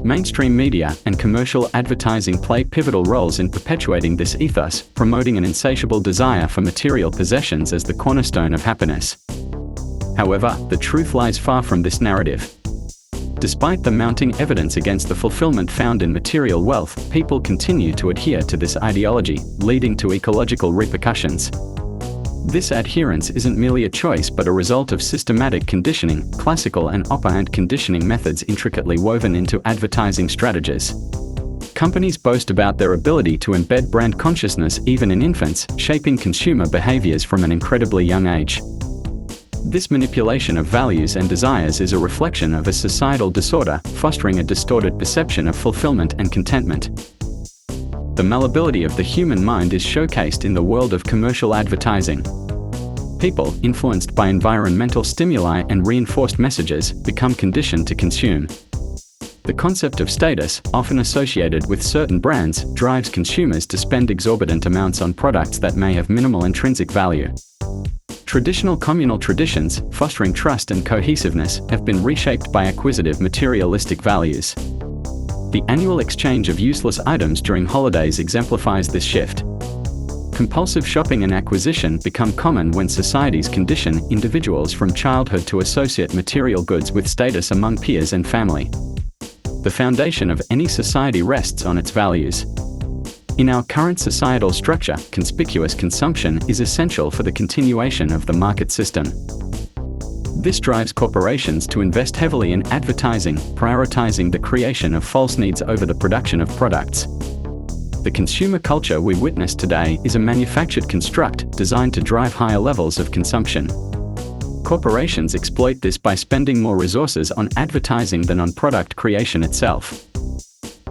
Mainstream media and commercial advertising play pivotal roles in perpetuating this ethos, promoting an insatiable desire for material possessions as the cornerstone of happiness. However, the truth lies far from this narrative. Despite the mounting evidence against the fulfillment found in material wealth, people continue to adhere to this ideology, leading to ecological repercussions. This adherence isn't merely a choice but a result of systematic conditioning, classical and operant conditioning methods intricately woven into advertising strategies. Companies boast about their ability to embed brand consciousness even in infants, shaping consumer behaviors from an incredibly young age. This manipulation of values and desires is a reflection of a societal disorder, fostering a distorted perception of fulfillment and contentment. The malleability of the human mind is showcased in the world of commercial advertising. People, influenced by environmental stimuli and reinforced messages, become conditioned to consume. The concept of status, often associated with certain brands, drives consumers to spend exorbitant amounts on products that may have minimal intrinsic value. Traditional communal traditions, fostering trust and cohesiveness, have been reshaped by acquisitive materialistic values. The annual exchange of useless items during holidays exemplifies this shift. Compulsive shopping and acquisition become common when societies condition individuals from childhood to associate material goods with status among peers and family. The foundation of any society rests on its values. In our current societal structure, conspicuous consumption is essential for the continuation of the market system. This drives corporations to invest heavily in advertising, prioritizing the creation of false needs over the production of products. The consumer culture we witness today is a manufactured construct designed to drive higher levels of consumption. Corporations exploit this by spending more resources on advertising than on product creation itself.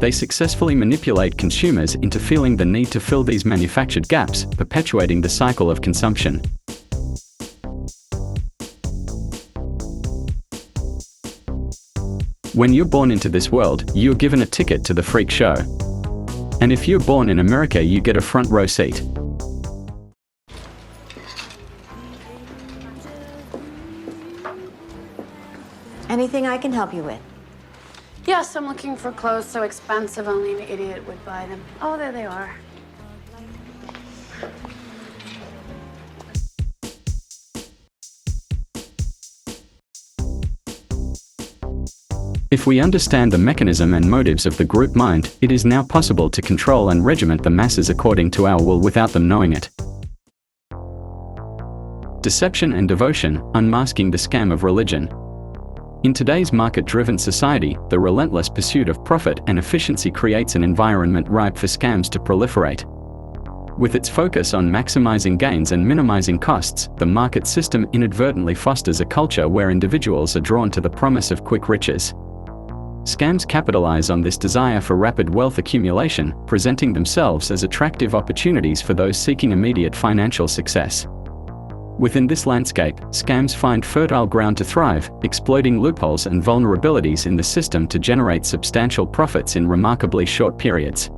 They successfully manipulate consumers into feeling the need to fill these manufactured gaps, perpetuating the cycle of consumption. When you're born into this world, you're given a ticket to the freak show. And if you're born in America, you get a front row seat. Anything I can help you with? Yes, I'm looking for clothes so expensive only an idiot would buy them. Oh, there they are. If we understand the mechanism and motives of the group mind, it is now possible to control and regiment the masses according to our will without them knowing it. Deception and devotion, unmasking the scam of religion. In today's market-driven society, the relentless pursuit of profit and efficiency creates an environment ripe for scams to proliferate. With its focus on maximizing gains and minimizing costs, the market system inadvertently fosters a culture where individuals are drawn to the promise of quick riches. Scams capitalize on this desire for rapid wealth accumulation, presenting themselves as attractive opportunities for those seeking immediate financial success. Within this landscape, scams find fertile ground to thrive, exploiting loopholes and vulnerabilities in the system to generate substantial profits in remarkably short periods.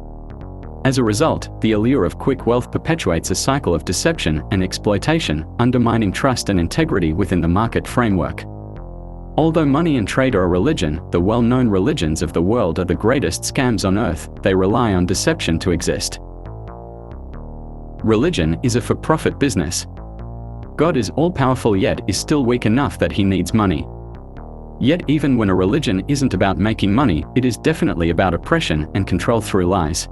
As a result, the allure of quick wealth perpetuates a cycle of deception and exploitation, undermining trust and integrity within the market framework. Although money and trade are a religion, the well-known religions of the world are the greatest scams on earth. They rely on deception to exist. Religion is a for-profit business. God is all-powerful yet is still weak enough that he needs money. Yet even when a religion isn't about making money, it is definitely about oppression and control through lies.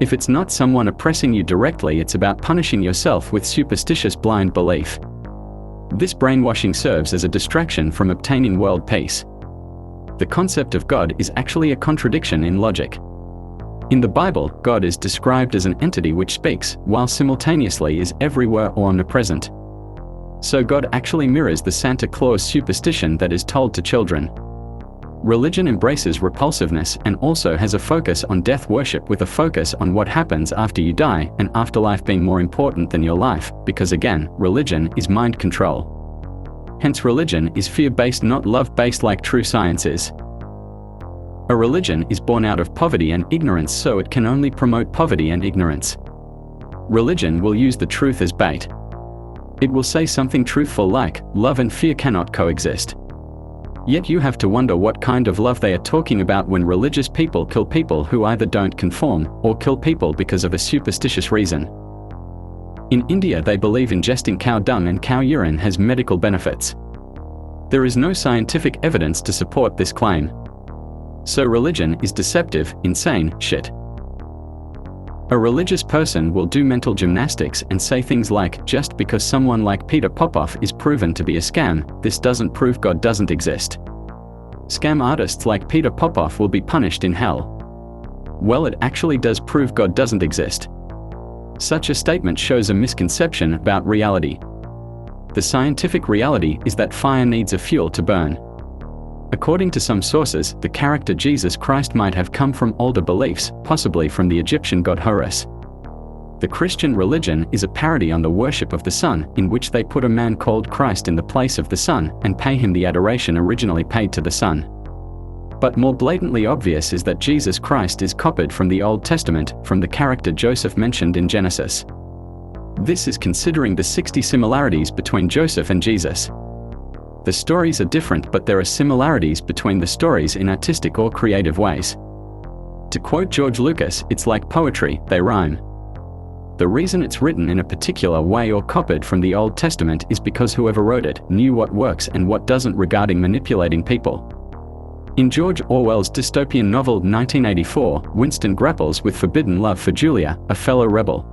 If it's not someone oppressing you directly, it's about punishing yourself with superstitious blind belief. This brainwashing serves as a distraction from obtaining world peace. The concept of God is actually a contradiction in logic. In the Bible, God is described as an entity which speaks, while simultaneously is everywhere or omnipresent. So God actually mirrors the Santa Claus superstition that is told to children. Religion embraces repulsiveness and also has a focus on death worship with a focus on what happens after you die, and afterlife being more important than your life, because again, religion is mind control. Hence religion is fear-based, not love-based like true science is. A religion is born out of poverty and ignorance, so it can only promote poverty and ignorance. Religion will use the truth as bait. It will say something truthful like, love and fear cannot coexist. Yet you have to wonder what kind of love they are talking about when religious people kill people who either don't conform or kill people because of a superstitious reason. In India, they believe ingesting cow dung and cow urine has medical benefits. There is no scientific evidence to support this claim. So religion is deceptive, insane shit. A religious person will do mental gymnastics and say things like, just because someone like Peter Popoff is proven to be a scam, this doesn't prove God doesn't exist. Scam artists like Peter Popoff will be punished in hell. Well, it actually does prove God doesn't exist. Such a statement shows a misconception about reality. The scientific reality is that fire needs a fuel to burn. According to some sources, the character Jesus Christ might have come from older beliefs, possibly from the Egyptian god Horus. The Christian religion is a parody on the worship of the sun, in which they put a man called Christ in the place of the sun and pay him the adoration originally paid to the sun. But more blatantly obvious is that Jesus Christ is copied from the Old Testament, from the character Joseph mentioned in Genesis. This is considering the 60 similarities between Joseph and Jesus. The stories are different, but there are similarities between the stories in artistic or creative ways. To quote George Lucas, it's like poetry, they rhyme. The reason it's written in a particular way or copied from the Old Testament is because whoever wrote it knew what works and what doesn't regarding manipulating people. In George Orwell's dystopian novel 1984, Winston grapples with forbidden love for Julia, a fellow rebel.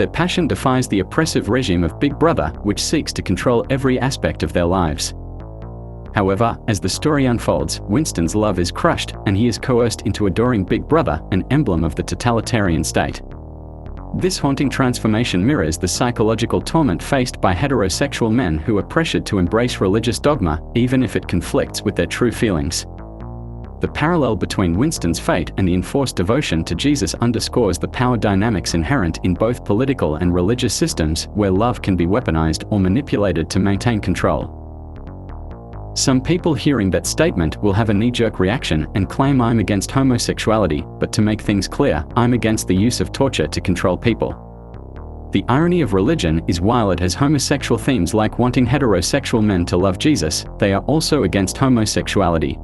Their passion defies the oppressive regime of Big Brother, which seeks to control every aspect of their lives. However, as the story unfolds, Winston's love is crushed, and he is coerced into adoring Big Brother, an emblem of the totalitarian state. This haunting transformation mirrors the psychological torment faced by heterosexual men who are pressured to embrace religious dogma, even if it conflicts with their true feelings. The parallel between Winston's fate and the enforced devotion to Jesus underscores the power dynamics inherent in both political and religious systems, where love can be weaponized or manipulated to maintain control. Some people hearing that statement will have a knee-jerk reaction and claim I'm against homosexuality, but to make things clear, I'm against the use of torture to control people. The irony of religion is while it has homosexual themes like wanting heterosexual men to love Jesus, they are also against homosexuality.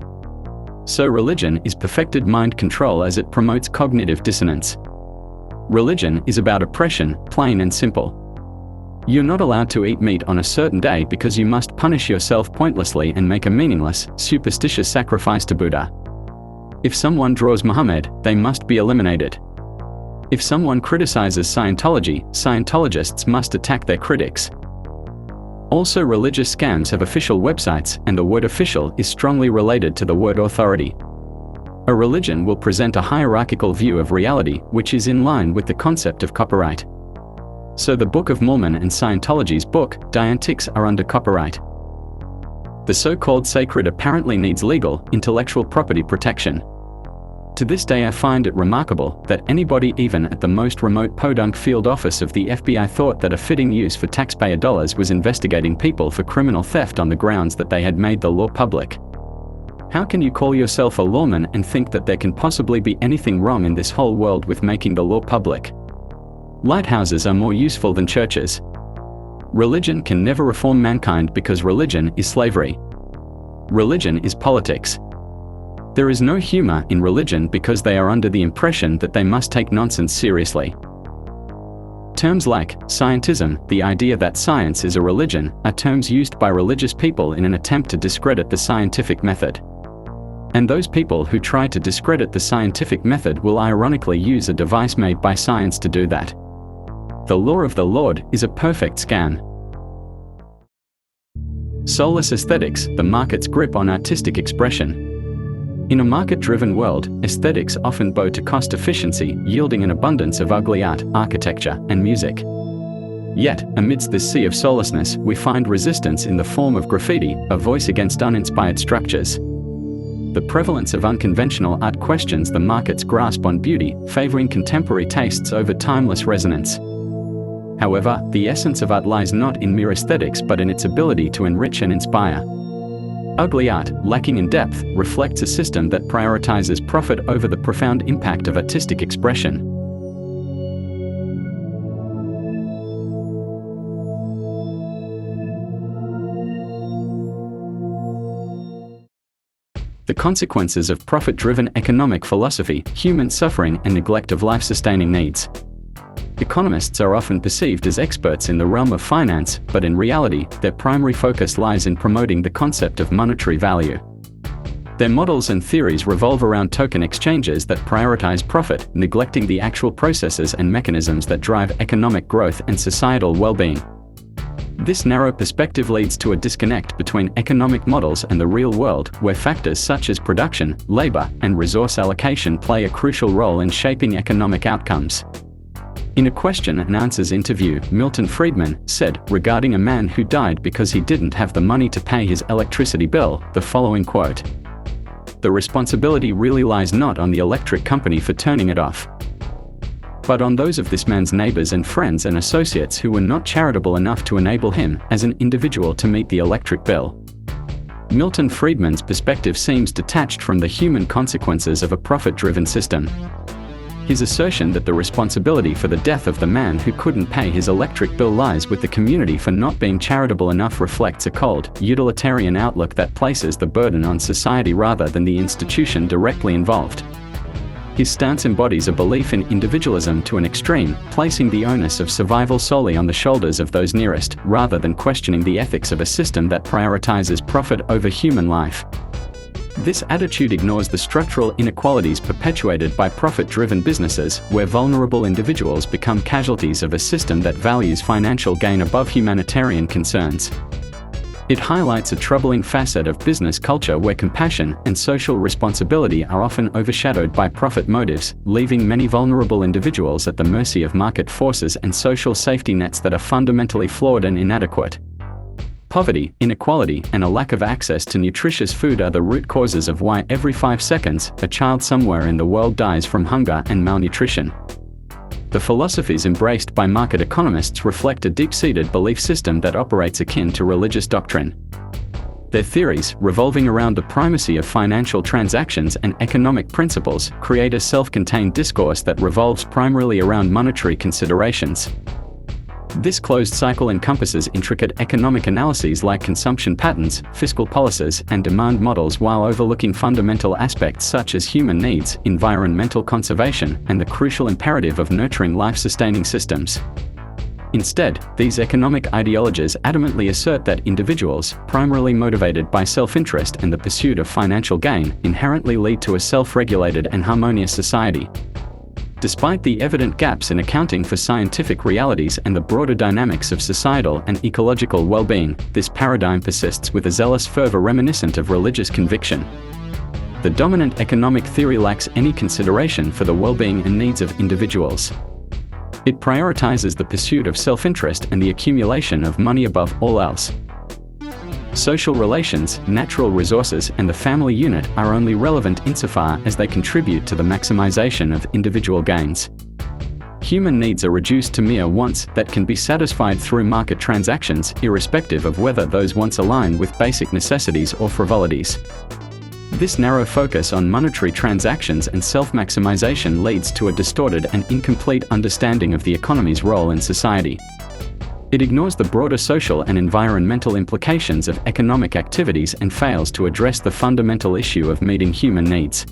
So religion is perfected mind control as it promotes cognitive dissonance. Religion is about oppression, plain and simple. You're not allowed to eat meat on a certain day because you must punish yourself pointlessly and make a meaningless, superstitious sacrifice to Buddha. If someone draws Muhammad, they must be eliminated. If someone criticizes Scientology, Scientologists must attack their critics. Also, religious scams have official websites, and the word official is strongly related to the word authority. A religion will present a hierarchical view of reality, which is in line with the concept of copyright. So the Book of Mormon and Scientology's book, Dianetics, are under copyright. The so-called sacred apparently needs legal, intellectual property protection. To this day I find it remarkable that anybody even at the most remote podunk field office of the FBI thought that a fitting use for taxpayer dollars was investigating people for criminal theft on the grounds that they had made the law public. How can you call yourself a lawman and think that there can possibly be anything wrong in this whole world with making the law public? Lighthouses are more useful than churches. Religion can never reform mankind because religion is slavery. Religion is politics. There is no humor in religion because they are under the impression that they must take nonsense seriously. Terms like scientism, the idea that science is a religion, are terms used by religious people in an attempt to discredit the scientific method. And those people who try to discredit the scientific method will ironically use a device made by science to do that. The law of the Lord is a perfect scam. Soulless aesthetics, the market's grip on artistic expression. In a market-driven world, aesthetics often bow to cost efficiency, yielding an abundance of ugly art, architecture, and music. Yet, amidst this sea of soullessness, we find resistance in the form of graffiti, a voice against uninspired structures. The prevalence of unconventional art questions the market's grasp on beauty, favoring contemporary tastes over timeless resonance. However, the essence of art lies not in mere aesthetics but in its ability to enrich and inspire. Ugly art, lacking in depth, reflects a system that prioritizes profit over the profound impact of artistic expression. consequences of profit-driven economic philosophy, human suffering and neglect of life-sustaining needs. Economists are often perceived as experts in the realm of finance, but in reality, their primary focus lies in promoting the concept of monetary value. Their models and theories revolve around token exchanges that prioritize profit, neglecting the actual processes and mechanisms that drive economic growth and societal well-being. This narrow perspective leads to a disconnect between economic models and the real world, where factors such as production, labor, and resource allocation play a crucial role in shaping economic outcomes. In a question and answers interview, Milton Friedman said, regarding a man who died because he didn't have the money to pay his electricity bill, the following quote: "The responsibility really lies not on the electric company for turning it off, but on those of this man's neighbors and friends and associates who were not charitable enough to enable him, as an individual, to meet the electric bill." Milton Friedman's perspective seems detached from the human consequences of a profit-driven system. His assertion that the responsibility for the death of the man who couldn't pay his electric bill lies with the community for not being charitable enough reflects a cold, utilitarian outlook that places the burden on society rather than the institution directly involved. His stance embodies a belief in individualism to an extreme, placing the onus of survival solely on the shoulders of those nearest, rather than questioning the ethics of a system that prioritizes profit over human life. This attitude ignores the structural inequalities perpetuated by profit-driven businesses, where vulnerable individuals become casualties of a system that values financial gain above humanitarian concerns. It highlights a troubling facet of business culture where compassion and social responsibility are often overshadowed by profit motives, leaving many vulnerable individuals at the mercy of market forces and social safety nets that are fundamentally flawed and inadequate. Poverty, inequality, and a lack of access to nutritious food are the root causes of why every 5 seconds, a child somewhere in the world dies from hunger and malnutrition. The philosophies embraced by market economists reflect a deep-seated belief system that operates akin to religious doctrine. Their theories, revolving around the primacy of financial transactions and economic principles, create a self-contained discourse that revolves primarily around monetary considerations. This closed cycle encompasses intricate economic analyses like consumption patterns, fiscal policies, and demand models while overlooking fundamental aspects such as human needs, environmental conservation, and the crucial imperative of nurturing life-sustaining systems. Instead, these economic ideologies adamantly assert that individuals, primarily motivated by self-interest and the pursuit of financial gain, inherently lead to a self-regulated and harmonious society. Despite the evident gaps in accounting for scientific realities and the broader dynamics of societal and ecological well-being, this paradigm persists with a zealous fervor reminiscent of religious conviction. The dominant economic theory lacks any consideration for the well-being and needs of individuals. It prioritizes the pursuit of self-interest and the accumulation of money above all else. Social relations, natural resources, and the family unit are only relevant insofar as they contribute to the maximization of individual gains. Human needs are reduced to mere wants that can be satisfied through market transactions, irrespective of whether those wants align with basic necessities or frivolities. This narrow focus on monetary transactions and self-maximization leads to a distorted and incomplete understanding of the economy's role in society. It ignores the broader social and environmental implications of economic activities and fails to address the fundamental issue of meeting human needs.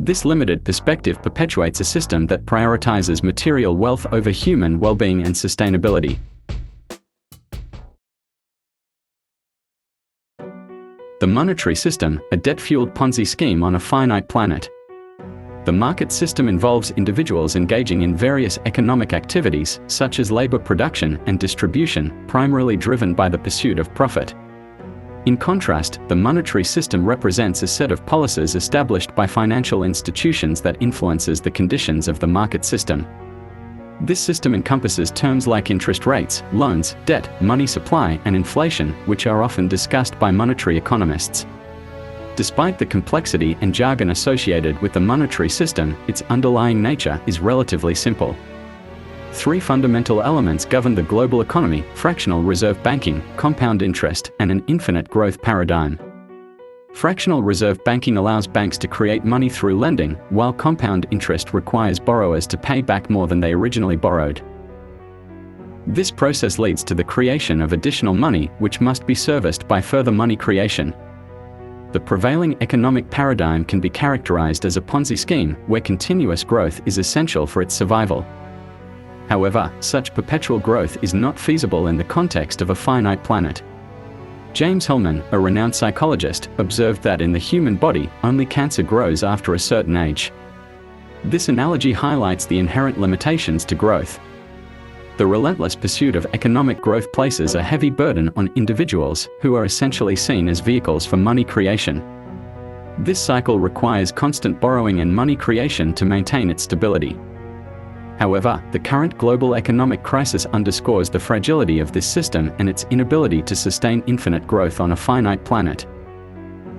This limited perspective perpetuates a system that prioritizes material wealth over human well-being and sustainability. The monetary system, a debt-fueled Ponzi scheme on a finite planet. The market system involves individuals engaging in various economic activities, such as labor production and distribution, primarily driven by the pursuit of profit. In contrast, the monetary system represents a set of policies established by financial institutions that influences the conditions of the market system. This system encompasses terms like interest rates, loans, debt, money supply, and inflation, which are often discussed by monetary economists. Despite the complexity and jargon associated with the monetary system, its underlying nature is relatively simple. 3 fundamental elements govern the global economy: fractional reserve banking, compound interest, and an infinite growth paradigm. Fractional reserve banking allows banks to create money through lending, while compound interest requires borrowers to pay back more than they originally borrowed. This process leads to the creation of additional money, which must be serviced by further money creation. The prevailing economic paradigm can be characterized as a Ponzi scheme where continuous growth is essential for its survival. However, such perpetual growth is not feasible in the context of a finite planet. James Hellman, a renowned psychologist, observed that in the human body, only cancer grows after a certain age. This analogy highlights the inherent limitations to growth. The relentless pursuit of economic growth places a heavy burden on individuals who are essentially seen as vehicles for money creation. This cycle requires constant borrowing and money creation to maintain its stability. However, the current global economic crisis underscores the fragility of this system and its inability to sustain infinite growth on a finite planet.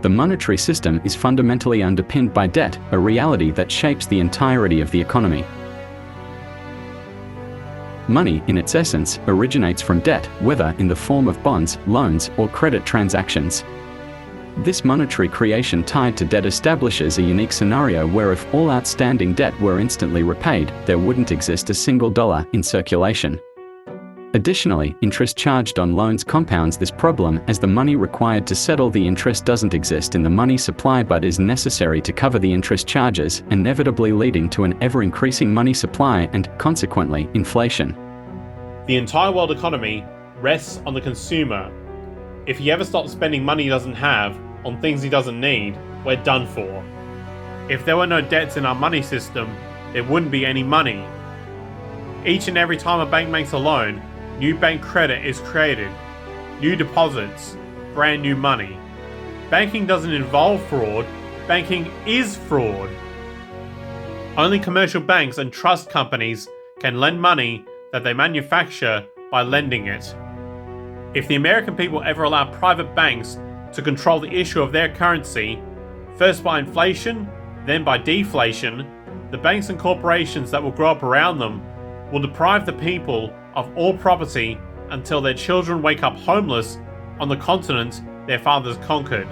The monetary system is fundamentally underpinned by debt, a reality that shapes the entirety of the economy. Money, in its essence, originates from debt, whether in the form of bonds, loans, or credit transactions. This monetary creation tied to debt establishes a unique scenario where if all outstanding debt were instantly repaid, there wouldn't exist a single dollar in circulation. Additionally, interest charged on loans compounds this problem as the money required to settle the interest doesn't exist in the money supply but is necessary to cover the interest charges, inevitably leading to an ever-increasing money supply and, consequently, inflation. The entire world economy rests on the consumer. If he ever stops spending money he doesn't have on things he doesn't need, we're done for. If there were no debts in our money system, there wouldn't be any money. Each and every time a bank makes a loan, new bank credit is created, new deposits, brand new money. Banking doesn't involve fraud, banking is fraud. Only commercial banks and trust companies can lend money that they manufacture by lending it. If the American people ever allow private banks to control the issue of their currency, first by inflation, then by deflation, the banks and corporations that will grow up around them will deprive the people of all property until their children wake up homeless on the continent their fathers conquered.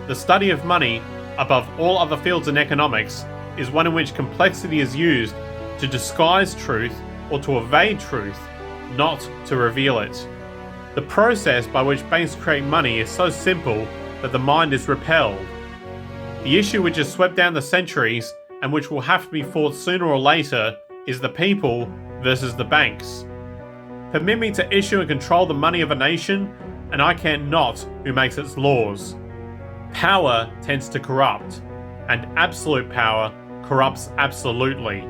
The study of money, above all other fields in economics, is one in which complexity is used to disguise truth or to evade truth, not to reveal it. The process by which banks create money is so simple that the mind is repelled. The issue which has swept down the centuries and which will have to be fought sooner or later is the people versus the banks. Permit me to issue and control the money of a nation, and I care not who makes its laws. Power tends to corrupt, and absolute power corrupts absolutely.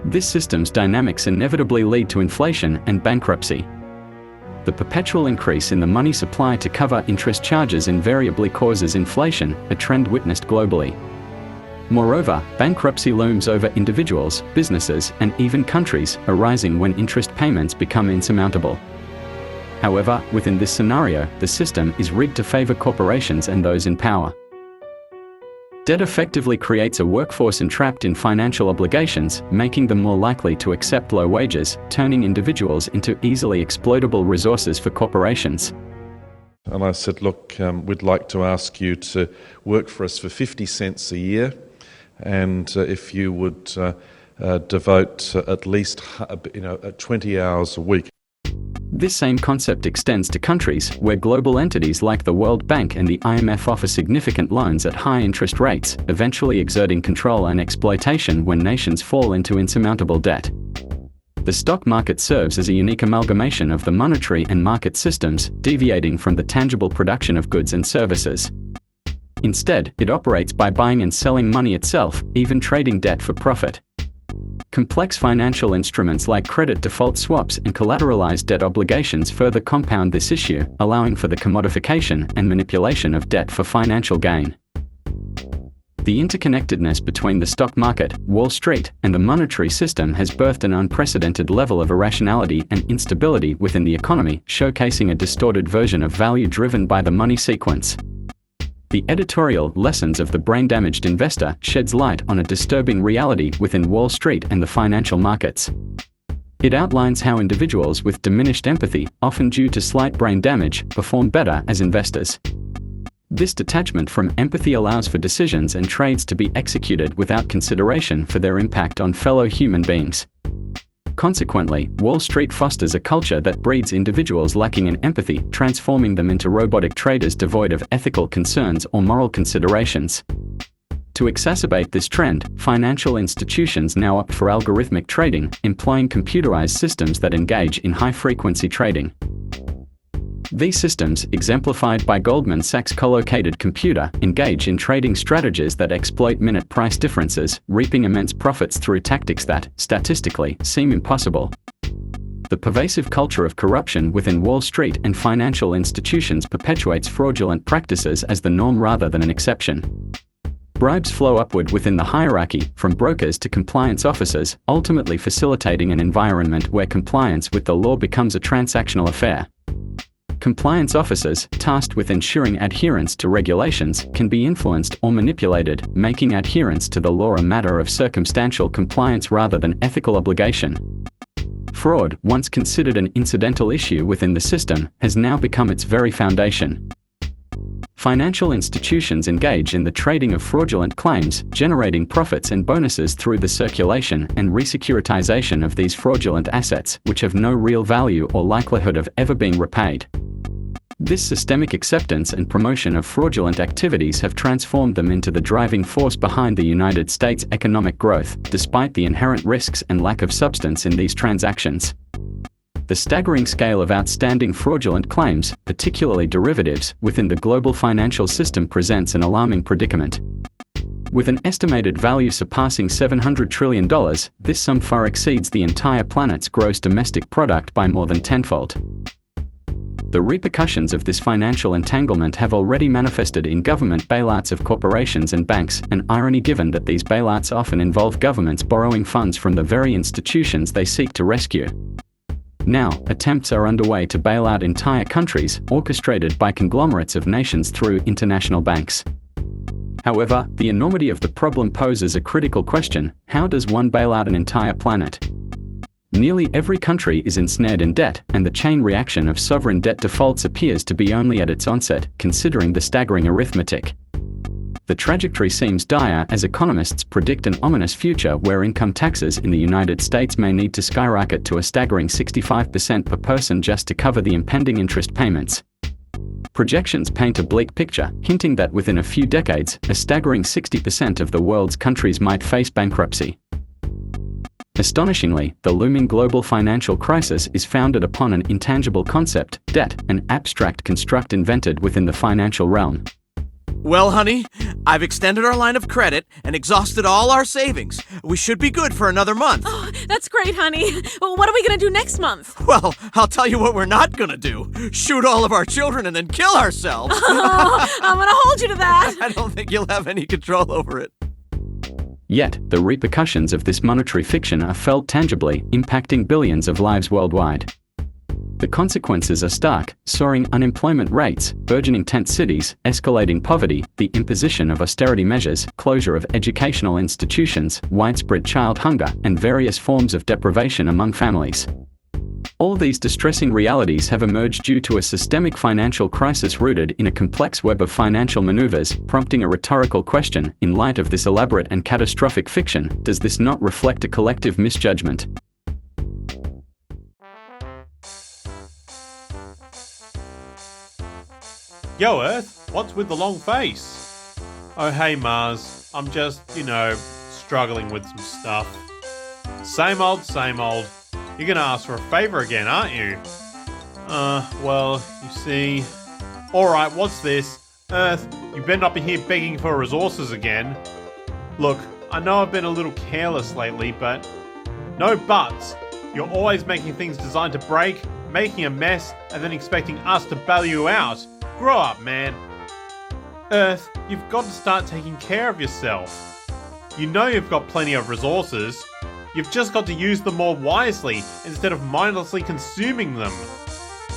This system's dynamics inevitably lead to inflation and bankruptcy. The perpetual increase in the money supply to cover interest charges invariably causes inflation, a trend witnessed globally. Moreover, bankruptcy looms over individuals, businesses, and even countries, arising when interest payments become insurmountable. However, within this scenario, the system is rigged to favor corporations and those in power. Debt effectively creates a workforce entrapped in financial obligations, making them more likely to accept low wages, turning individuals into easily exploitable resources for corporations. And I said, look, we'd like to ask you to work for us for 50 cents a year, and if you would devote at least 20 hours a week. This same concept extends to countries where global entities like the World Bank and the IMF offer significant loans at high interest rates, eventually exerting control and exploitation when nations fall into insurmountable debt. The stock market serves as a unique amalgamation of the monetary and market systems, deviating from the tangible production of goods and services. Instead, it operates by buying and selling money itself, even trading debt for profit. Complex financial instruments like credit default swaps and collateralized debt obligations further compound this issue, allowing for the commodification and manipulation of debt for financial gain. The interconnectedness between the stock market, Wall Street, and the monetary system has birthed an unprecedented level of irrationality and instability within the economy, showcasing a distorted version of value driven by the money sequence. The editorial Lessons of the Brain-Damaged Investor sheds light on a disturbing reality within Wall Street and the financial markets. It outlines how individuals with diminished empathy, often due to slight brain damage, perform better as investors. This detachment from empathy allows for decisions and trades to be executed without consideration for their impact on fellow human beings. Consequently, Wall Street fosters a culture that breeds individuals lacking in empathy, transforming them into robotic traders devoid of ethical concerns or moral considerations. To exacerbate this trend, financial institutions now opt for algorithmic trading, employing computerized systems that engage in high-frequency trading. These systems, exemplified by Goldman Sachs' collocated computer, engage in trading strategies that exploit minute price differences, reaping immense profits through tactics that, statistically, seem impossible. The pervasive culture of corruption within Wall Street and financial institutions perpetuates fraudulent practices as the norm rather than an exception. Bribes flow upward within the hierarchy, from brokers to compliance officers, ultimately facilitating an environment where compliance with the law becomes a transactional affair. Compliance officers, tasked with ensuring adherence to regulations, can be influenced or manipulated, making adherence to the law a matter of circumstantial compliance rather than ethical obligation. Fraud, once considered an incidental issue within the system, has now become its very foundation. Financial institutions engage in the trading of fraudulent claims, generating profits and bonuses through the circulation and resecuritization of these fraudulent assets, which have no real value or likelihood of ever being repaid. This systemic acceptance and promotion of fraudulent activities have transformed them into the driving force behind the United States' economic growth, despite the inherent risks and lack of substance in these transactions. The staggering scale of outstanding fraudulent claims, particularly derivatives, within the global financial system presents an alarming predicament. With an estimated value surpassing $700 trillion, this sum far exceeds the entire planet's gross domestic product by more than tenfold. The repercussions of this financial entanglement have already manifested in government bailouts of corporations and banks, an irony given that these bailouts often involve governments borrowing funds from the very institutions they seek to rescue. Now, attempts are underway to bail out entire countries, orchestrated by conglomerates of nations through international banks. However, the enormity of the problem poses a critical question: how does one bail out an entire planet? Nearly every country is ensnared in debt, and the chain reaction of sovereign debt defaults appears to be only at its onset, considering the staggering arithmetic. The trajectory seems dire as economists predict an ominous future where income taxes in the United States may need to skyrocket to a staggering 65% per person just to cover the impending interest payments. Projections paint a bleak picture, hinting that within a few decades, a staggering 60% of the world's countries might face bankruptcy. Astonishingly, the looming global financial crisis is founded upon an intangible concept, debt, an abstract construct invented within the financial realm. Well, honey, I've extended our line of credit and exhausted all our savings. We should be good for another month. Oh, that's great, honey. Well, what are we gonna do next month? Well, I'll tell you what we're not gonna do. Shoot all of our children and then kill ourselves. Oh, I'm gonna hold you to that. I don't think you'll have any control over it. Yet, the repercussions of this monetary fiction are felt tangibly, impacting billions of lives worldwide. The consequences are stark: soaring unemployment rates, burgeoning tent cities, escalating poverty, the imposition of austerity measures, closure of educational institutions, widespread child hunger, and various forms of deprivation among families. All these distressing realities have emerged due to a systemic financial crisis rooted in a complex web of financial maneuvers, prompting a rhetorical question: in light of this elaborate and catastrophic fiction, does this not reflect a collective misjudgment? Yo, Earth, what's with the long face? Oh, hey, Mars, I'm just, struggling with some stuff. Same old, same old. You're gonna ask for a favor again, aren't you? Well, you see... Alright, what's this? Earth, you better not be here begging for resources again. Look, I know I've been a little careless lately, but... No buts! You're always making things designed to break, making a mess, and then expecting us to bail you out. Grow up, man. Earth, you've got to start taking care of yourself. You know you've got plenty of resources. You've just got to use them more wisely instead of mindlessly consuming them.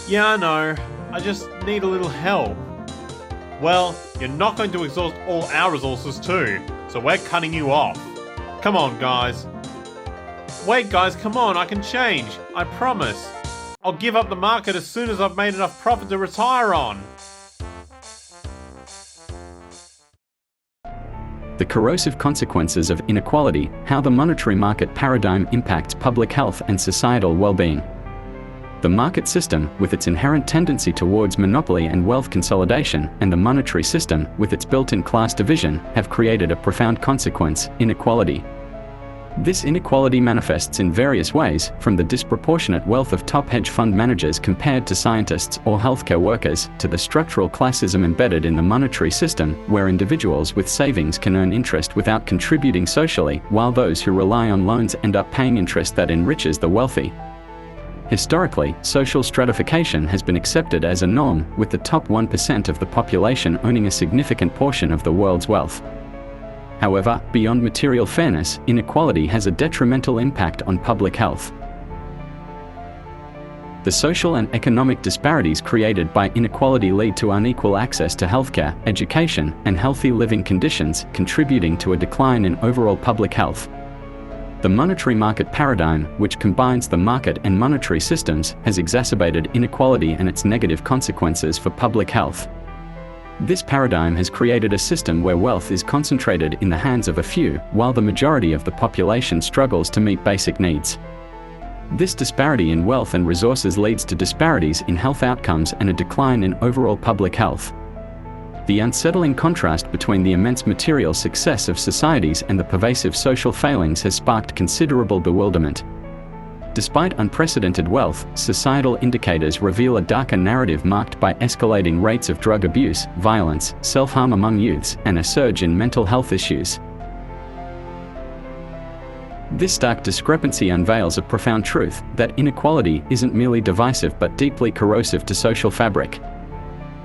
Yeah, I know. I just need a little help. Well, you're not going to exhaust all our resources too, so we're cutting you off. Come on, guys. Wait, guys, come on, I can change. I promise. I'll give up the market as soon as I've made enough profit to retire on. The corrosive consequences of inequality, how the monetary market paradigm impacts public health and societal well-being. The market system, with its inherent tendency towards monopoly and wealth consolidation, and the monetary system, with its built-in class division, have created a profound consequence: inequality. This inequality manifests in various ways, from the disproportionate wealth of top hedge fund managers compared to scientists or healthcare workers, to the structural classism embedded in the monetary system, where individuals with savings can earn interest without contributing socially, while those who rely on loans end up paying interest that enriches the wealthy. Historically, social stratification has been accepted as a norm, with the top 1% of the population owning a significant portion of the world's wealth. However, beyond material fairness, inequality has a detrimental impact on public health. The social and economic disparities created by inequality lead to unequal access to healthcare, education, and healthy living conditions, contributing to a decline in overall public health. The monetary market paradigm, which combines the market and monetary systems, has exacerbated inequality and its negative consequences for public health. This paradigm has created a system where wealth is concentrated in the hands of a few, while the majority of the population struggles to meet basic needs. This disparity in wealth and resources leads to disparities in health outcomes and a decline in overall public health. The unsettling contrast between the immense material success of societies and the pervasive social failings has sparked considerable bewilderment. Despite unprecedented wealth, societal indicators reveal a darker narrative marked by escalating rates of drug abuse, violence, self-harm among youths, and a surge in mental health issues. This stark discrepancy unveils a profound truth, that inequality isn't merely divisive but deeply corrosive to social fabric.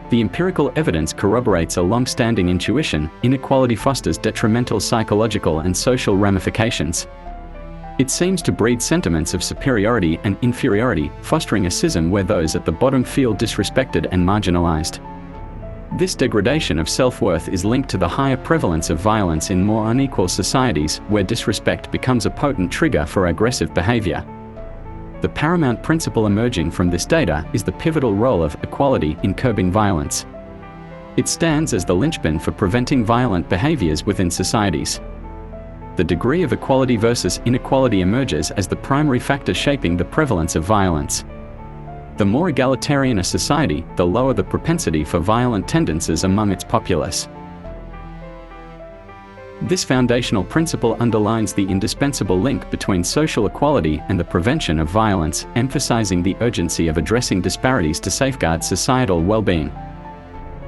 The empirical evidence corroborates a long-standing intuition: inequality fosters detrimental psychological and social ramifications. It seems to breed sentiments of superiority and inferiority, fostering a schism where those at the bottom feel disrespected and marginalized. This degradation of self-worth is linked to the higher prevalence of violence in more unequal societies, where disrespect becomes a potent trigger for aggressive behavior. The paramount principle emerging from this data is the pivotal role of equality in curbing violence. It stands as the linchpin for preventing violent behaviors within societies. The degree of equality versus inequality emerges as the primary factor shaping the prevalence of violence. The more egalitarian a society, the lower the propensity for violent tendencies among its populace. This foundational principle underlines the indispensable link between social equality and the prevention of violence, emphasizing the urgency of addressing disparities to safeguard societal well-being.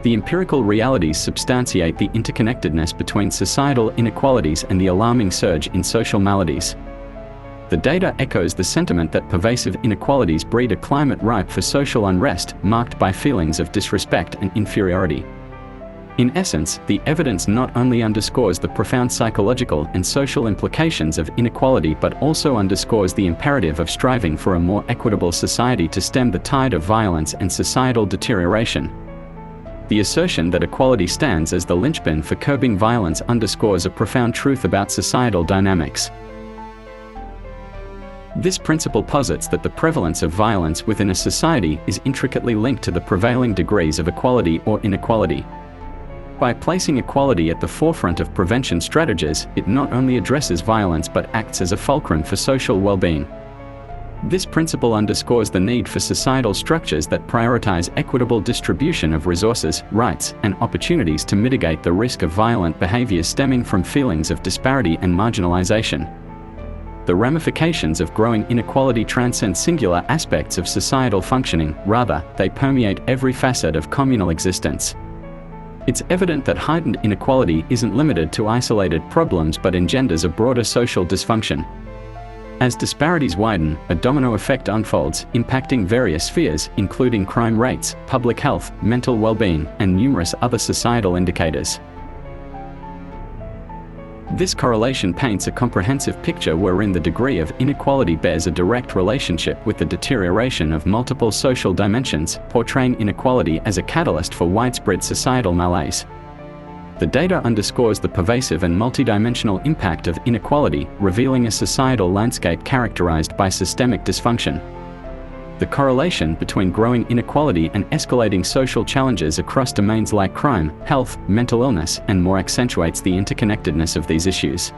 The empirical realities substantiate the interconnectedness between societal inequalities and the alarming surge in social maladies. The data echoes the sentiment that pervasive inequalities breed a climate ripe for social unrest, marked by feelings of disrespect and inferiority. In essence, the evidence not only underscores the profound psychological and social implications of inequality but also underscores the imperative of striving for a more equitable society to stem the tide of violence and societal deterioration. The assertion that equality stands as the linchpin for curbing violence underscores a profound truth about societal dynamics. This principle posits that the prevalence of violence within a society is intricately linked to the prevailing degrees of equality or inequality. By placing equality at the forefront of prevention strategies, it not only addresses violence but acts as a fulcrum for social well-being. This principle underscores the need for societal structures that prioritize equitable distribution of resources, rights, and opportunities to mitigate the risk of violent behavior stemming from feelings of disparity and marginalization. The ramifications of growing inequality transcend singular aspects of societal functioning; rather, they permeate every facet of communal existence. It's evident that heightened inequality isn't limited to isolated problems but engenders a broader social dysfunction. As disparities widen, a domino effect unfolds, impacting various spheres, including crime rates, public health, mental well-being, and numerous other societal indicators. This correlation paints a comprehensive picture wherein the degree of inequality bears a direct relationship with the deterioration of multiple social dimensions, portraying inequality as a catalyst for widespread societal malaise. The data underscores the pervasive and multidimensional impact of inequality, revealing a societal landscape characterized by systemic dysfunction. The correlation between growing inequality and escalating social challenges across domains like crime, health, mental illness, and more accentuates the interconnectedness of these issues.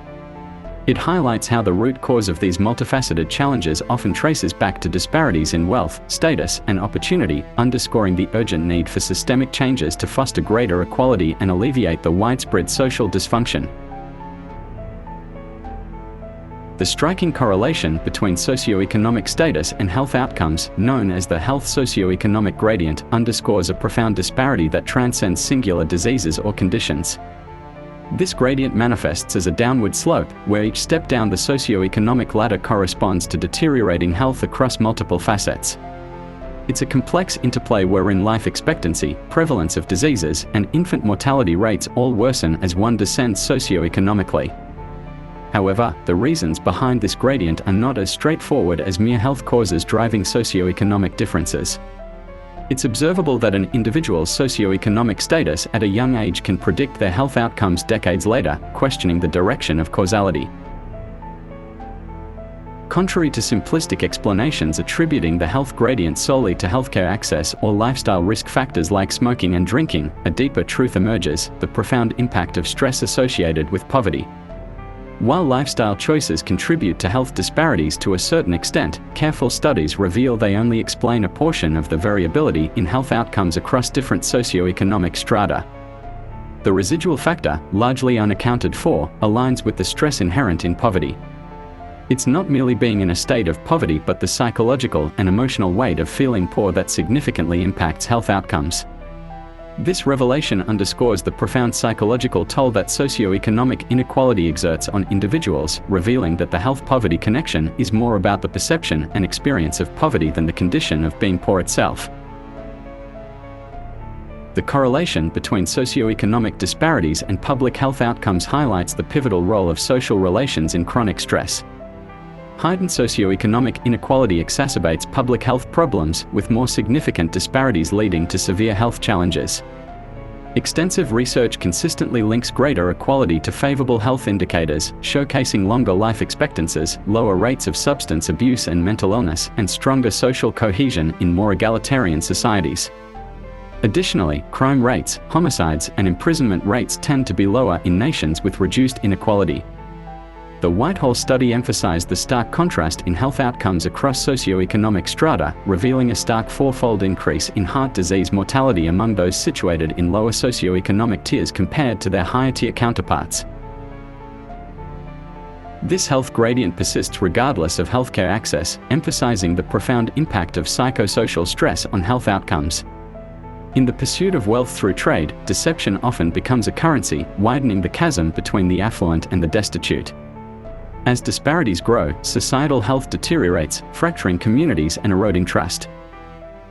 It highlights how the root cause of these multifaceted challenges often traces back to disparities in wealth, status, and opportunity, underscoring the urgent need for systemic changes to foster greater equality and alleviate the widespread social dysfunction. The striking correlation between socioeconomic status and health outcomes, known as the health socioeconomic gradient, underscores a profound disparity that transcends singular diseases or conditions. This gradient manifests as a downward slope, where each step down the socioeconomic ladder corresponds to deteriorating health across multiple facets. It's a complex interplay wherein life expectancy, prevalence of diseases, and infant mortality rates all worsen as one descends socioeconomically. However, the reasons behind this gradient are not as straightforward as mere health causes driving socioeconomic differences. It's observable that an individual's socioeconomic status at a young age can predict their health outcomes decades later, questioning the direction of causality. Contrary to simplistic explanations attributing the health gradient solely to healthcare access or lifestyle risk factors like smoking and drinking, a deeper truth emerges: the profound impact of stress associated with poverty. While lifestyle choices contribute to health disparities to a certain extent, careful studies reveal they only explain a portion of the variability in health outcomes across different socioeconomic strata. The residual factor, largely unaccounted for, aligns with the stress inherent in poverty. It's not merely being in a state of poverty but the psychological and emotional weight of feeling poor that significantly impacts health outcomes. This revelation underscores the profound psychological toll that socioeconomic inequality exerts on individuals, revealing that the health-poverty connection is more about the perception and experience of poverty than the condition of being poor itself. The correlation between socioeconomic disparities and public health outcomes highlights the pivotal role of social relations in chronic stress. Heightened socioeconomic inequality exacerbates public health problems, with more significant disparities leading to severe health challenges. Extensive research consistently links greater equality to favorable health indicators, showcasing longer life expectancies, lower rates of substance abuse and mental illness, and stronger social cohesion in more egalitarian societies. Additionally, crime rates, homicides, and imprisonment rates tend to be lower in nations with reduced inequality. The Whitehall study emphasized the stark contrast in health outcomes across socioeconomic strata, revealing a stark fourfold increase in heart disease mortality among those situated in lower socioeconomic tiers compared to their higher-tier counterparts. This health gradient persists regardless of healthcare access, emphasizing the profound impact of psychosocial stress on health outcomes. In the pursuit of wealth through trade, deception often becomes a currency, widening the chasm between the affluent and the destitute. As disparities grow, societal health deteriorates, fracturing communities and eroding trust.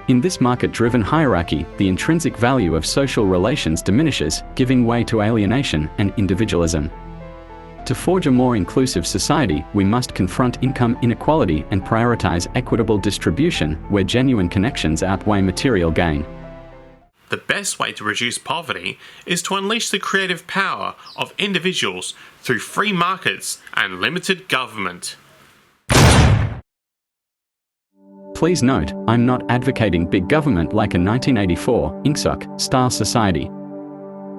In this market-driven hierarchy, the intrinsic value of social relations diminishes, giving way to alienation and individualism. To forge a more inclusive society, we must confront income inequality and prioritize equitable distribution, where genuine connections outweigh material gain. The best way to reduce poverty is to unleash the creative power of individuals through free markets and limited government. Please note, I'm not advocating big government like a 1984 INCSOC-style society.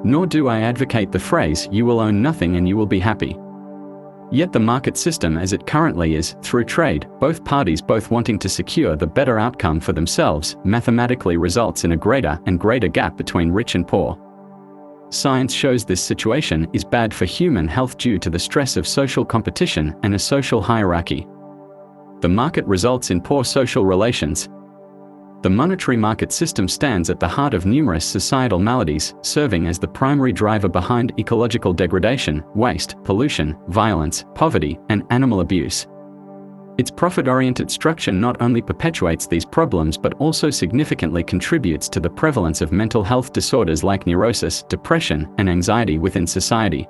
Nor do I advocate the phrase, "you will own nothing and you will be happy." Yet the market system as it currently is, through trade, both parties both wanting to secure the better outcome for themselves, mathematically results in a greater and greater gap between rich and poor. Science shows this situation is bad for human health due to the stress of social competition and a social hierarchy. The market results in poor social relations. The monetary market system stands at the heart of numerous societal maladies, serving as the primary driver behind ecological degradation, waste, pollution, violence, poverty, and animal abuse. Its profit-oriented structure not only perpetuates these problems but also significantly contributes to the prevalence of mental health disorders like neurosis, depression, and anxiety within society.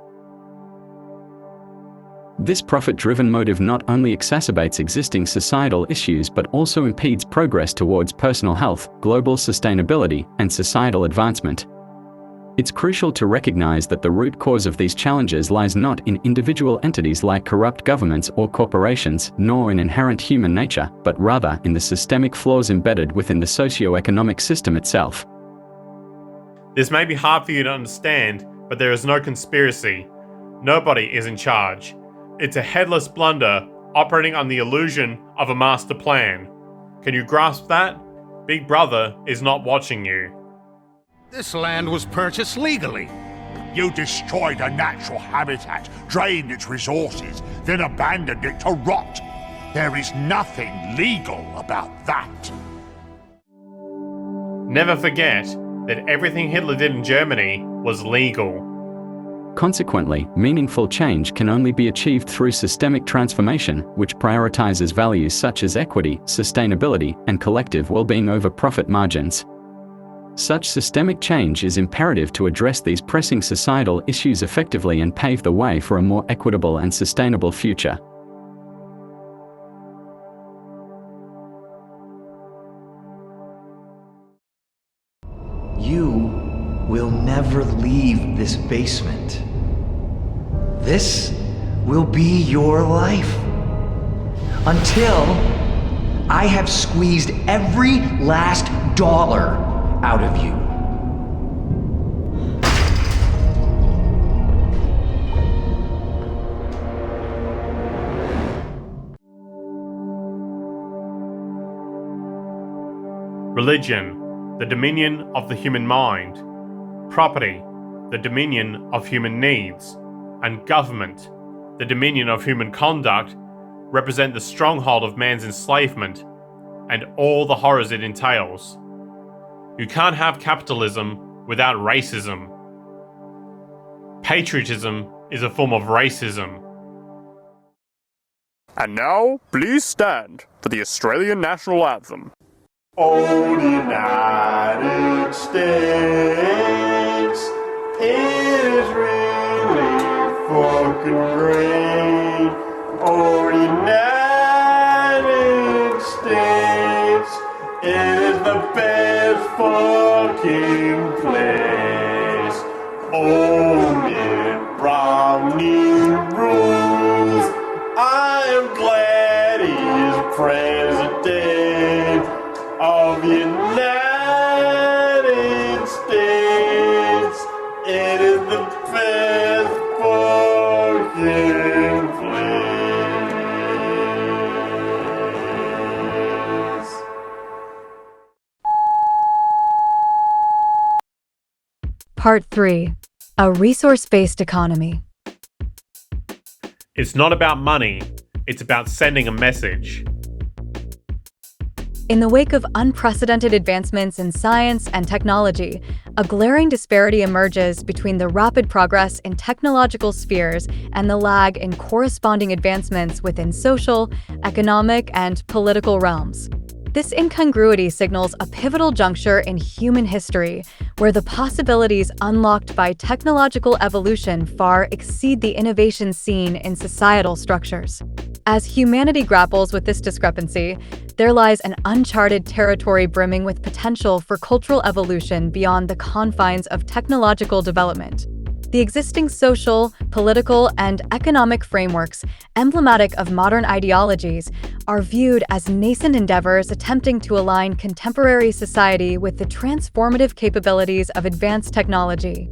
This profit-driven motive not only exacerbates existing societal issues but also impedes progress towards personal health, global sustainability, and societal advancement. It's crucial to recognize that the root cause of these challenges lies not in individual entities like corrupt governments or corporations, nor in inherent human nature, but rather in the systemic flaws embedded within the socio-economic system itself. This may be hard for you to understand, but there is no conspiracy. Nobody is in charge. It's a headless blunder operating on the illusion of a master plan. Can you grasp that? Big Brother is not watching you. This land was purchased legally. You destroyed a natural habitat, drained its resources, then abandoned it to rot. There is nothing legal about that. Never forget that everything Hitler did in Germany was legal. Consequently, meaningful change can only be achieved through systemic transformation, which prioritizes values such as equity, sustainability, and collective well-being over profit margins. Such systemic change is imperative to address these pressing societal issues effectively and pave the way for a more equitable and sustainable future. You will never leave this basement. This will be your life. Until I have squeezed every last dollar out of you. Religion, the dominion of the human mind. Property, the dominion of human needs. And government, the dominion of human conduct, represent the stronghold of man's enslavement and all the horrors it entails. You can't have capitalism without racism. Patriotism is a form of racism. And now, please stand for the Australian National Anthem. Oh, the United States is really fucking great. Oh, the United States is the best fucking place. Oh, Mitt Romney rules. I'm glad he's president of the United States. It is the best fucking place. Part 3. A resource-based economy. It's not about money, it's about sending a message. In the wake of unprecedented advancements in science and technology, a glaring disparity emerges between the rapid progress in technological spheres and the lag in corresponding advancements within social, economic, and political realms. This incongruity signals a pivotal juncture in human history, where the possibilities unlocked by technological evolution far exceed the innovations seen in societal structures. As humanity grapples with this discrepancy, there lies an uncharted territory brimming with potential for cultural evolution beyond the confines of technological development. The existing social, political, and economic frameworks, emblematic of modern ideologies, are viewed as nascent endeavors attempting to align contemporary society with the transformative capabilities of advanced technology.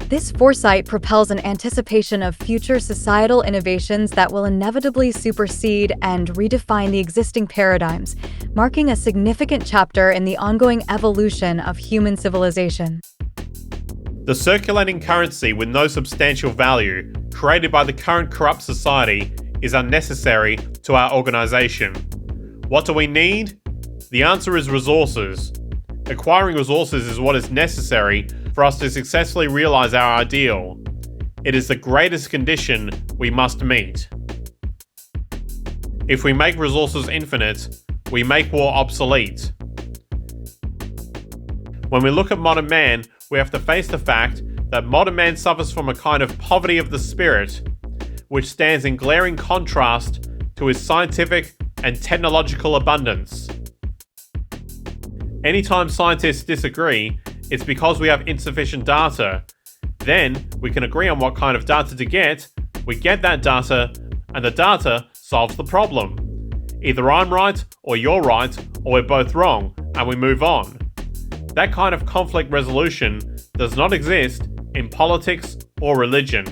This foresight propels an anticipation of future societal innovations that will inevitably supersede and redefine the existing paradigms, marking a significant chapter in the ongoing evolution of human civilization. The circulating currency with no substantial value, created by the current corrupt society, is unnecessary to our organisation. What do we need? The answer is resources. Acquiring resources is what is necessary for us to successfully realise our ideal. It is the greatest condition we must meet. If we make resources infinite, we make war obsolete. When we look at modern man, we have to face the fact that modern man suffers from a kind of poverty of the spirit, which stands in glaring contrast to his scientific and technological abundance. Anytime scientists disagree, It's because we have insufficient data. Then we can agree on what kind of data to get, we get that data, and the data solves the problem. Either I'm right, or you're right, or we're both wrong, and we move on. That kind of conflict resolution does not exist in politics or religion.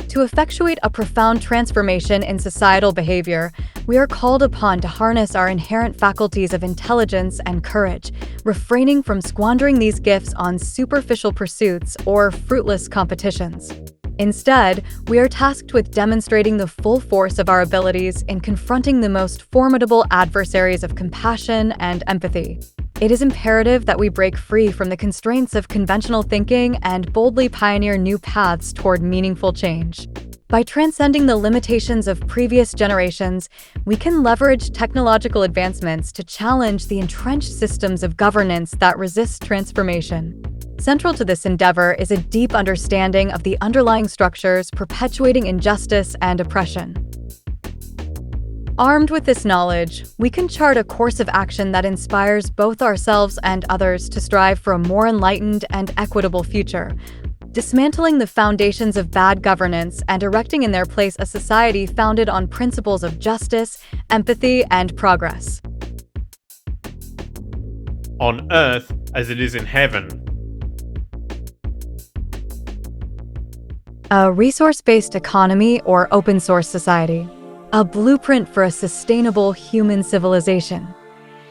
To effectuate a profound transformation in societal behavior, we are called upon to harness our inherent faculties of intelligence and courage, refraining from squandering these gifts on superficial pursuits or fruitless competitions. Instead, we are tasked with demonstrating the full force of our abilities in confronting the most formidable adversaries of compassion and empathy. It is imperative that we break free from the constraints of conventional thinking and boldly pioneer new paths toward meaningful change. By transcending the limitations of previous generations, we can leverage technological advancements to challenge the entrenched systems of governance that resist transformation. Central to this endeavor is a deep understanding of the underlying structures perpetuating injustice and oppression. Armed with this knowledge, we can chart a course of action that inspires both ourselves and others to strive for a more enlightened and equitable future, dismantling the foundations of bad governance and erecting in their place a society founded on principles of justice, empathy, and progress. On earth as it is in heaven. A resource-based economy or open source society. A blueprint for a sustainable human civilization.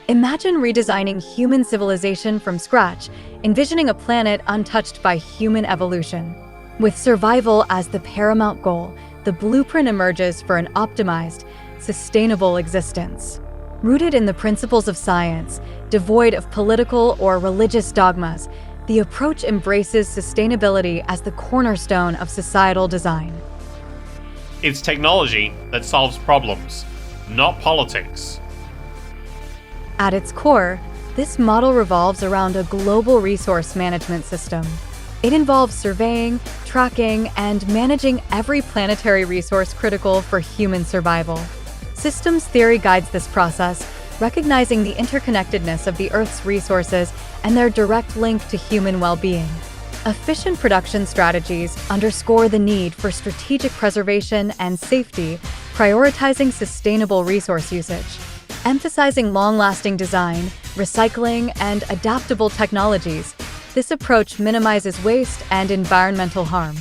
Imagine redesigning human civilization from scratch, envisioning a planet untouched by human evolution. With survival as the paramount goal, the blueprint emerges for an optimized, sustainable existence. Rooted in the principles of science, devoid of political or religious dogmas, the approach embraces sustainability as the cornerstone of societal design. It's technology that solves problems, not politics. At its core, this model revolves around a global resource management system. It involves surveying, tracking, and managing every planetary resource critical for human survival. Systems theory guides this process, recognizing the interconnectedness of the Earth's resources and their direct link to human well-being. Efficient production strategies underscore the need for strategic preservation and safety, prioritizing sustainable resource usage. Emphasizing long-lasting design, recycling, and adaptable technologies, this approach minimizes waste and environmental harm.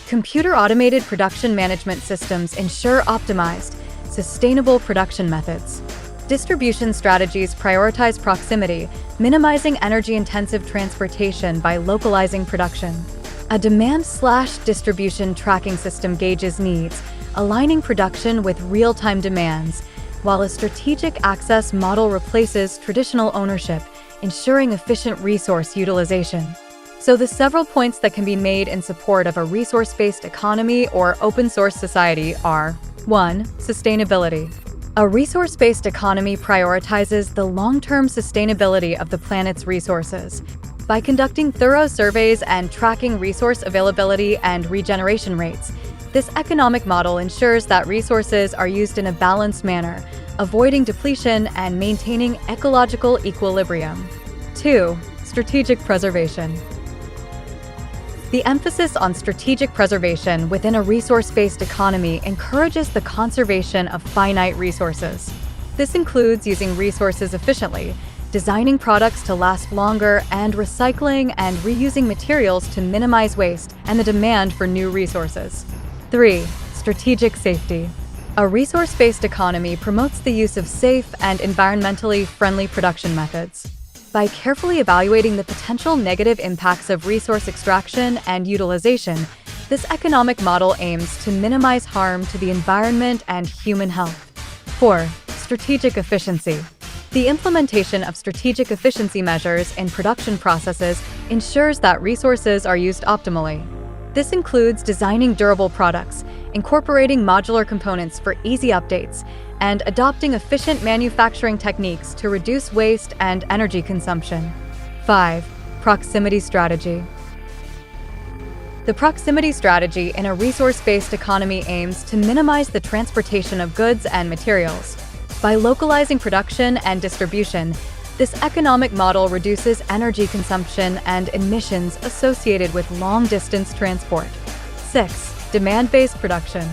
Computer-automated production management systems ensure optimized, sustainable production methods. Distribution strategies prioritize proximity, minimizing energy-intensive transportation by localizing production. A demand/distribution tracking system gauges needs, aligning production with real-time demands, while a strategic access model replaces traditional ownership, ensuring efficient resource utilization. So the several points that can be made in support of a resource-based economy or open-source society are: 1. Sustainability. A resource-based economy prioritizes the long-term sustainability of the planet's resources. By conducting thorough surveys and tracking resource availability and regeneration rates, this economic model ensures that resources are used in a balanced manner, avoiding depletion and maintaining ecological equilibrium. 2. Strategic preservation. The emphasis on strategic preservation within a resource-based economy encourages the conservation of finite resources. This includes using resources efficiently, designing products to last longer, and recycling and reusing materials to minimize waste and the demand for new resources. 3. Strategic safety. A resource-based economy promotes the use of safe and environmentally friendly production methods. By carefully evaluating the potential negative impacts of resource extraction and utilization, this economic model aims to minimize harm to the environment and human health. 4. Strategic efficiency. The implementation of strategic efficiency measures in production processes ensures that resources are used optimally. This includes designing durable products, incorporating modular components for easy updates, and adopting efficient manufacturing techniques to reduce waste and energy consumption. 5. Proximity strategy. The proximity strategy in a resource-based economy aims to minimize the transportation of goods and materials. By localizing production and distribution, This economic model reduces energy consumption and emissions associated with long-distance transport. 6. Demand-based production.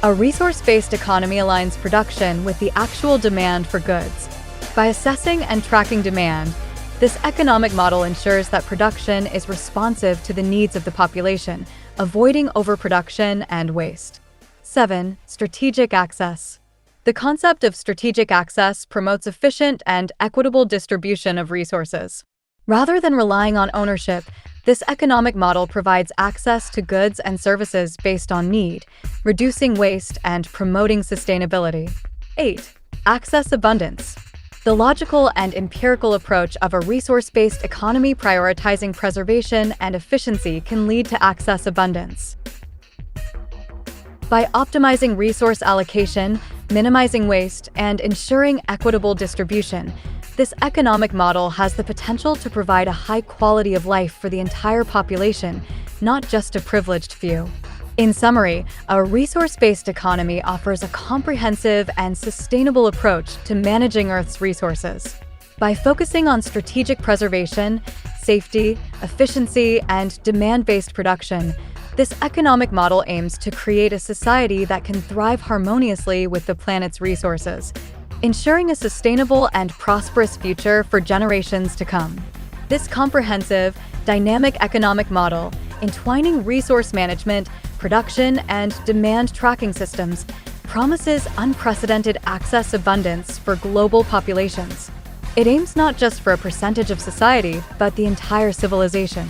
A resource-based economy aligns production with the actual demand for goods. By assessing and tracking demand, this economic model ensures that production is responsive to the needs of the population, avoiding overproduction and waste. 7. Strategic access. The concept of strategic access promotes efficient and equitable distribution of resources. Rather than relying on ownership, this economic model provides access to goods and services based on need, reducing waste and promoting sustainability. 8. Access abundance. The logical and empirical approach of a resource-based economy prioritizing preservation and efficiency can lead to access abundance. By optimizing resource allocation, minimizing waste, and ensuring equitable distribution, this economic model has the potential to provide a high quality of life for the entire population, not just a privileged few. In summary, a resource-based economy offers a comprehensive and sustainable approach to managing Earth's resources. By focusing on strategic preservation, safety, efficiency, and demand-based production, this economic model aims to create a society that can thrive harmoniously with the planet's resources, ensuring a sustainable and prosperous future for generations to come. This comprehensive, dynamic economic model, entwining resource management, production, and demand tracking systems, promises unprecedented access abundance for global populations. It aims not just for a percentage of society, but the entire civilization.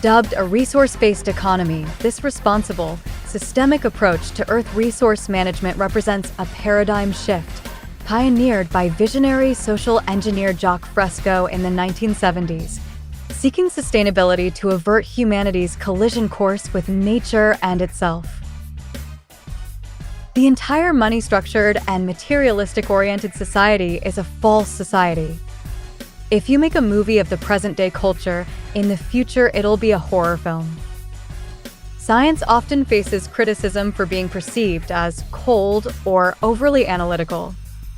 Dubbed a resource-based economy, this responsible, systemic approach to Earth resource management represents a paradigm shift, pioneered by visionary social engineer Jacques Fresco in the 1970s, seeking sustainability to avert humanity's collision course with nature and itself. The entire money-structured and materialistic-oriented society is a false society. If you make a movie of the present-day culture, in the future it'll be a horror film. Science often faces criticism for being perceived as cold or overly analytical.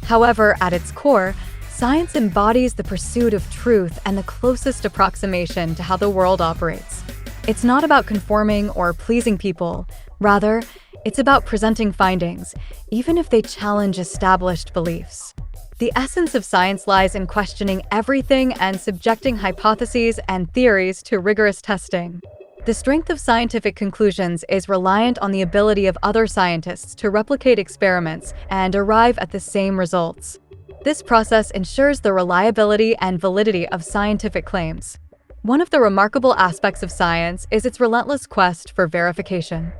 However, at its core, science embodies the pursuit of truth and the closest approximation to how the world operates. It's not about conforming or pleasing people. Rather, it's about presenting findings, even if they challenge established beliefs. The essence of science lies in questioning everything and subjecting hypotheses and theories to rigorous testing. The strength of scientific conclusions is reliant on the ability of other scientists to replicate experiments and arrive at the same results. This process ensures the reliability and validity of scientific claims. One of the remarkable aspects of science is its relentless quest for verification.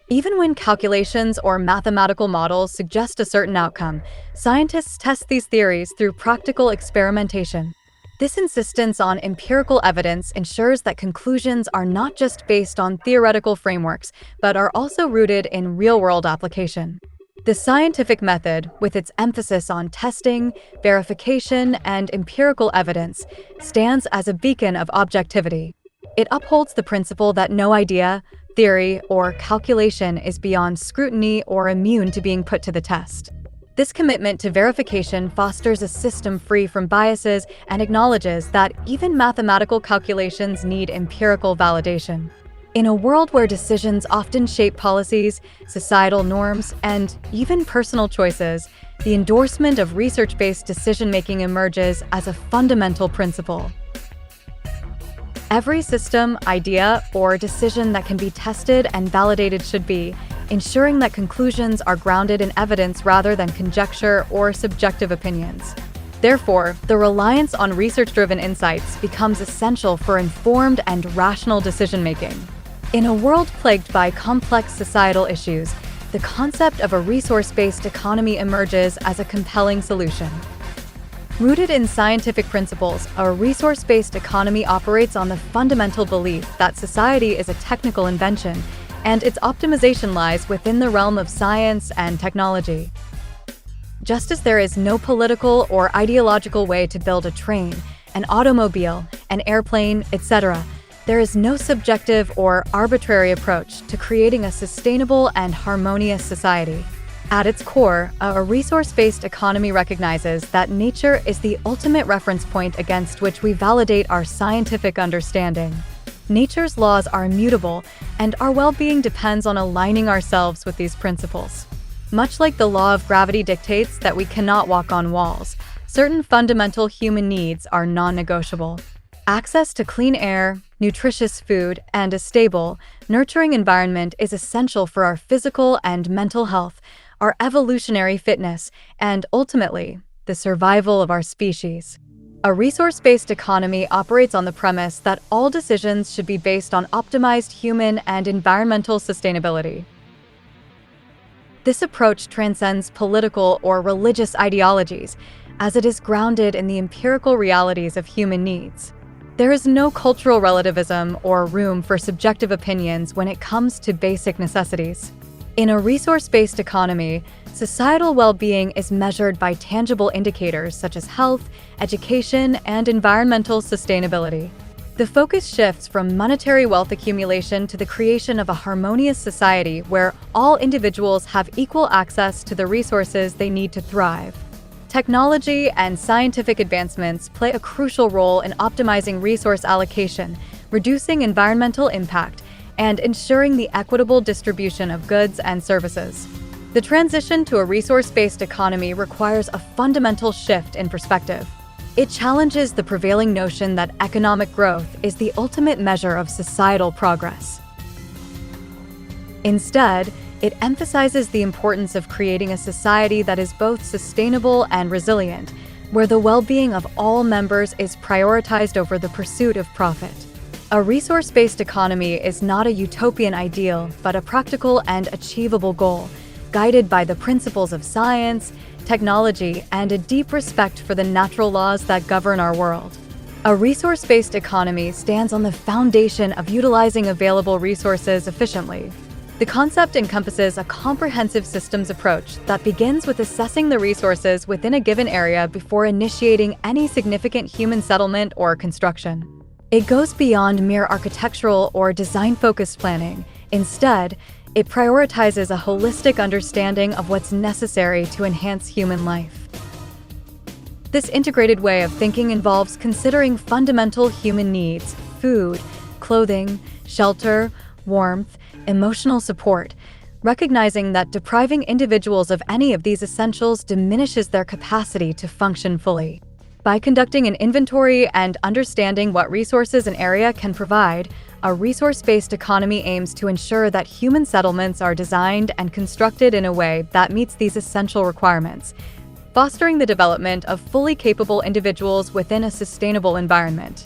Even when calculations or mathematical models suggest a certain outcome, scientists test these theories through practical experimentation. This insistence on empirical evidence ensures that conclusions are not just based on theoretical frameworks, but are also rooted in real-world application. The scientific method, with its emphasis on testing, verification, and empirical evidence, stands as a beacon of objectivity. It upholds the principle that no idea, theory, or calculation is beyond scrutiny or immune to being put to the test. This commitment to verification fosters a system free from biases and acknowledges that even mathematical calculations need empirical validation. In a world where decisions often shape policies, societal norms, and even personal choices, the endorsement of research-based decision-making emerges as a fundamental principle. Every system, idea, or decision that can be tested and validated should be, ensuring that conclusions are grounded in evidence rather than conjecture or subjective opinions. Therefore, the reliance on research-driven insights becomes essential for informed and rational decision-making. In a world plagued by complex societal issues, the concept of a resource-based economy emerges as a compelling solution. Rooted in scientific principles, a resource-based economy operates on the fundamental belief that society is a technical invention, and its optimization lies within the realm of science and technology. Just as there is no political or ideological way to build a train, an automobile, an airplane, etc., there is no subjective or arbitrary approach to creating a sustainable and harmonious society. At its core, a resource-based economy recognizes that nature is the ultimate reference point against which we validate our scientific understanding. Nature's laws are immutable, and our well-being depends on aligning ourselves with these principles. Much like the law of gravity dictates that we cannot walk on walls, certain fundamental human needs are non-negotiable. Access to clean air, nutritious food, and a stable, nurturing environment is essential for our physical and mental health, our evolutionary fitness, and ultimately, the survival of our species. A resource-based economy operates on the premise that all decisions should be based on optimized human and environmental sustainability. This approach transcends political or religious ideologies, as it is grounded in the empirical realities of human needs. There is no cultural relativism or room for subjective opinions when it comes to basic necessities. In a resource-based economy, societal well-being is measured by tangible indicators such as health, education, and environmental sustainability. The focus shifts from monetary wealth accumulation to the creation of a harmonious society where all individuals have equal access to the resources they need to thrive. Technology and scientific advancements play a crucial role in optimizing resource allocation, reducing environmental impact, and ensuring the equitable distribution of goods and services. The transition to a resource-based economy requires a fundamental shift in perspective. It challenges the prevailing notion that economic growth is the ultimate measure of societal progress. Instead, it emphasizes the importance of creating a society that is both sustainable and resilient, where the well-being of all members is prioritized over the pursuit of profit. A resource-based economy is not a utopian ideal, but a practical and achievable goal, guided by the principles of science, technology, and a deep respect for the natural laws that govern our world. A resource-based economy stands on the foundation of utilizing available resources efficiently. The concept encompasses a comprehensive systems approach that begins with assessing the resources within a given area before initiating any significant human settlement or construction. It goes beyond mere architectural or design-focused planning. Instead, it prioritizes a holistic understanding of what's necessary to enhance human life. This integrated way of thinking involves considering fundamental human needs: food, clothing, shelter, warmth, emotional support, recognizing that depriving individuals of any of these essentials diminishes their capacity to function fully. By conducting an inventory and understanding what resources an area can provide, a resource-based economy aims to ensure that human settlements are designed and constructed in a way that meets these essential requirements, fostering the development of fully capable individuals within a sustainable environment.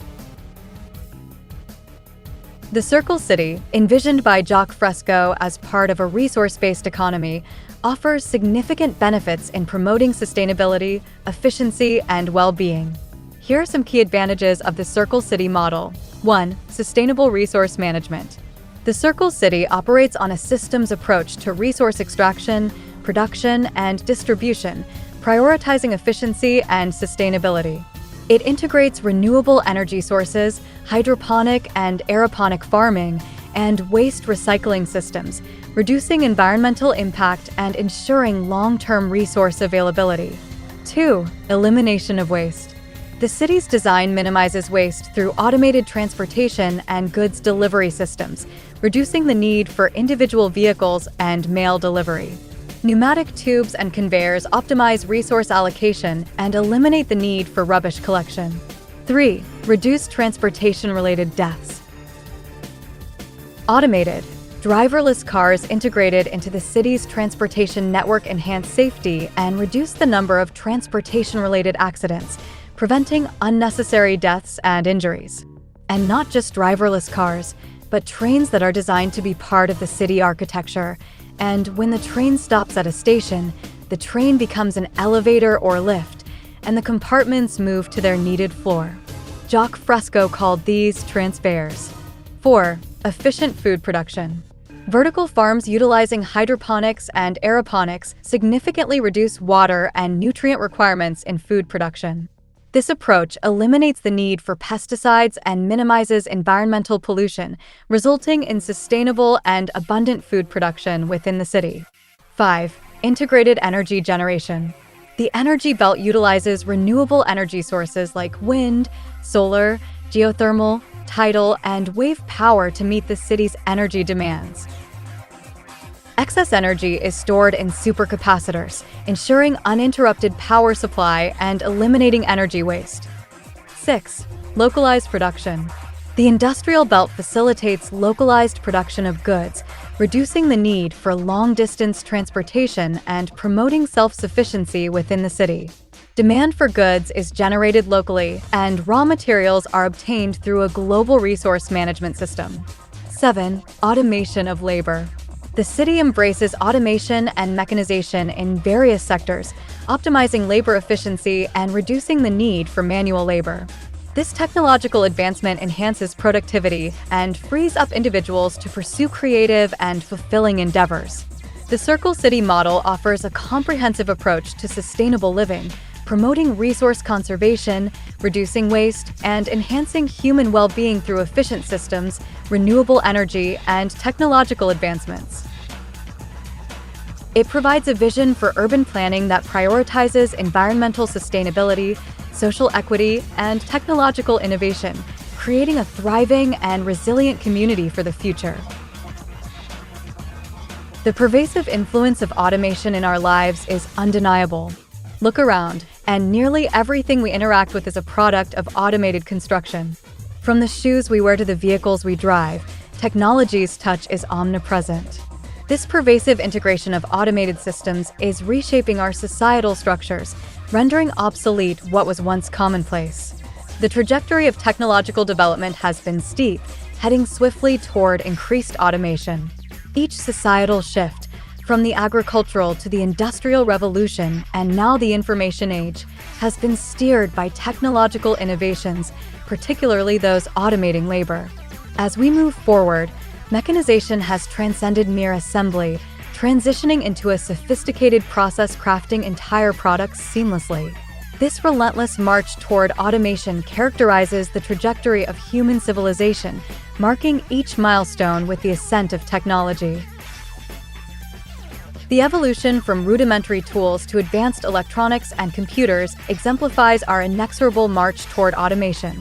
The Circle City, envisioned by Jacques Fresco as part of a resource-based economy, offers significant benefits in promoting sustainability, efficiency, and well-being. Here are some key advantages of the Circle City model. 1. Sustainable resource management. The Circle City operates on a systems approach to resource extraction, production, and distribution, prioritizing efficiency and sustainability. It integrates renewable energy sources, hydroponic and aeroponic farming, and waste recycling systems, reducing environmental impact and ensuring long-term resource availability. 2. Elimination of waste. The city's design minimizes waste through automated transportation and goods delivery systems, reducing the need for individual vehicles and mail delivery. Pneumatic tubes and conveyors optimize resource allocation and eliminate the need for rubbish collection. 3. Reduce transportation-related deaths. Automated, driverless cars integrated into the city's transportation network enhance safety and reduce the number of transportation-related accidents, preventing unnecessary deaths and injuries. And not just driverless cars, but trains that are designed to be part of the city architecture. And when the train stops at a station, the train becomes an elevator or lift, and the compartments move to their needed floor. Jacques Fresco called these transfers. 4. Efficient food production. Vertical farms utilizing hydroponics and aeroponics significantly reduce water and nutrient requirements in food production. This approach eliminates the need for pesticides and minimizes environmental pollution, resulting in sustainable and abundant food production within the city. 5. Integrated energy generation. The energy belt utilizes renewable energy sources like wind, solar, geothermal, tidal, and wave power to meet the city's energy demands. Excess energy is stored in supercapacitors, ensuring uninterrupted power supply and eliminating energy waste. 6. Localized production. The industrial belt facilitates localized production of goods, reducing the need for long-distance transportation and promoting self-sufficiency within the city. Demand for goods is generated locally, and raw materials are obtained through a global resource management system. 7. Automation of labor. The city embraces automation and mechanization in various sectors, optimizing labor efficiency and reducing the need for manual labor. This technological advancement enhances productivity and frees up individuals to pursue creative and fulfilling endeavors. The Circle City model offers a comprehensive approach to sustainable living, promoting resource conservation, reducing waste, and enhancing human well-being through efficient systems, renewable energy, and technological advancements. It provides a vision for urban planning that prioritizes environmental sustainability, social equity, and technological innovation, creating a thriving and resilient community for the future. The pervasive influence of automation in our lives is undeniable. Look around, and nearly everything we interact with is a product of automated construction. From the shoes we wear to the vehicles we drive, technology's touch is omnipresent. This pervasive integration of automated systems is reshaping our societal structures, rendering obsolete what was once commonplace. The trajectory of technological development has been steep, heading swiftly toward increased automation. Each societal shift, from the agricultural to the industrial revolution and now the information age, has been steered by technological innovations, particularly those automating labor. As we move forward, mechanization has transcended mere assembly, transitioning into a sophisticated process crafting entire products seamlessly. This relentless march toward automation characterizes the trajectory of human civilization, marking each milestone with the ascent of technology. The evolution from rudimentary tools to advanced electronics and computers exemplifies our inexorable march toward automation.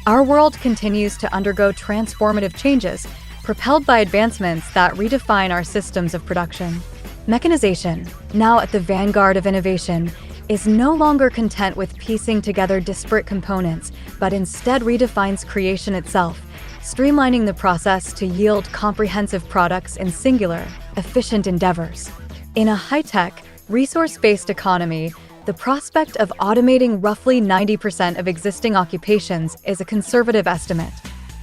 Our world continues to undergo transformative changes, propelled by advancements that redefine our systems of production. Mechanization, now at the vanguard of innovation, is no longer content with piecing together disparate components, but instead redefines creation itself, streamlining the process to yield comprehensive products in singular, efficient endeavors. In a high-tech, resource-based economy, the prospect of automating roughly 90% of existing occupations is a conservative estimate.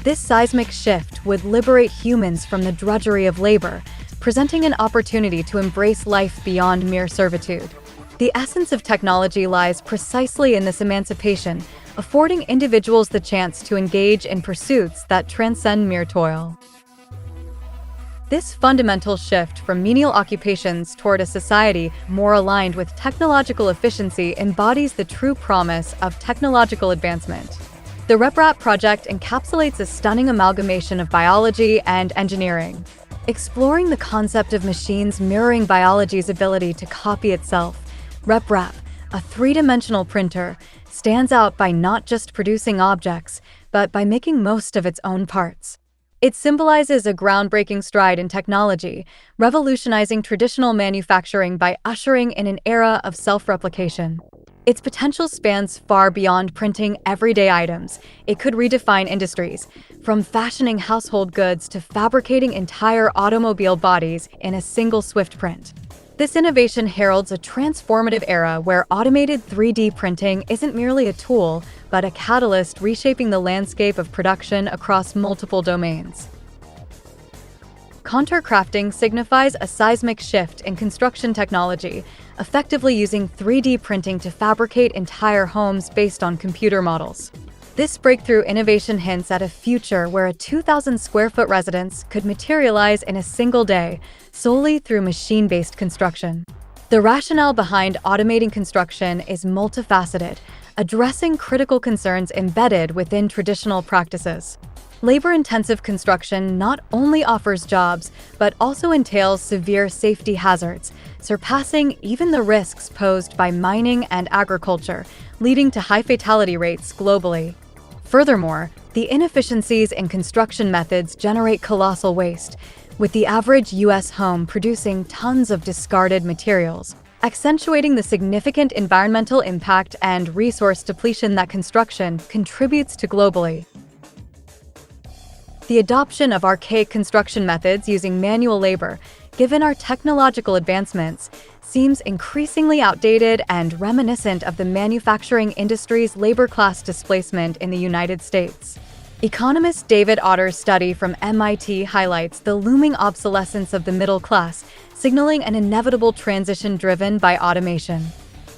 This seismic shift would liberate humans from the drudgery of labor, presenting an opportunity to embrace life beyond mere servitude. The essence of technology lies precisely in this emancipation, affording individuals the chance to engage in pursuits that transcend mere toil. This fundamental shift from menial occupations toward a society more aligned with technological efficiency embodies the true promise of technological advancement. The RepRap project encapsulates a stunning amalgamation of biology and engineering, exploring the concept of machines mirroring biology's ability to copy itself. RepRap, a three-dimensional printer, stands out by not just producing objects, but by making most of its own parts. It symbolizes a groundbreaking stride in technology, revolutionizing traditional manufacturing by ushering in an era of self-replication. Its potential spans far beyond printing everyday items. It could redefine industries, from fashioning household goods to fabricating entire automobile bodies in a single swift print. This innovation heralds a transformative era where automated 3D printing isn't merely a tool, but a catalyst reshaping the landscape of production across multiple domains. Contour crafting signifies a seismic shift in construction technology, effectively using 3D printing to fabricate entire homes based on computer models. This breakthrough innovation hints at a future where a 2,000 square foot residence could materialize in a single day, solely through machine-based construction. The rationale behind automating construction is multifaceted, addressing critical concerns embedded within traditional practices. Labor-intensive construction not only offers jobs, but also entails severe safety hazards, surpassing even the risks posed by mining and agriculture, leading to high fatality rates globally. Furthermore, the inefficiencies in construction methods generate colossal waste, with the average U.S. home producing tons of discarded materials, accentuating the significant environmental impact and resource depletion that construction contributes to globally. The adoption of archaic construction methods using manual labor, given our technological advancements, seems increasingly outdated and reminiscent of the manufacturing industry's labor class displacement in the United States. Economist David Otter's study from MIT highlights the looming obsolescence of the middle class, signaling an inevitable transition driven by automation.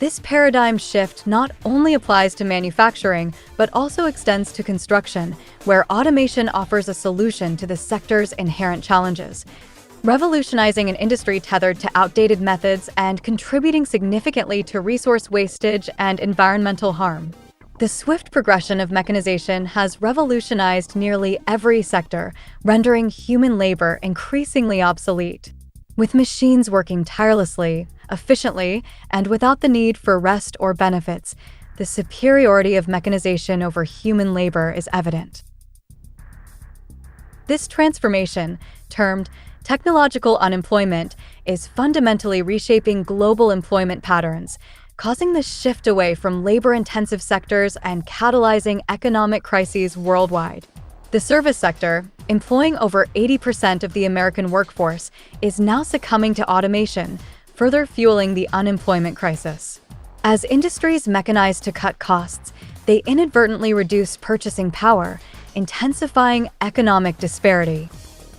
This paradigm shift not only applies to manufacturing, but also extends to construction, where automation offers a solution to the sector's inherent challenges, revolutionizing an industry tethered to outdated methods and contributing significantly to resource wastage and environmental harm. The swift progression of mechanization has revolutionized nearly every sector, rendering human labor increasingly obsolete. With machines working tirelessly, efficiently, and without the need for rest or benefits, the superiority of mechanization over human labor is evident. This transformation, termed technological unemployment, is fundamentally reshaping global employment patterns, causing the shift away from labor-intensive sectors and catalyzing economic crises worldwide. The service sector, employing over 80% of the American workforce, is now succumbing to automation, further fueling the unemployment crisis. As industries mechanize to cut costs, they inadvertently reduce purchasing power, intensifying economic disparity.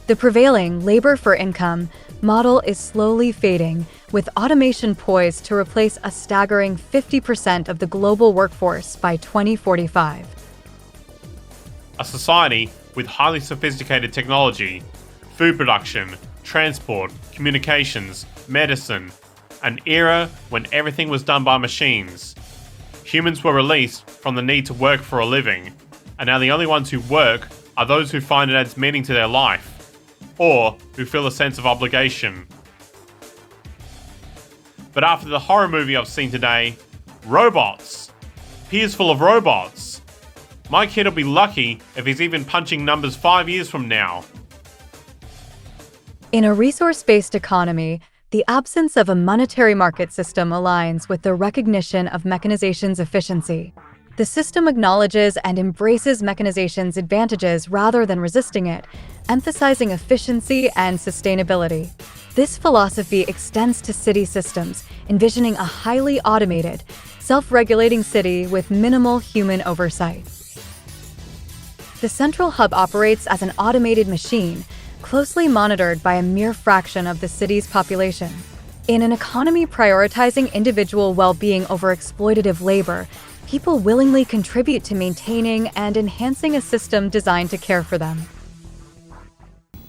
The prevailing labor for income model is slowly fading, with automation poised to replace a staggering 50% of the global workforce by 2045. A society with highly sophisticated technology, food production, transport, communications, medicine, an era when everything was done by machines. Humans were released from the need to work for a living, and now the only ones who work are those who find it adds meaning to their life, or who feel a sense of obligation. But after the horror movie I've seen today, robots. Piers full of robots. My kid will be lucky if he's even punching numbers 5 years from now. In a resource-based economy, the absence of a monetary market system aligns with the recognition of mechanization's efficiency. The system acknowledges and embraces mechanization's advantages rather than resisting it, emphasizing efficiency and sustainability. This philosophy extends to city systems, envisioning a highly automated, self-regulating city with minimal human oversight. The central hub operates as an automated machine, closely monitored by a mere fraction of the city's population. In an economy prioritizing individual well-being over exploitative labor, people willingly contribute to maintaining and enhancing a system designed to care for them.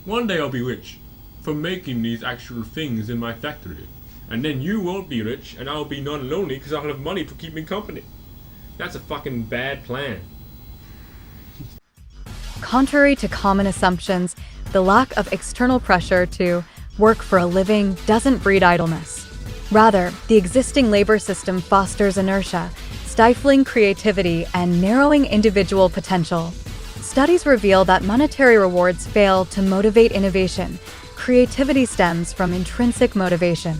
One day I'll be rich for making these actual things in my factory. And then you won't be rich and I'll be not lonely because I'll have money to keep me company. That's a fucking bad plan. Contrary to common assumptions, the lack of external pressure to work for a living doesn't breed idleness. Rather, the existing labor system fosters inertia, stifling creativity and narrowing individual potential. Studies reveal that monetary rewards fail to motivate innovation. Creativity stems from intrinsic motivation.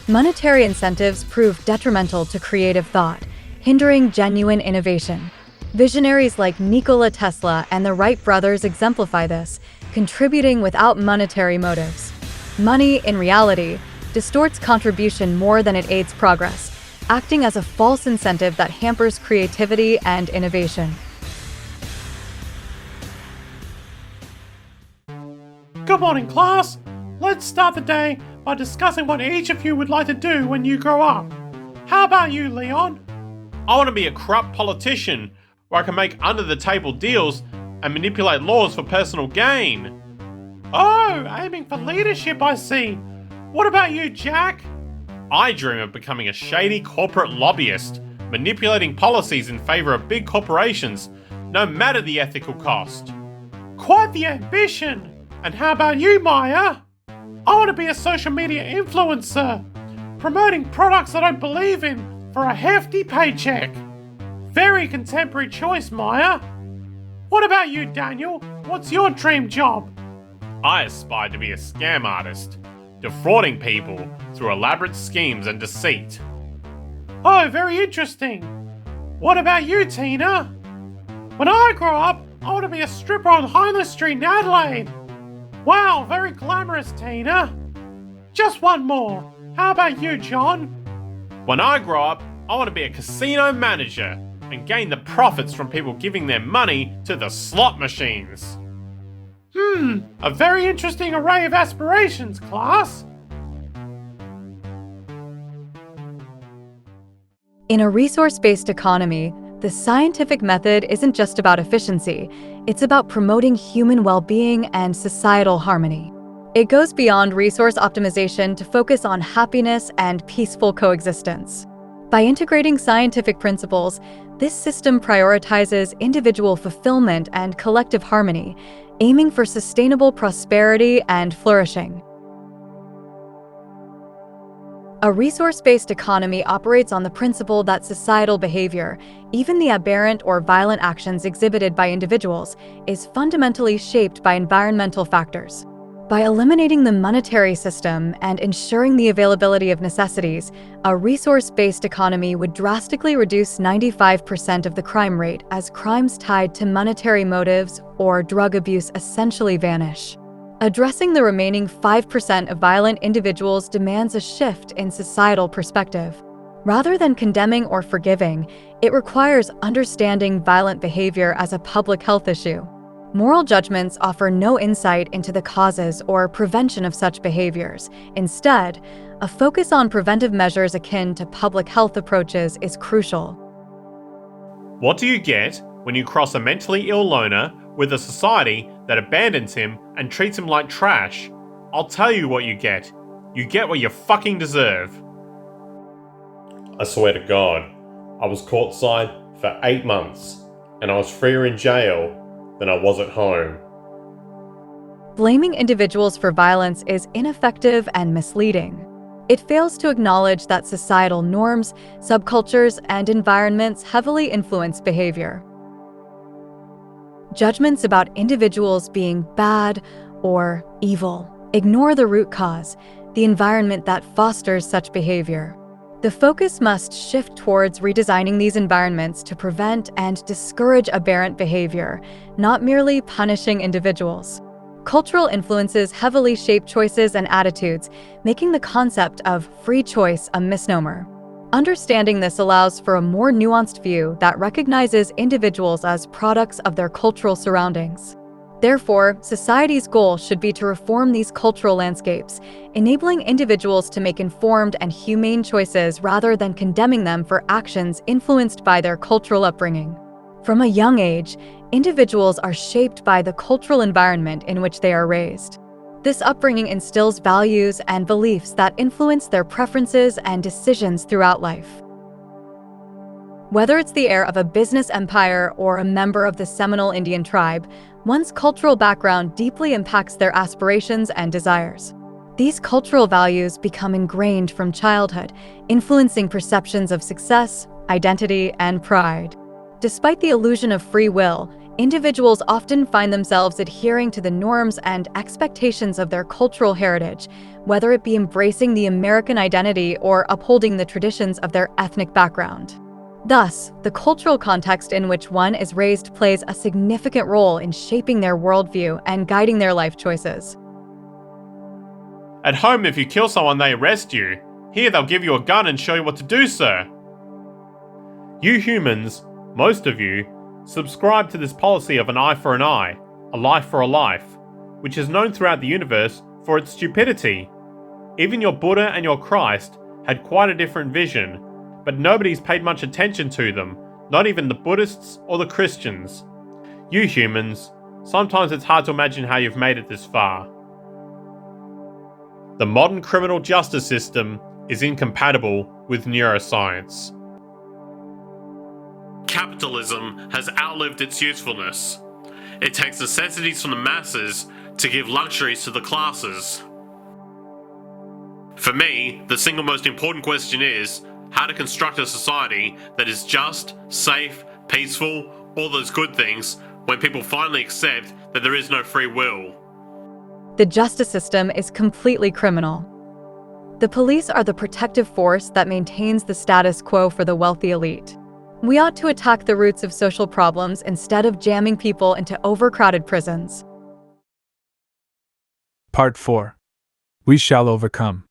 Monetary incentives prove detrimental to creative thought, hindering genuine innovation. Visionaries like Nikola Tesla and the Wright brothers exemplify this, contributing without monetary motives. Money, in reality, distorts contribution more than it aids progress, acting as a false incentive that hampers creativity and innovation. Good morning, class. Let's start the day by discussing what each of you would like to do when you grow up. How about you, Leon? I want to be a corrupt politician where I can make under-the-table deals and manipulate laws for personal gain. Oh, aiming for leadership, I see. What about you, Jack? I dream of becoming a shady corporate lobbyist, manipulating policies in favor of big corporations, no matter the ethical cost. Quite the ambition. And how about you, Maya? I want to be a social media influencer, promoting products I don't believe in for a hefty paycheck. Very contemporary choice, Maya. What about you, Daniel? What's your dream job? I aspire to be a scam artist, defrauding people through elaborate schemes and deceit. Oh, very interesting. What about you, Tina? When I grow up, I want to be a stripper on Highness Street in Adelaide. Wow, very glamorous, Tina. Just one more. How about you, John? When I grow up, I want to be a casino manager and gain the profits from people giving their money to the slot machines. A very interesting array of aspirations, class. In a resource-based economy, the scientific method isn't just about efficiency, it's about promoting human well-being and societal harmony. It goes beyond resource optimization to focus on happiness and peaceful coexistence. By integrating scientific principles, this system prioritizes individual fulfillment and collective harmony, aiming for sustainable prosperity and flourishing. A resource-based economy operates on the principle that societal behavior, even the aberrant or violent actions exhibited by individuals, is fundamentally shaped by environmental factors. By eliminating the monetary system and ensuring the availability of necessities, a resource-based economy would drastically reduce 95% of the crime rate as crimes tied to monetary motives or drug abuse essentially vanish. Addressing the remaining 5% of violent individuals demands a shift in societal perspective. Rather than condemning or forgiving, it requires understanding violent behavior as a public health issue. Moral judgments offer no insight into the causes or prevention of such behaviors. Instead, a focus on preventive measures akin to public health approaches is crucial. What do you get when you cross a mentally ill loner with a society that abandons him and treats him like trash? I'll tell you what you get. You get what you fucking deserve. I swear to God, I was courtside for 8 months, and I was freer in jail than I was at home. Blaming individuals for violence is ineffective and misleading. It fails to acknowledge that societal norms, subcultures, and environments heavily influence behavior. Judgments about individuals being bad or evil ignore the root cause, the environment that fosters such behavior. The focus must shift towards redesigning these environments to prevent and discourage aberrant behavior, not merely punishing individuals. Cultural influences heavily shape choices and attitudes, making the concept of free choice a misnomer. Understanding this allows for a more nuanced view that recognizes individuals as products of their cultural surroundings. Therefore, society's goal should be to reform these cultural landscapes, enabling individuals to make informed and humane choices rather than condemning them for actions influenced by their cultural upbringing. From a young age, individuals are shaped by the cultural environment in which they are raised. This upbringing instills values and beliefs that influence their preferences and decisions throughout life. Whether it's the heir of a business empire or a member of the Seminole Indian tribe, one's cultural background deeply impacts their aspirations and desires. These cultural values become ingrained from childhood, influencing perceptions of success, identity, and pride. Despite the illusion of free will, individuals often find themselves adhering to the norms and expectations of their cultural heritage, whether it be embracing the American identity or upholding the traditions of their ethnic background. Thus, the cultural context in which one is raised plays a significant role in shaping their worldview and guiding their life choices. At home, if you kill someone, they arrest you. Here, they'll give you a gun and show you what to do, sir. You humans, most of you, subscribe to this policy of an eye for an eye, a life for a life, which is known throughout the universe for its stupidity. Even your Buddha and your Christ had quite a different vision, but nobody's paid much attention to them, not even the Buddhists or the Christians. You humans, sometimes it's hard to imagine how you've made it this far. The modern criminal justice system is incompatible with neuroscience. Capitalism has outlived its usefulness. It takes necessities from the masses to give luxuries to the classes. For me, the single most important question is how to construct a society that is just, safe, peaceful, all those good things, when people finally accept that there is no free will. The justice system is completely criminal. The police are the protective force that maintains the status quo for the wealthy elite. We ought to attack the roots of social problems instead of jamming people into overcrowded prisons. Part 4. We shall overcome.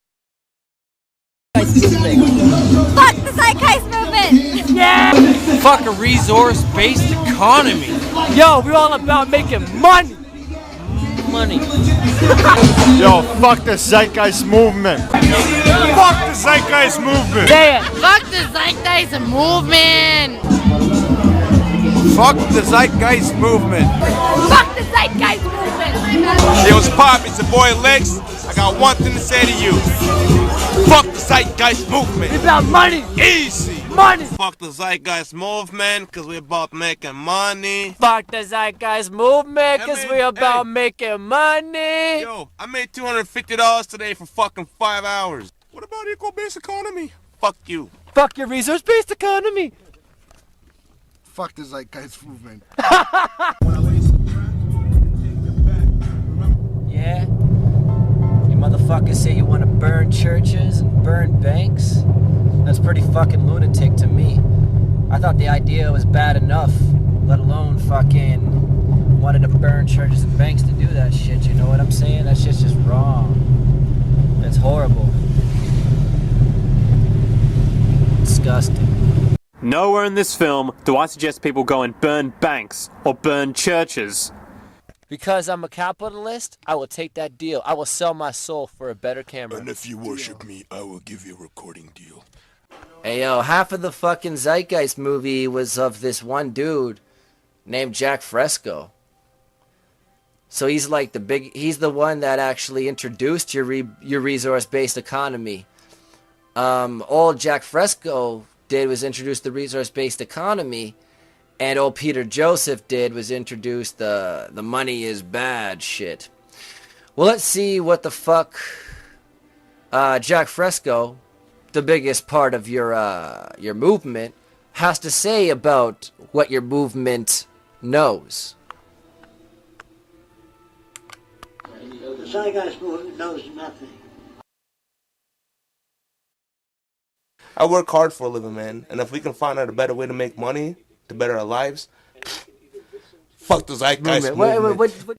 Fuck the zeitgeist movement! Yeah! Fuck a resource-based economy! Yo, we're all about making money! Money. Yo, fuck the zeitgeist movement! Fuck the zeitgeist movement! Say it! Fuck the zeitgeist movement! Fuck the zeitgeist movement! Fuck the zeitgeist movement! Yo, what's pop? It's your boy Lex. I got one thing to say to you. Fuck the zeitgeist movement! It's about money! Easy! Money! Fuck the zeitgeist movement, cause we're about making money. Fuck the zeitgeist movement, cause we're about making money! Yo, I made $250 today for fucking 5 hours. What about equal-based economy? Fuck you. Fuck your resource-based economy! Fuck the zeitgeist movement. Yeah? You motherfuckers say you want to burn churches and burn banks? That's pretty fucking lunatic to me. I thought the idea was bad enough, let alone fucking wanted to burn churches and banks to do that shit, you know what I'm saying? That shit's just wrong. It's horrible. Disgusting. Nowhere in this film do I suggest people go and burn banks or burn churches. Because I'm a capitalist, I will take that deal. I will sell my soul for a better camera. And if you worship me, I will give you a recording deal. Hey yo, half of the fucking Zeitgeist movie was of this one dude named Jack Fresco. So he's like he's the one that actually introduced your resource-based economy. All Jack Fresco did was introduce the resource-based economy, and old Peter Joseph did was introduce the money is bad shit. Well, let's see what the fuck Jack Fresco, the biggest part of your movement, has to say about what your movement knows. The zeitgeist movement knows nothing. I work hard for a living, man, and if we can find out a better way to make money, to better our lives, fuck the zeitgeist movement. What?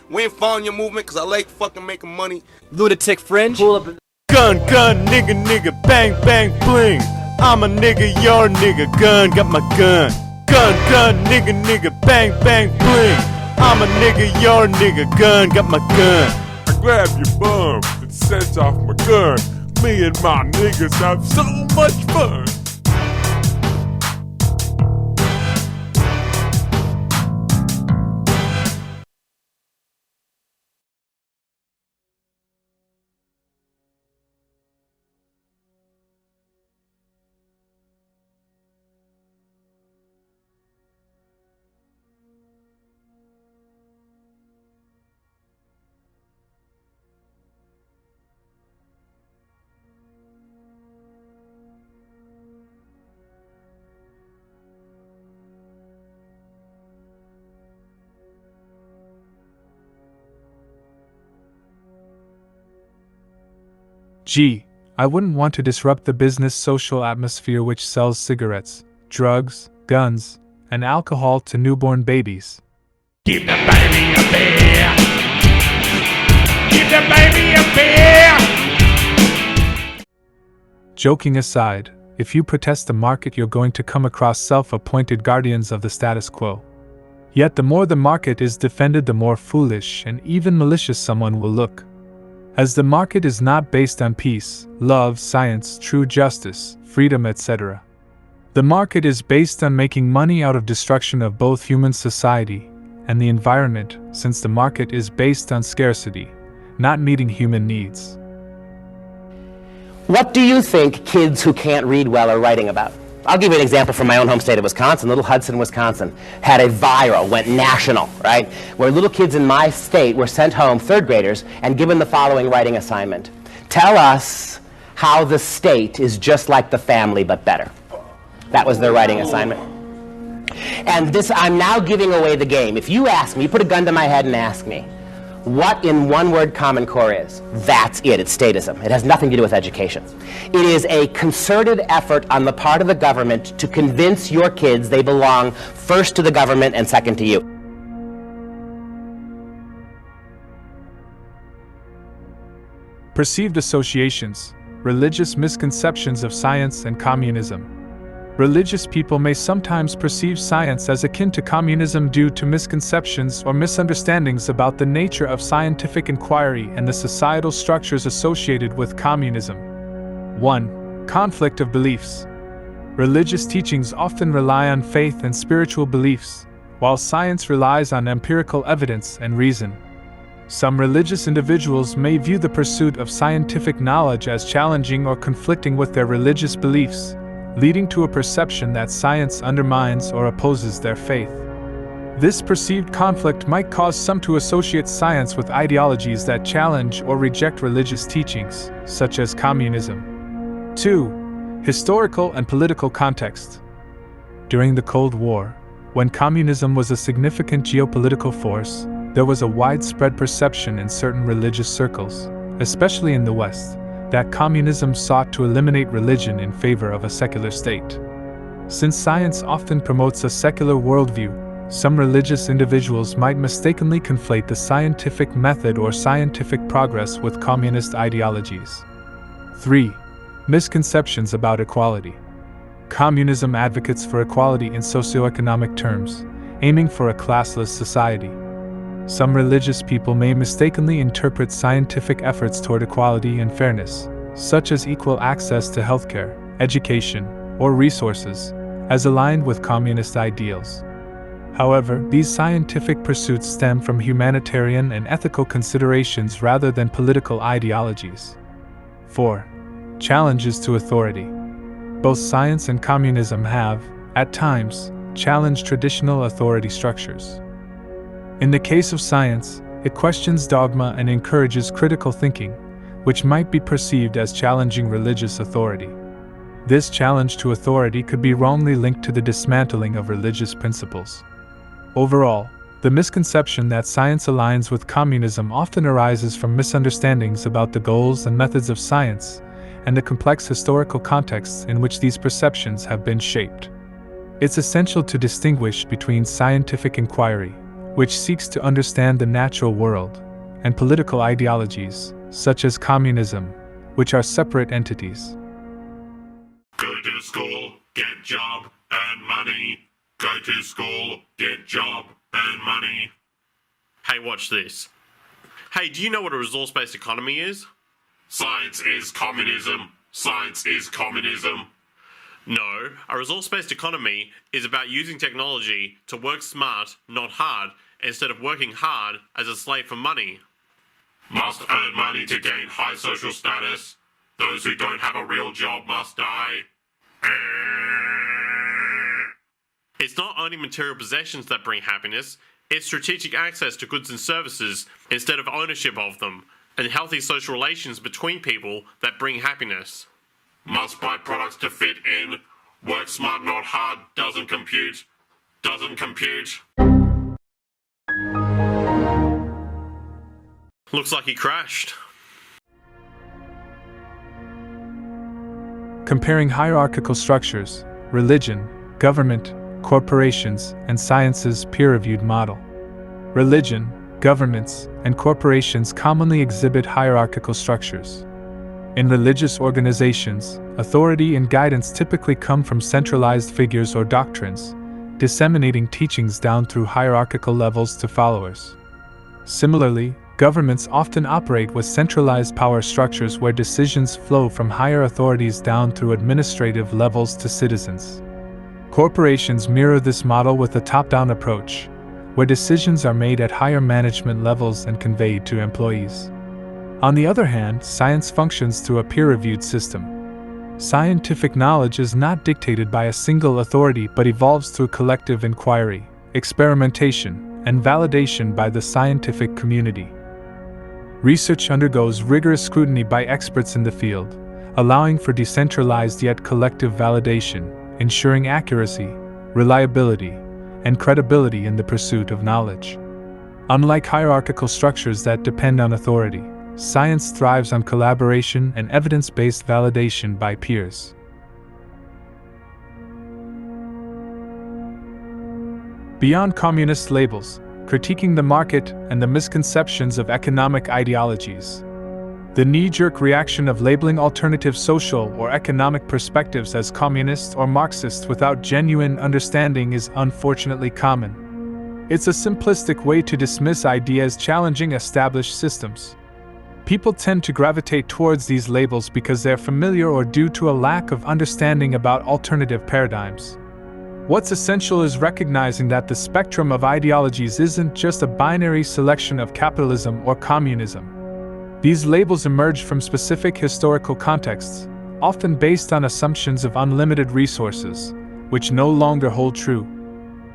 We ain't following your movement because I like fucking making money. Lunatic fringe? Pull up gun, nigga, bang, bang, bling. I'm a nigga, you're a nigga, gun, got my gun. Gun, nigga, bang, bang, bling. I'm a nigga, you're a nigga, gun, got my gun. I grab your bum and set off my gun. Me and my niggas have so much fun. Gee, I wouldn't want to disrupt the business social atmosphere which sells cigarettes, drugs, guns, and alcohol to newborn babies. Give the baby a beer! Give the baby a beer! Joking aside, if you protest the market, you're going to come across self-appointed guardians of the status quo. Yet the more the market is defended, the more foolish and even malicious someone will look. As the market is not based on peace, love, science, true justice, freedom, etc. The market is based on making money out of destruction of both human society and the environment, since the market is based on scarcity, not meeting human needs. What do you think kids who can't read well are writing about? I'll give you an example from my own home state of Wisconsin. Little Hudson, Wisconsin, had a viral, went national, right? Where little kids in my state were sent home, third graders, and given the following writing assignment. Tell us how the state is just like the family, but better. That was their writing assignment. And this, I'm now giving away the game. If you ask me, you put a gun to my head and ask me, what in one word Common Core is? That's it. It's statism. It has nothing to do with education. It is a concerted effort on the part of the government to convince your kids they belong first to the government and second to you. Perceived associations, religious misconceptions of science and communism. Religious people may sometimes perceive science as akin to communism due to misconceptions or misunderstandings about the nature of scientific inquiry and the societal structures associated with communism. 1. Conflict of beliefs. Religious teachings often rely on faith and spiritual beliefs, while science relies on empirical evidence and reason. Some religious individuals may view the pursuit of scientific knowledge as challenging or conflicting with their religious beliefs, leading to a perception that science undermines or opposes their faith. This perceived conflict might cause some to associate science with ideologies that challenge or reject religious teachings, such as communism. 2. Historical and political context. During the Cold War, when communism was a significant geopolitical force, there was a widespread perception in certain religious circles, especially in the West, that communism sought to eliminate religion in favor of a secular state. Since science often promotes a secular worldview, some religious individuals might mistakenly conflate the scientific method or scientific progress with communist ideologies. 3. Misconceptions about equality. Communism advocates for equality in socioeconomic terms, aiming for a classless society. Some religious people may mistakenly interpret scientific efforts toward equality and fairness, such as equal access to healthcare, education, or resources, as aligned with communist ideals. However, these scientific pursuits stem from humanitarian and ethical considerations rather than political ideologies. 4. Challenges to authority. Both science and communism have, at times, challenged traditional authority structures. In the case of science, it questions dogma and encourages critical thinking, which might be perceived as challenging religious authority. This challenge to authority could be wrongly linked to the dismantling of religious principles. Overall, the misconception that science aligns with communism often arises from misunderstandings about the goals and methods of science, and the complex historical contexts in which these perceptions have been shaped. It's essential to distinguish between scientific inquiry, which seeks to understand the natural world, and political ideologies, such as communism, which are separate entities. Go to school, get job, earn money. Go to school, get job, earn money. Hey, watch this. Hey, do you know what a resource-based economy is? Science is communism. Science is communism. No, a resource-based economy is about using technology to work smart, not hard, instead of working hard as a slave for money. Must earn money to gain high social status. Those who don't have a real job must die. It's not only material possessions that bring happiness, it's strategic access to goods and services instead of ownership of them, and healthy social relations between people that bring happiness. Must buy products to fit in. Work smart, not hard. Doesn't compute. Doesn't compute. Looks like he crashed. Comparing hierarchical structures, religion, government, corporations, and science's peer-reviewed model. Religion, governments, and corporations commonly exhibit hierarchical structures. In religious organizations, authority and guidance typically come from centralized figures or doctrines, disseminating teachings down through hierarchical levels to followers. Similarly, governments often operate with centralized power structures where decisions flow from higher authorities down through administrative levels to citizens. Corporations mirror this model with a top-down approach, where decisions are made at higher management levels and conveyed to employees. On the other hand, science functions through a peer-reviewed system. Scientific knowledge is not dictated by a single authority but evolves through collective inquiry, experimentation, and validation by the scientific community. Research undergoes rigorous scrutiny by experts in the field, allowing for decentralized yet collective validation, ensuring accuracy, reliability, and credibility in the pursuit of knowledge. Unlike hierarchical structures that depend on authority, science thrives on collaboration and evidence-based validation by peers. Beyond communist labels, critiquing the market and the misconceptions of economic ideologies. The knee-jerk reaction of labeling alternative social or economic perspectives as communist or Marxist without genuine understanding is unfortunately common. It's a simplistic way to dismiss ideas challenging established systems. People tend to gravitate towards these labels because they're familiar or due to a lack of understanding about alternative paradigms. What's essential is recognizing that the spectrum of ideologies isn't just a binary selection of capitalism or communism. These labels emerge from specific historical contexts, often based on assumptions of unlimited resources, which no longer hold true.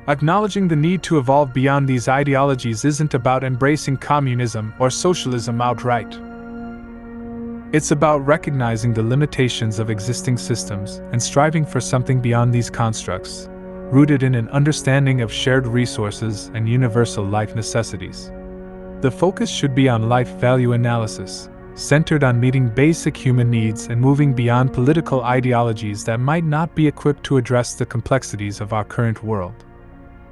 Acknowledging the need to evolve beyond these ideologies isn't about embracing communism or socialism outright. It's about recognizing the limitations of existing systems and striving for something beyond these constructs, rooted in an understanding of shared resources and universal life necessities. The focus should be on life value analysis, centered on meeting basic human needs and moving beyond political ideologies that might not be equipped to address the complexities of our current world.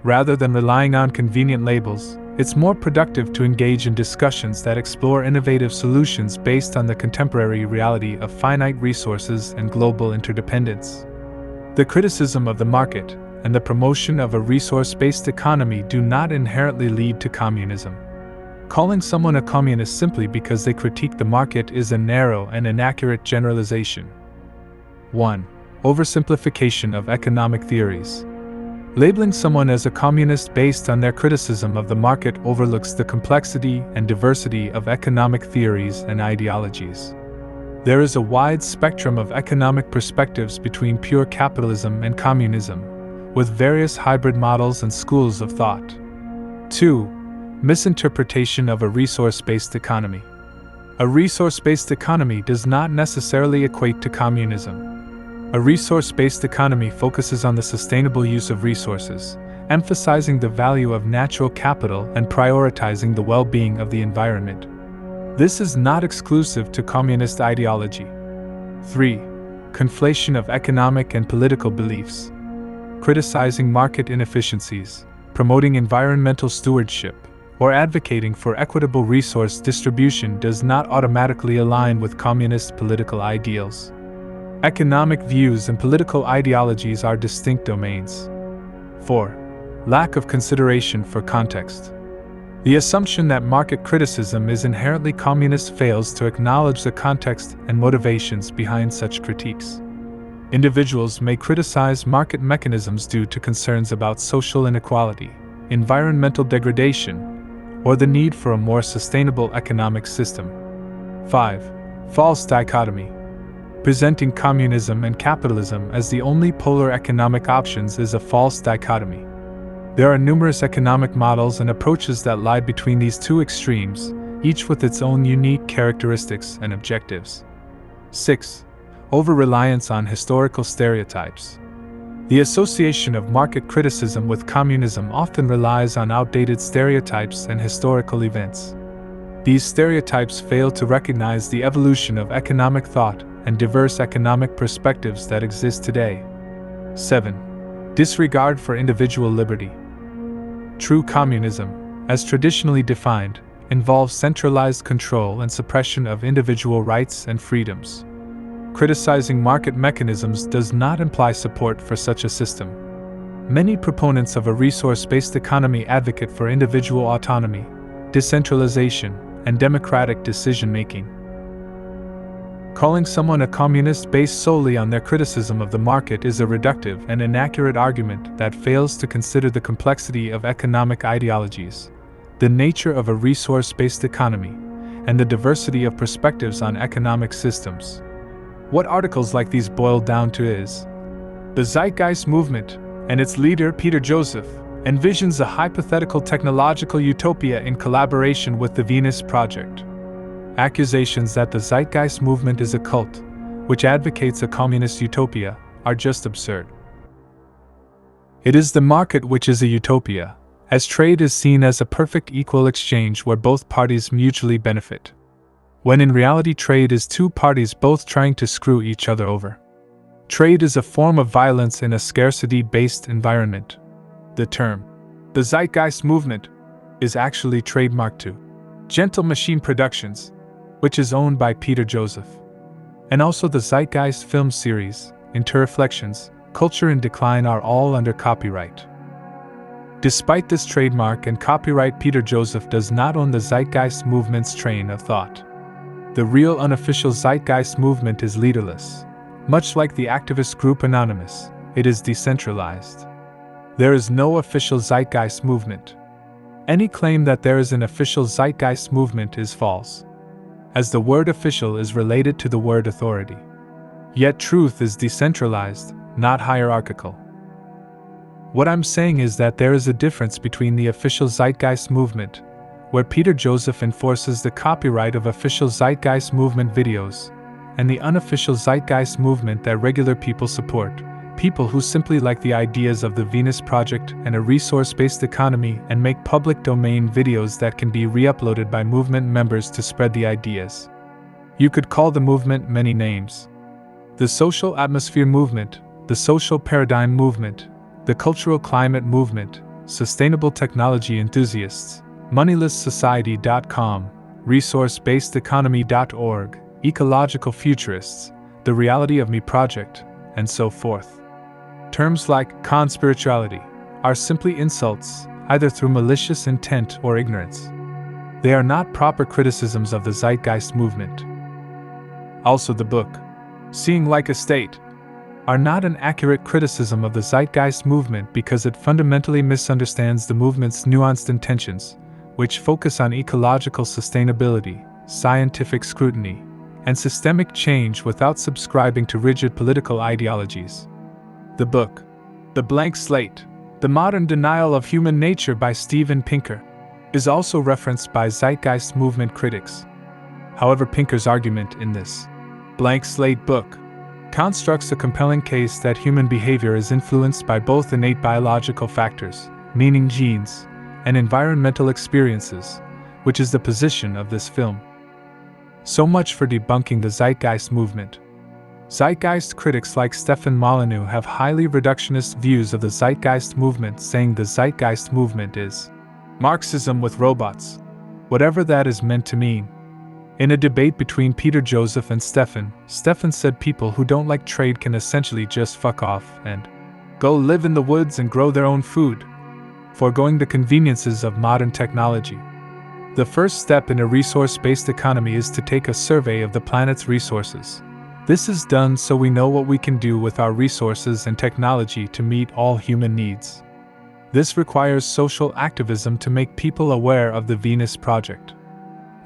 Rather than relying on convenient labels, it's more productive to engage in discussions that explore innovative solutions based on the contemporary reality of finite resources and global interdependence. The criticism of the market and the promotion of a resource-based economy do not inherently lead to communism. Calling someone a communist simply because they critique the market is a narrow and inaccurate generalization. 1. Oversimplification of economic theories. Labeling someone as a communist based on their criticism of the market overlooks the complexity and diversity of economic theories and ideologies. There is a wide spectrum of economic perspectives between pure capitalism and communism, with various hybrid models and schools of thought. 2. Misinterpretation of a resource-based economy. A resource-based economy does not necessarily equate to communism. A resource-based economy focuses on the sustainable use of resources, emphasizing the value of natural capital and prioritizing the well-being of the environment. This is not exclusive to communist ideology. 3. Conflation of economic and political beliefs. Criticizing market inefficiencies, promoting environmental stewardship, or advocating for equitable resource distribution does not automatically align with communist political ideals. Economic views and political ideologies are distinct domains. 4. Lack of consideration for context. The assumption that market criticism is inherently communist fails to acknowledge the context and motivations behind such critiques. Individuals may criticize market mechanisms due to concerns about social inequality, environmental degradation, or the need for a more sustainable economic system. 5. False dichotomy. Presenting communism and capitalism as the only polar economic options is a false dichotomy. There are numerous economic models and approaches that lie between these two extremes, each with its own unique characteristics and objectives. 6. Over-reliance on historical stereotypes. The association of market criticism with communism often relies on outdated stereotypes and historical events. These stereotypes fail to recognize the evolution of economic thought and diverse economic perspectives that exist today. 7. Disregard for individual liberty. True communism, as traditionally defined, involves centralized control and suppression of individual rights and freedoms. Criticizing market mechanisms does not imply support for such a system. Many proponents of a resource-based economy advocate for individual autonomy, decentralization, and democratic decision-making. Calling someone a communist based solely on their criticism of the market is a reductive and inaccurate argument that fails to consider the complexity of economic ideologies, the nature of a resource-based economy, and the diversity of perspectives on economic systems. What articles like these boil down to is the zeitgeist movement, and its leader, Peter Joseph, envisions a hypothetical technological utopia in collaboration with the Venus Project. Accusations that the zeitgeist movement is a cult, which advocates a communist utopia, are just absurd. It is the market which is a utopia, as trade is seen as a perfect equal exchange where both parties mutually benefit, when in reality trade is two parties both trying to screw each other over. Trade is a form of violence in a scarcity-based environment. The term, the zeitgeist movement, is actually trademarked to Gentle Machine Productions, which is owned by Peter Joseph, and also the Zeitgeist film series, Interreflections, Culture in Decline are all under copyright. Despite this trademark and copyright, Peter Joseph does not own the zeitgeist movement's train of thought. The real unofficial zeitgeist movement is leaderless. Much like the activist group Anonymous, it is decentralized. There is no official zeitgeist movement. Any claim that there is an official zeitgeist movement is false, as the word official is related to the word authority. Yet truth is decentralized, not hierarchical. What I'm saying is that there is a difference between the official zeitgeist movement, where Peter Joseph enforces the copyright of official zeitgeist movement videos, and the unofficial zeitgeist movement that regular people support, people who simply like the ideas of the Venus Project and a resource-based economy and make public domain videos that can be re-uploaded by movement members to spread the ideas. You could call the movement many names. The social atmosphere movement, the social paradigm movement, the cultural climate movement, sustainable technology enthusiasts, moneylesssociety.com, resource-based-economy.org, ecological futurists, the Reality of Me Project, and so forth. Terms like conspirituality are simply insults, either through malicious intent or ignorance. They are not proper criticisms of the zeitgeist movement. Also, the book, Seeing Like a State, are not an accurate criticism of the zeitgeist movement because it fundamentally misunderstands the movement's nuanced intentions, which focus on ecological sustainability, scientific scrutiny, and systemic change without subscribing to rigid political ideologies. The book, The Blank Slate, The Modern Denial of Human Nature by Steven Pinker, is also referenced by zeitgeist movement critics. However, Pinker's argument in this Blank Slate book constructs a compelling case that human behavior is influenced by both innate biological factors, meaning genes, and environmental experiences, which is the position of this film. So much for debunking the zeitgeist movement. Zeitgeist critics like Stefan Molyneux have highly reductionist views of the zeitgeist movement, saying the zeitgeist movement is Marxism with robots, whatever that is meant to mean. In a debate between Peter Joseph and Stefan said people who don't like trade can essentially just fuck off and go live in the woods and grow their own food, foregoing the conveniences of modern technology. The first step in a resource-based economy is to take a survey of the planet's resources. This is done so we know what we can do with our resources and technology to meet all human needs. This requires social activism to make people aware of the Venus Project.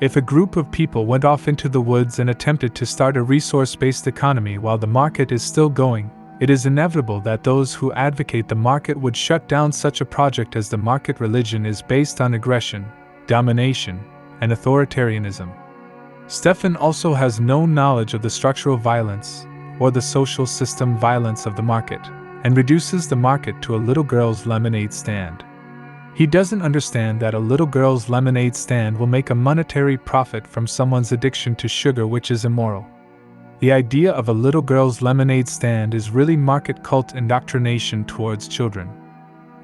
If a group of people went off into the woods and attempted to start a resource-based economy while the market is still going, it is inevitable that those who advocate the market would shut down such a project, as the market religion is based on aggression, domination, and authoritarianism. Stefan also has no knowledge of the structural violence or the social system violence of the market, and reduces the market to a little girl's lemonade stand. He doesn't understand that a little girl's lemonade stand will make a monetary profit from someone's addiction to sugar, which is immoral. The idea of a little girl's lemonade stand is really market cult indoctrination towards children.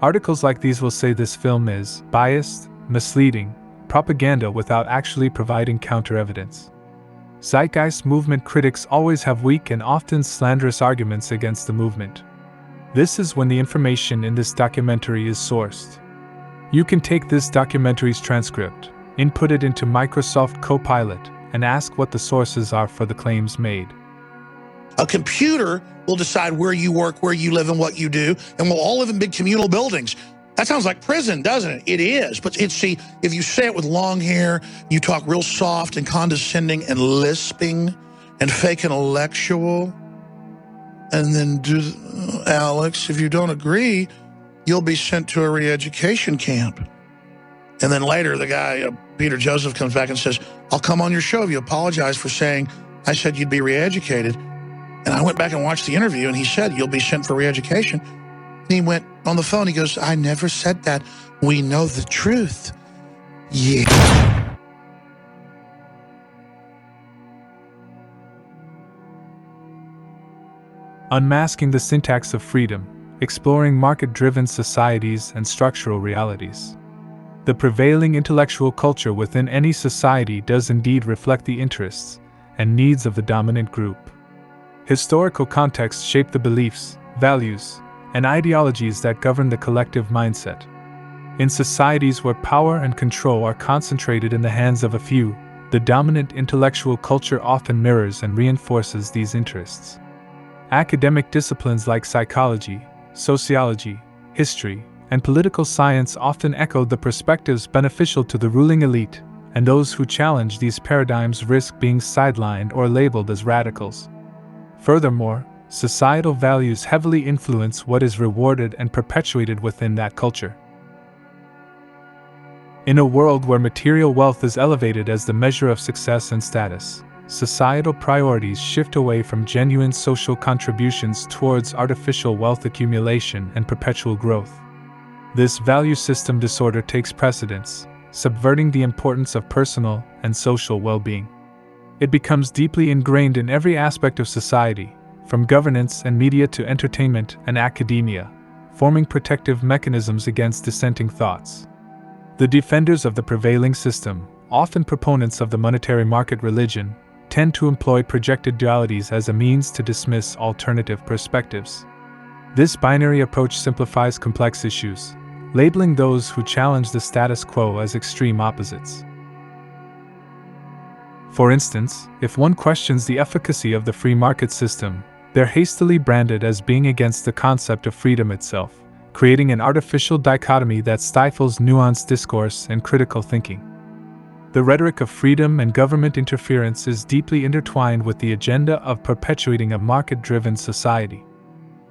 Articles like these will say this film is biased, misleading, propaganda without actually providing counter-evidence. Zeitgeist movement critics always have weak and often slanderous arguments against the movement. This is when the information in this documentary is sourced. You can take this documentary's transcript, input it into Microsoft Copilot, and ask what the sources are for the claims made. A computer will decide where you work, where you live, and what you do, and we'll all live in big communal buildings. That sounds like prison, doesn't it? It is, but see, if you say it with long hair, you talk real soft and condescending and lisping, and fake intellectual, and then do, Alex, if you don't agree, you'll be sent to a re-education camp. And then later, the guy, Peter Joseph, comes back and says, I'll come on your show if you apologize for saying I said you'd be re-educated. And I went back and watched the interview, and he said, you'll be sent for re-education. And he went on the phone, he goes, I never said that. We know the truth. Yeah. Unmasking the syntax of freedom, exploring market-driven societies and structural realities. The prevailing intellectual culture within any society does indeed reflect the interests and needs of the dominant group. Historical contexts shape the beliefs, values, and ideologies that govern the collective mindset. In societies where power and control are concentrated in the hands of a few, the dominant intellectual culture often mirrors and reinforces these interests. Academic disciplines like psychology, sociology, history, and political science often echo the perspectives beneficial to the ruling elite, and those who challenge these paradigms risk being sidelined or labeled as radicals. Furthermore, societal values heavily influence what is rewarded and perpetuated within that culture. In a world where material wealth is elevated as the measure of success and status, societal priorities shift away from genuine social contributions towards artificial wealth accumulation and perpetual growth. This value system disorder takes precedence, subverting the importance of personal and social well-being. It becomes deeply ingrained in every aspect of society, from governance and media to entertainment and academia, forming protective mechanisms against dissenting thoughts. The defenders of the prevailing system, often proponents of the monetary market religion, tend to employ projected dualities as a means to dismiss alternative perspectives. This binary approach simplifies complex issues, labeling those who challenge the status quo as extreme opposites. For instance, if one questions the efficacy of the free market system, they're hastily branded as being against the concept of freedom itself, creating an artificial dichotomy that stifles nuanced discourse and critical thinking. The rhetoric of freedom and government interference is deeply intertwined with the agenda of perpetuating a market-driven society.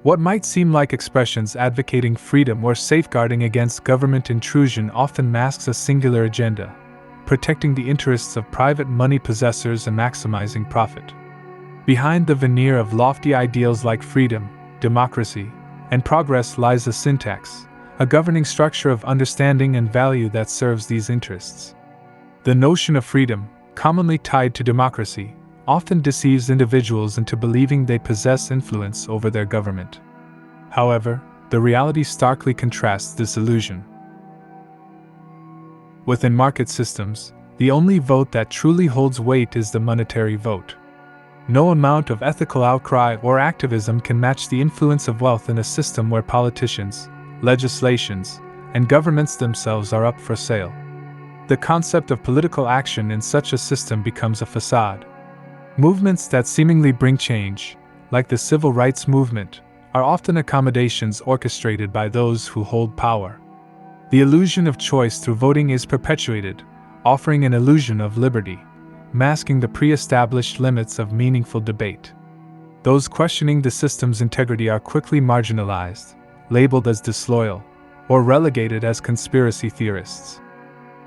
What might seem like expressions advocating freedom or safeguarding against government intrusion often masks a singular agenda: protecting the interests of private money possessors and maximizing profit. Behind the veneer of lofty ideals like freedom, democracy, and progress lies a syntax, a governing structure of understanding and value that serves these interests. The notion of freedom, commonly tied to democracy, often deceives individuals into believing they possess influence over their government. However, the reality starkly contrasts this illusion. Within market systems, the only vote that truly holds weight is the monetary vote. No amount of ethical outcry or activism can match the influence of wealth in a system where politicians, legislations, and governments themselves are up for sale. The concept of political action in such a system becomes a facade. Movements that seemingly bring change, like the civil rights movement, are often accommodations orchestrated by those who hold power. The illusion of choice through voting is perpetuated, offering an illusion of liberty, masking the pre-established limits of meaningful debate. Those questioning the system's integrity are quickly marginalized, labeled as disloyal, or relegated as conspiracy theorists.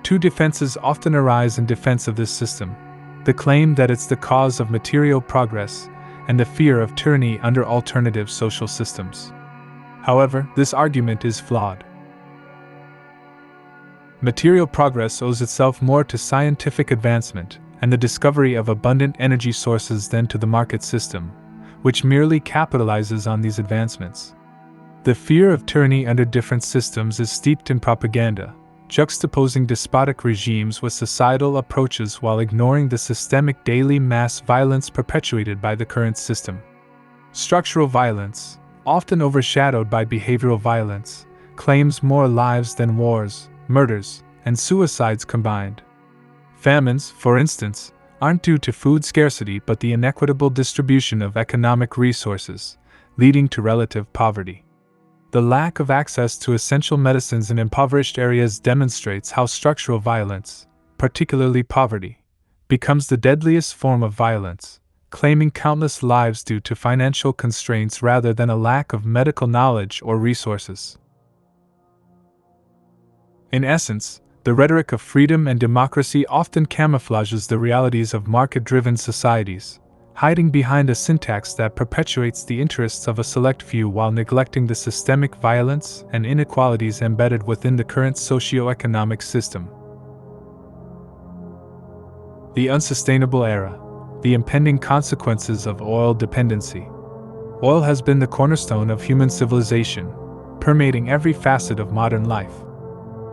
Two defenses often arise in defense of this system: the claim that it's the cause of material progress, and the fear of tyranny under alternative social systems. However, this argument is flawed. Material progress owes itself more to scientific advancement and the discovery of abundant energy sources than to the market system, which merely capitalizes on these advancements. The fear of tyranny under different systems is steeped in propaganda, juxtaposing despotic regimes with societal approaches while ignoring the systemic daily mass violence perpetuated by the current system. Structural violence, often overshadowed by behavioral violence, claims more lives than wars, murders, and suicides combined. Famines, for instance, aren't due to food scarcity but the inequitable distribution of economic resources, leading to relative poverty. The lack of access to essential medicines in impoverished areas demonstrates how structural violence, particularly poverty, becomes the deadliest form of violence, claiming countless lives due to financial constraints rather than a lack of medical knowledge or resources. In essence, the rhetoric of freedom and democracy often camouflages the realities of market-driven societies, hiding behind a syntax that perpetuates the interests of a select few while neglecting the systemic violence and inequalities embedded within the current socio-economic system. The unsustainable era. The impending consequences of oil dependency. Oil has been the cornerstone of human civilization, permeating every facet of modern life.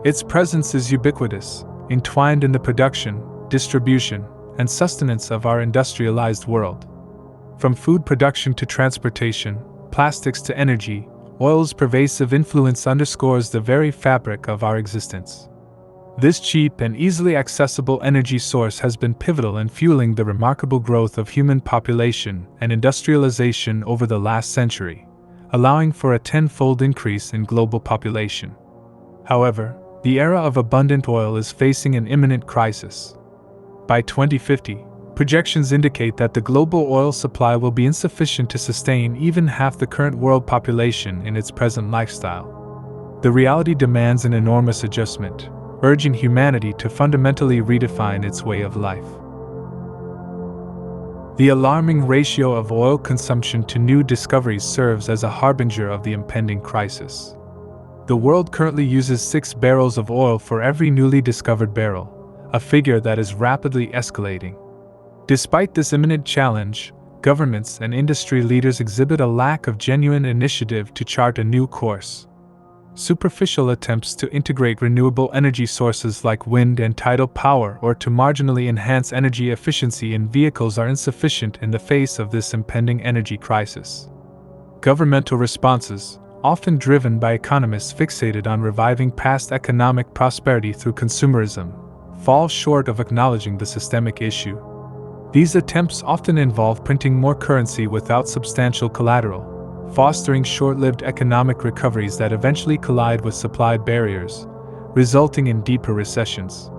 Its presence is ubiquitous, entwined in the production, distribution, and sustenance of our industrialized world. From food production to transportation, plastics to energy, oil's pervasive influence underscores the very fabric of our existence. This cheap and easily accessible energy source has been pivotal in fueling the remarkable growth of human population and industrialization over the last century, allowing for a tenfold increase in global population. However, the era of abundant oil is facing an imminent crisis. By 2050, projections indicate that the global oil supply will be insufficient to sustain even half the current world population in its present lifestyle. The reality demands an enormous adjustment, urging humanity to fundamentally redefine its way of life. The alarming ratio of oil consumption to new discoveries serves as a harbinger of the impending crisis. The world currently uses 6 barrels of oil for every newly discovered barrel, a figure that is rapidly escalating. Despite this imminent challenge, governments and industry leaders exhibit a lack of genuine initiative to chart a new course. Superficial attempts to integrate renewable energy sources like wind and tidal power or to marginally enhance energy efficiency in vehicles are insufficient in the face of this impending energy crisis. Governmental responses, often driven by economists fixated on reviving past economic prosperity through consumerism, fall short of acknowledging the systemic issue. These attempts often involve printing more currency without substantial collateral, fostering short-lived economic recoveries that eventually collide with supply barriers, resulting in deeper recessions.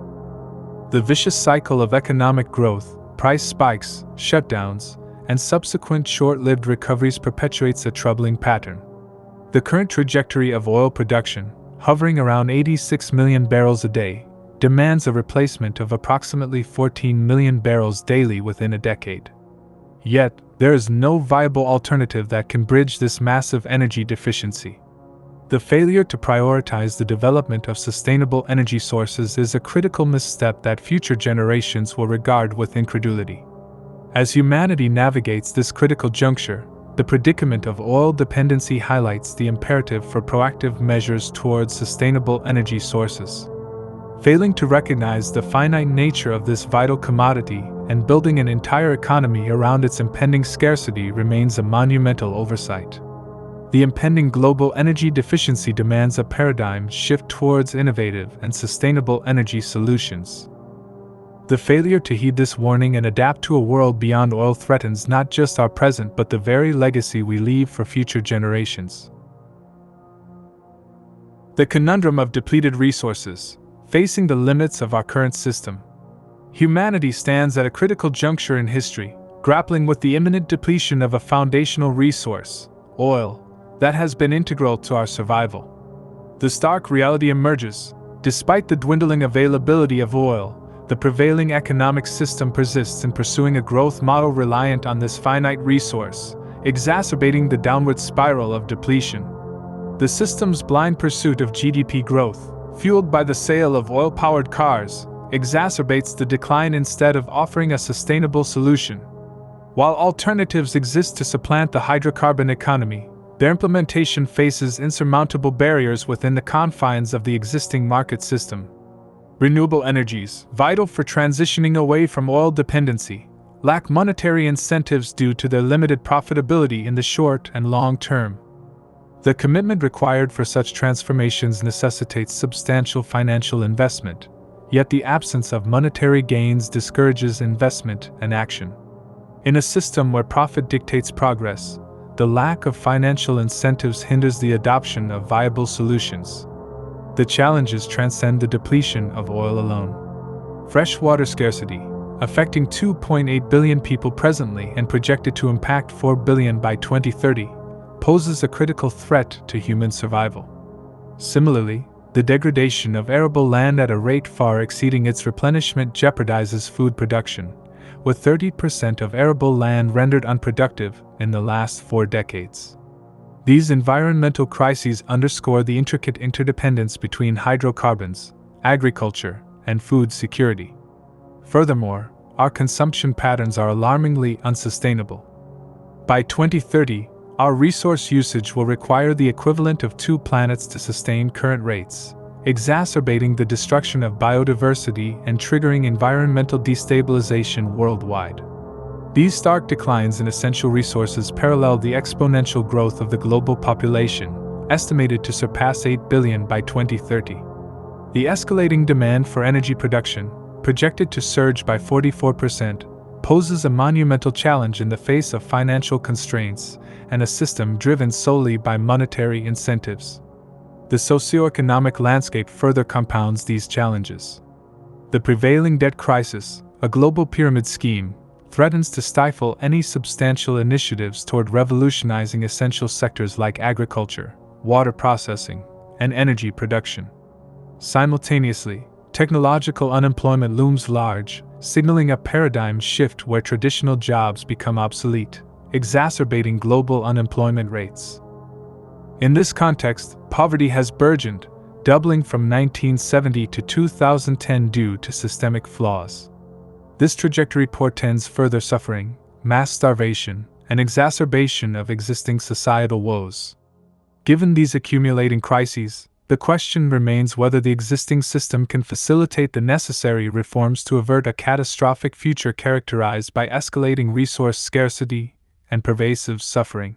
The vicious cycle of economic growth, price spikes, shutdowns, and subsequent short-lived recoveries perpetuates a troubling pattern. The current trajectory of oil production, hovering around 86 million barrels a day, demands a replacement of approximately 14 million barrels daily within a decade. Yet, there is no viable alternative that can bridge this massive energy deficiency. The failure to prioritize the development of sustainable energy sources is a critical misstep that future generations will regard with incredulity. As humanity navigates this critical juncture, the predicament of oil dependency highlights the imperative for proactive measures towards sustainable energy sources. Failing to recognize the finite nature of this vital commodity and building an entire economy around its impending scarcity remains a monumental oversight. The impending global energy deficiency demands a paradigm shift towards innovative and sustainable energy solutions. The failure to heed this warning and adapt to a world beyond oil threatens not just our present but the very legacy we leave for future generations. The conundrum of depleted resources, facing the limits of our current system. Humanity stands at a critical juncture in history, grappling with the imminent depletion of a foundational resource, oil, that has been integral to our survival. The stark reality emerges: despite the dwindling availability of oil, the prevailing economic system persists in pursuing a growth model reliant on this finite resource, exacerbating the downward spiral of depletion. The system's blind pursuit of GDP growth, fueled by the sale of oil-powered cars, exacerbates the decline instead of offering a sustainable solution. While alternatives exist to supplant the hydrocarbon economy, their implementation faces insurmountable barriers within the confines of the existing market system. Renewable energies, vital for transitioning away from oil dependency, lack monetary incentives due to their limited profitability in the short and long term. The commitment required for such transformations necessitates substantial financial investment, yet the absence of monetary gains discourages investment and action. In a system where profit dictates progress, the lack of financial incentives hinders the adoption of viable solutions. The challenges transcend the depletion of oil alone. Fresh water scarcity, affecting 2.8 billion people presently and projected to impact 4 billion by 2030, poses a critical threat to human survival. Similarly, the degradation of arable land at a rate far exceeding its replenishment jeopardizes food production, with 30% of arable land rendered unproductive in the last 4 decades. These environmental crises underscore the intricate interdependence between hydrocarbons, agriculture, and food security. Furthermore, our consumption patterns are alarmingly unsustainable. By 2030, our resource usage will require the equivalent of 2 planets to sustain current rates, exacerbating the destruction of biodiversity and triggering environmental destabilization worldwide. These stark declines in essential resources parallel the exponential growth of the global population, estimated to surpass 8 billion by 2030. The escalating demand for energy production, projected to surge by 44%, poses a monumental challenge in the face of financial constraints and a system driven solely by monetary incentives. The socioeconomic landscape further compounds these challenges. The prevailing debt crisis, a global pyramid scheme, threatens to stifle any substantial initiatives toward revolutionizing essential sectors like agriculture, water processing, and energy production. Simultaneously, technological unemployment looms large, signaling a paradigm shift where traditional jobs become obsolete, exacerbating global unemployment rates. In this context, poverty has burgeoned, doubling from 1970 to 2010 due to systemic flaws. This trajectory portends further suffering, mass starvation, and exacerbation of existing societal woes. Given these accumulating crises, the question remains whether the existing system can facilitate the necessary reforms to avert a catastrophic future characterized by escalating resource scarcity and pervasive suffering.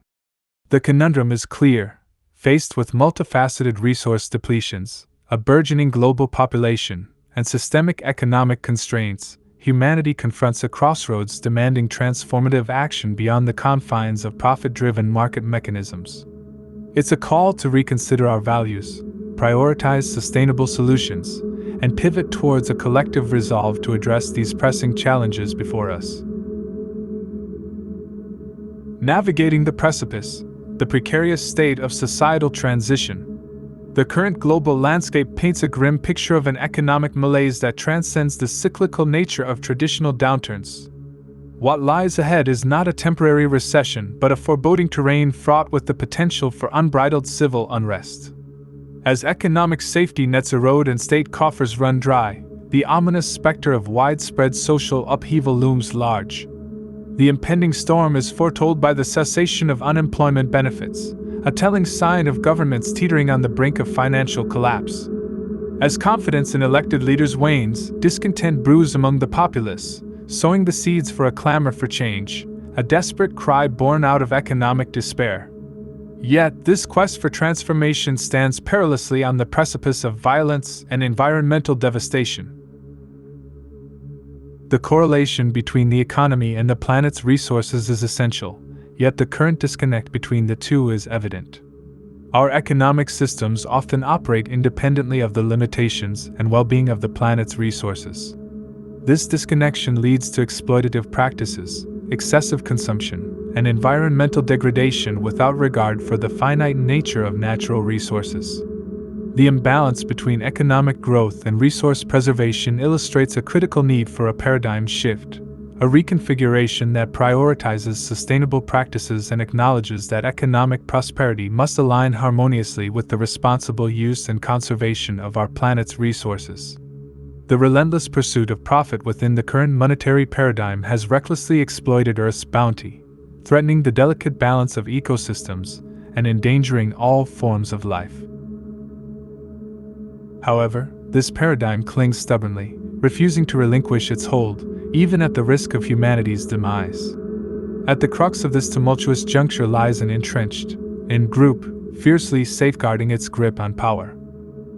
The conundrum is clear. Faced with multifaceted resource depletions, a burgeoning global population, and systemic economic constraints, humanity confronts a crossroads demanding transformative action beyond the confines of profit-driven market mechanisms. It's a call to reconsider our values, prioritize sustainable solutions, and pivot towards a collective resolve to address these pressing challenges before us. Navigating the precipice, the precarious state of societal transition. The current global landscape paints a grim picture of an economic malaise that transcends the cyclical nature of traditional downturns. What lies ahead is not a temporary recession but a foreboding terrain fraught with the potential for unbridled civil unrest. As economic safety nets erode and state coffers run dry, the ominous specter of widespread social upheaval looms large. The impending storm is foretold by the cessation of unemployment benefits, a telling sign of governments teetering on the brink of financial collapse. As confidence in elected leaders wanes, discontent brews among the populace, sowing the seeds for a clamor for change, a desperate cry born out of economic despair. Yet, this quest for transformation stands perilously on the precipice of violence and environmental devastation. The correlation between the economy and the planet's resources is essential, yet the current disconnect between the two is evident. Our economic systems often operate independently of the limitations and well-being of the planet's resources. This disconnection leads to exploitative practices, excessive consumption, and environmental degradation without regard for the finite nature of natural resources. The imbalance between economic growth and resource preservation illustrates a critical need for a paradigm shift, a reconfiguration that prioritizes sustainable practices and acknowledges that economic prosperity must align harmoniously with the responsible use and conservation of our planet's resources. The relentless pursuit of profit within the current monetary paradigm has recklessly exploited Earth's bounty, threatening the delicate balance of ecosystems and endangering all forms of life. However, this paradigm clings stubbornly, refusing to relinquish its hold, even at the risk of humanity's demise. At the crux of this tumultuous juncture lies an entrenched group, fiercely safeguarding its grip on power.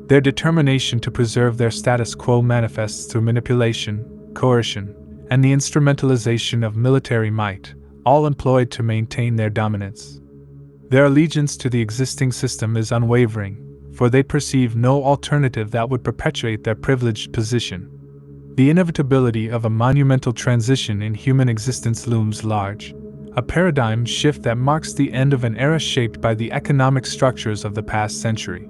Their determination to preserve their status quo manifests through manipulation, coercion, and the instrumentalization of military might, all employed to maintain their dominance. Their allegiance to the existing system is unwavering, for they perceive no alternative that would perpetuate their privileged position. The inevitability of a monumental transition in human existence looms large, a paradigm shift that marks the end of an era shaped by the economic structures of the past century.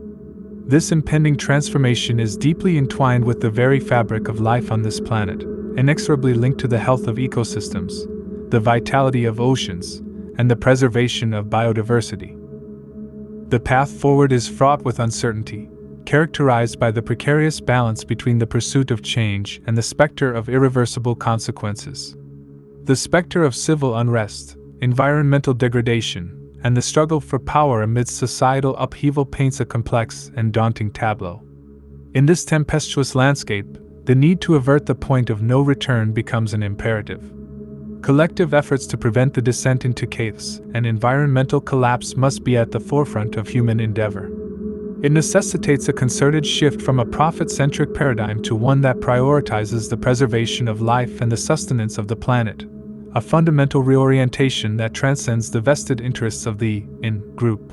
This impending transformation is deeply entwined with the very fabric of life on this planet, inexorably linked to the health of ecosystems, the vitality of oceans, and the preservation of biodiversity. The path forward is fraught with uncertainty, characterized by the precarious balance between the pursuit of change and the specter of irreversible consequences. The specter of civil unrest, environmental degradation, and the struggle for power amidst societal upheaval paints a complex and daunting tableau. In this tempestuous landscape, the need to avert the point of no return becomes an imperative. Collective efforts to prevent the descent into chaos and environmental collapse must be at the forefront of human endeavor. It necessitates a concerted shift from a profit-centric paradigm to one that prioritizes the preservation of life and the sustenance of the planet, a fundamental reorientation that transcends the vested interests of the in-group.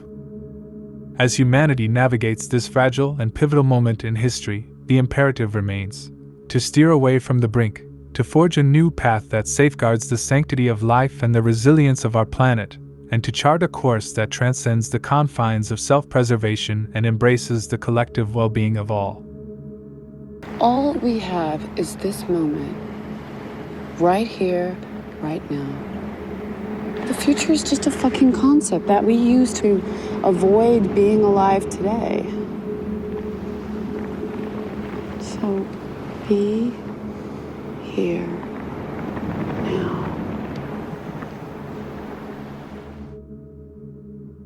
As humanity navigates this fragile and pivotal moment in history, the imperative remains to steer away from the brink, to forge a new path that safeguards the sanctity of life and the resilience of our planet, and to chart a course that transcends the confines of self-preservation and embraces the collective well-being of all. All we have is this moment, right here, right now. The future is just a fucking concept that we use to avoid being alive today. So, be here now.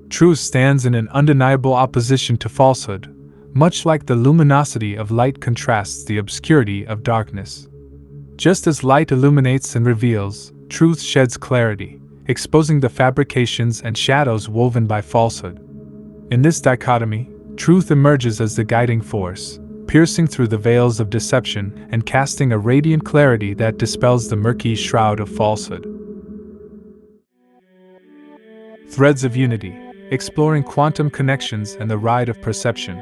Truth stands in an undeniable opposition to falsehood, much like the luminosity of light contrasts the obscurity of darkness. Just as light illuminates and reveals, truth sheds clarity, exposing the fabrications and shadows woven by falsehood. In this dichotomy, truth emerges as the guiding force, piercing through the veils of deception and casting a radiant clarity that dispels the murky shroud of falsehood. Threads of Unity, exploring quantum connections and the ride of perception.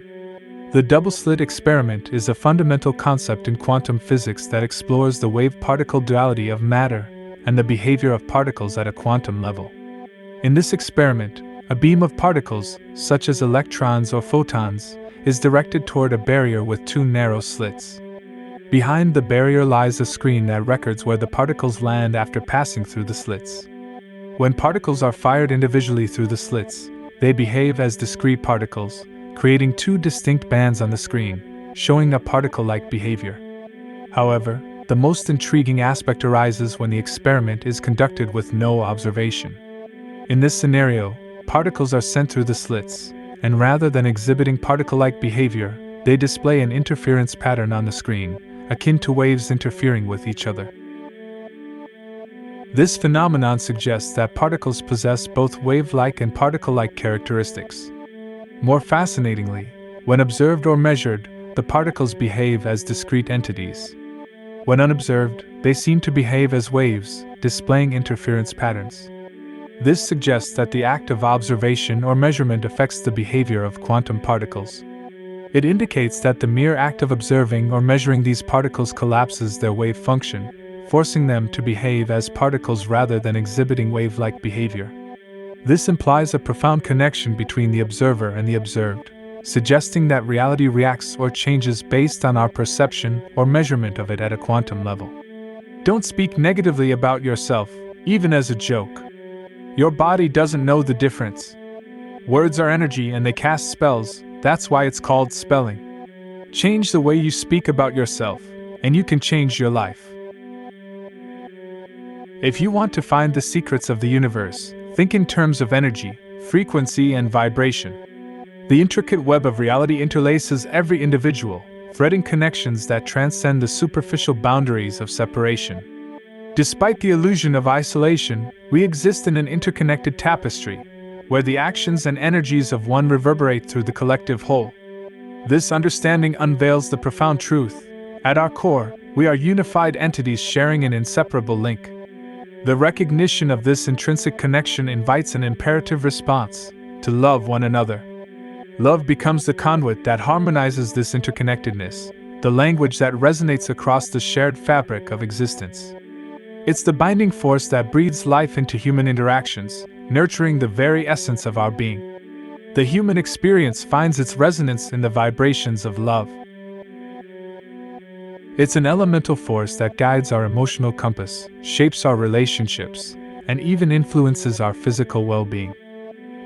The double-slit experiment is a fundamental concept in quantum physics that explores the wave-particle duality of matter and the behavior of particles at a quantum level. In this experiment, a beam of particles, such as electrons or photons, is directed toward a barrier with two narrow slits. Behind the barrier lies a screen that records where the particles land after passing through the slits. When particles are fired individually through the slits, they behave as discrete particles, creating two distinct bands on the screen, showing a particle-like behavior. However, the most intriguing aspect arises when the experiment is conducted with no observation. In this scenario, particles are sent through the slits, and rather than exhibiting particle-like behavior, they display an interference pattern on the screen, akin to waves interfering with each other. This phenomenon suggests that particles possess both wave-like and particle-like characteristics. More fascinatingly, when observed or measured, the particles behave as discrete entities. When unobserved, they seem to behave as waves, displaying interference patterns. This suggests that the act of observation or measurement affects the behavior of quantum particles. It indicates that the mere act of observing or measuring these particles collapses their wave function, forcing them to behave as particles rather than exhibiting wave-like behavior. This implies a profound connection between the observer and the observed, suggesting that reality reacts or changes based on our perception or measurement of it at a quantum level. Don't speak negatively about yourself, even as a joke. Your body doesn't know the difference. Words are energy and they cast spells, that's why it's called spelling. Change the way you speak about yourself, and you can change your life. If you want to find the secrets of the universe, think in terms of energy, frequency, and vibration. The intricate web of reality interlaces every individual, threading connections that transcend the superficial boundaries of separation. Despite the illusion of isolation, we exist in an interconnected tapestry, where the actions and energies of one reverberate through the collective whole. This understanding unveils the profound truth. At our core, we are unified entities sharing an inseparable link. The recognition of this intrinsic connection invites an imperative response: to love one another. Love becomes the conduit that harmonizes this interconnectedness, the language that resonates across the shared fabric of existence. It's the binding force that breathes life into human interactions, nurturing the very essence of our being. The human experience finds its resonance in the vibrations of love. It's an elemental force that guides our emotional compass, shapes our relationships, and even influences our physical well-being.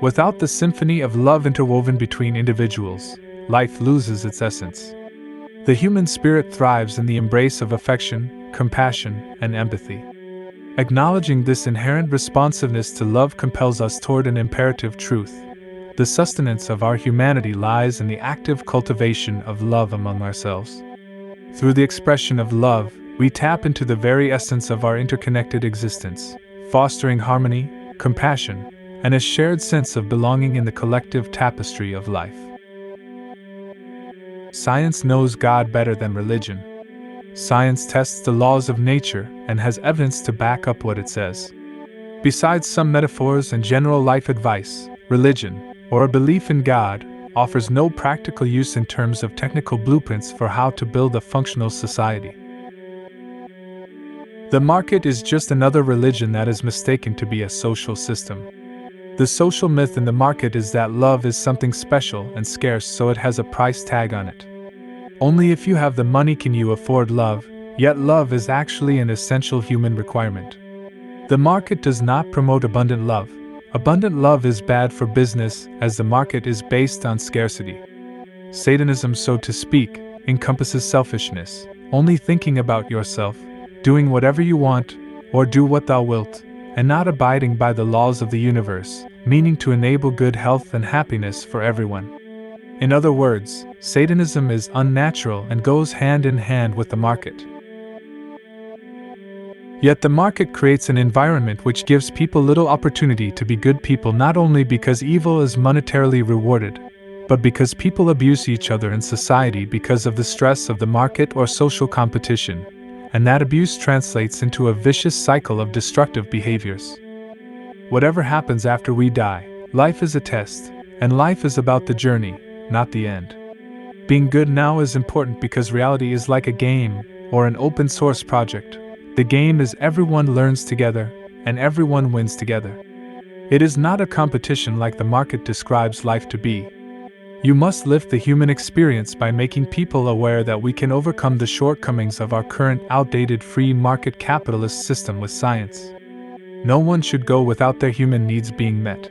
Without the symphony of love interwoven between individuals, life loses its essence. The human spirit thrives in the embrace of affection, compassion, and empathy. Acknowledging this inherent responsiveness to love compels us toward an imperative truth. The sustenance of our humanity lies in the active cultivation of love among ourselves. Through the expression of love, we tap into the very essence of our interconnected existence, fostering harmony, compassion, and a shared sense of belonging in the collective tapestry of life. Science knows God better than religion. Science tests the laws of nature and has evidence to back up what it says. Besides some metaphors and general life advice, religion, or a belief in God, offers no practical use in terms of technical blueprints for how to build a functional society. The market is just another religion that is mistaken to be a social system. The social myth in the market is that love is something special and scarce, so it has a price tag on it. Only if you have the money can you afford love, yet love is actually an essential human requirement. The market does not promote abundant love. Abundant love is bad for business, as the market is based on scarcity. Satanism, so to speak, encompasses selfishness, only thinking about yourself, doing whatever you want, or do what thou wilt, and not abiding by the laws of the universe, meaning to enable good health and happiness for everyone. In other words, Satanism is unnatural and goes hand in hand with the market. Yet the market creates an environment which gives people little opportunity to be good people, not only because evil is monetarily rewarded, but because people abuse each other in society because of the stress of the market or social competition, and that abuse translates into a vicious cycle of destructive behaviors. Whatever happens after we die, life is a test, and life is about the journey, not the end. Being good now is important because reality is like a game or an open source project. The game is everyone learns together, and everyone wins together. It is not a competition like the market describes life to be. You must lift the human experience by making people aware that we can overcome the shortcomings of our current outdated free market capitalist system with science. No one should go without their human needs being met.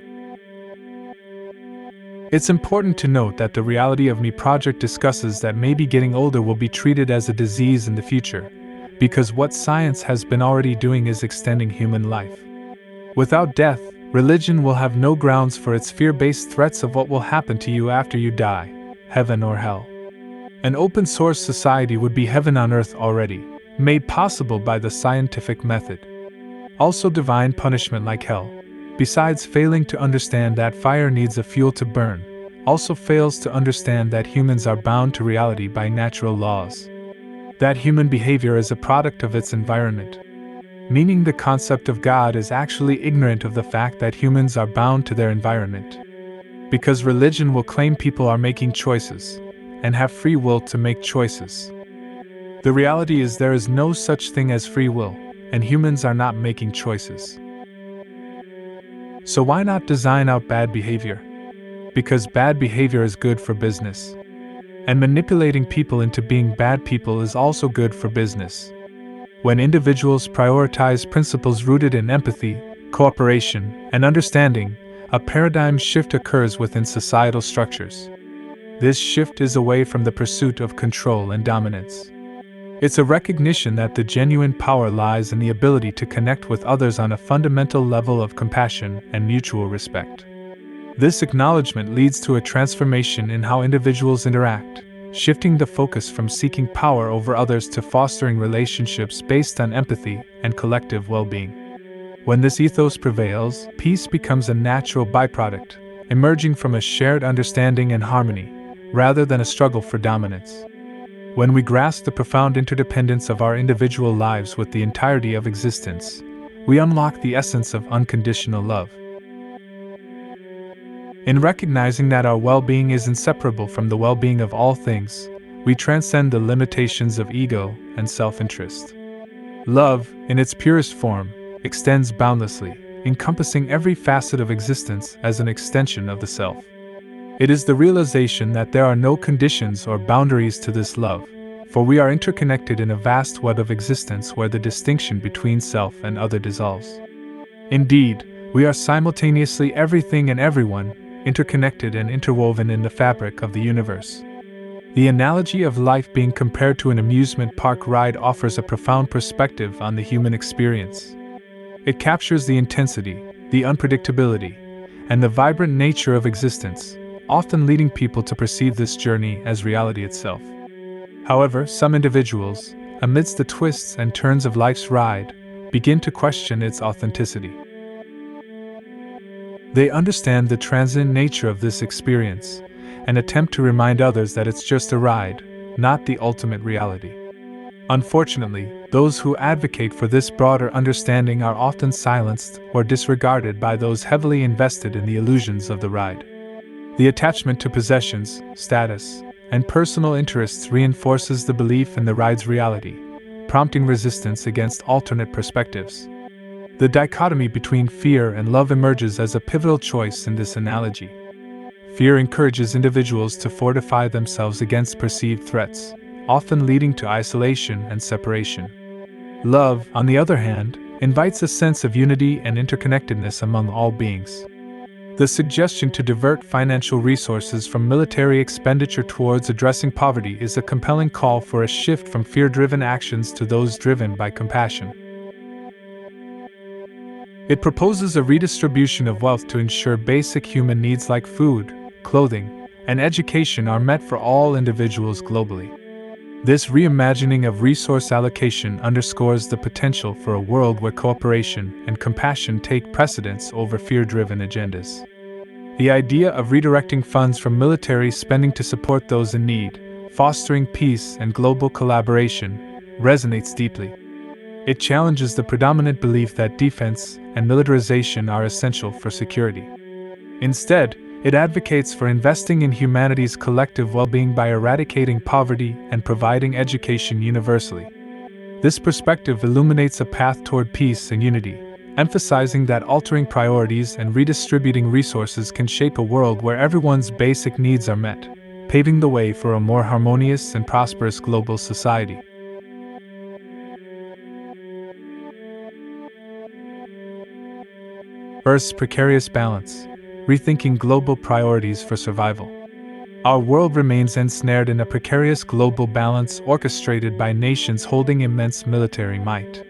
It's important to note that the Reality of Me project discusses that maybe getting older will be treated as a disease in the future, because what science has been already doing is extending human life. Without death, religion will have no grounds for its fear-based threats of what will happen to you after you die, heaven or hell. An open-source society would be heaven on earth already, made possible by the scientific method. Also divine punishment like hell, besides failing to understand that fire needs a fuel to burn, also fails to understand that humans are bound to reality by natural laws. That human behavior is a product of its environment. Meaning the concept of God is actually ignorant of the fact that humans are bound to their environment. Because religion will claim people are making choices, and have free will to make choices. The reality is there is no such thing as free will, and humans are not making choices. So why not design out bad behavior? Because bad behavior is good for business. And manipulating people into being bad people is also good for business. When individuals prioritize principles rooted in empathy, cooperation, and understanding, a paradigm shift occurs within societal structures. This shift is away from the pursuit of control and dominance. It's a recognition that the genuine power lies in the ability to connect with others on a fundamental level of compassion and mutual respect. This acknowledgement leads to a transformation in how individuals interact, shifting the focus from seeking power over others to fostering relationships based on empathy and collective well-being. When this ethos prevails, peace becomes a natural byproduct, emerging from a shared understanding and harmony, rather than a struggle for dominance. When we grasp the profound interdependence of our individual lives with the entirety of existence, we unlock the essence of unconditional love. In recognizing that our well-being is inseparable from the well-being of all things, we transcend the limitations of ego and self-interest. Love, in its purest form, extends boundlessly, encompassing every facet of existence as an extension of the self. It is the realization that there are no conditions or boundaries to this love, for we are interconnected in a vast web of existence where the distinction between self and other dissolves. Indeed, we are simultaneously everything and everyone, interconnected and interwoven in the fabric of the universe. The analogy of life being compared to an amusement park ride offers a profound perspective on the human experience. It captures the intensity, the unpredictability, and the vibrant nature of existence, often leading people to perceive this journey as reality itself. However, some individuals, amidst the twists and turns of life's ride, begin to question its authenticity. They understand the transient nature of this experience and attempt to remind others that it's just a ride, not the ultimate reality. Unfortunately, those who advocate for this broader understanding are often silenced or disregarded by those heavily invested in the illusions of the ride. The attachment to possessions, status, and personal interests reinforces the belief in the ride's reality, prompting resistance against alternate perspectives. The dichotomy between fear and love emerges as a pivotal choice in this analogy. Fear encourages individuals to fortify themselves against perceived threats, often leading to isolation and separation. Love, on the other hand, invites a sense of unity and interconnectedness among all beings. The suggestion to divert financial resources from military expenditure towards addressing poverty is a compelling call for a shift from fear-driven actions to those driven by compassion. It proposes a redistribution of wealth to ensure basic human needs like food, clothing, and education are met for all individuals globally. This reimagining of resource allocation underscores the potential for a world where cooperation and compassion take precedence over fear-driven agendas. The idea of redirecting funds from military spending to support those in need, fostering peace and global collaboration, resonates deeply. It challenges the predominant belief that defense and militarization are essential for security. Instead, it advocates for investing in humanity's collective well-being by eradicating poverty and providing education universally. This perspective illuminates a path toward peace and unity, emphasizing that altering priorities and redistributing resources can shape a world where everyone's basic needs are met, paving the way for a more harmonious and prosperous global society. Earth's precarious balance, rethinking global priorities for survival. Our world remains ensnared in a precarious global balance orchestrated by nations holding immense military might.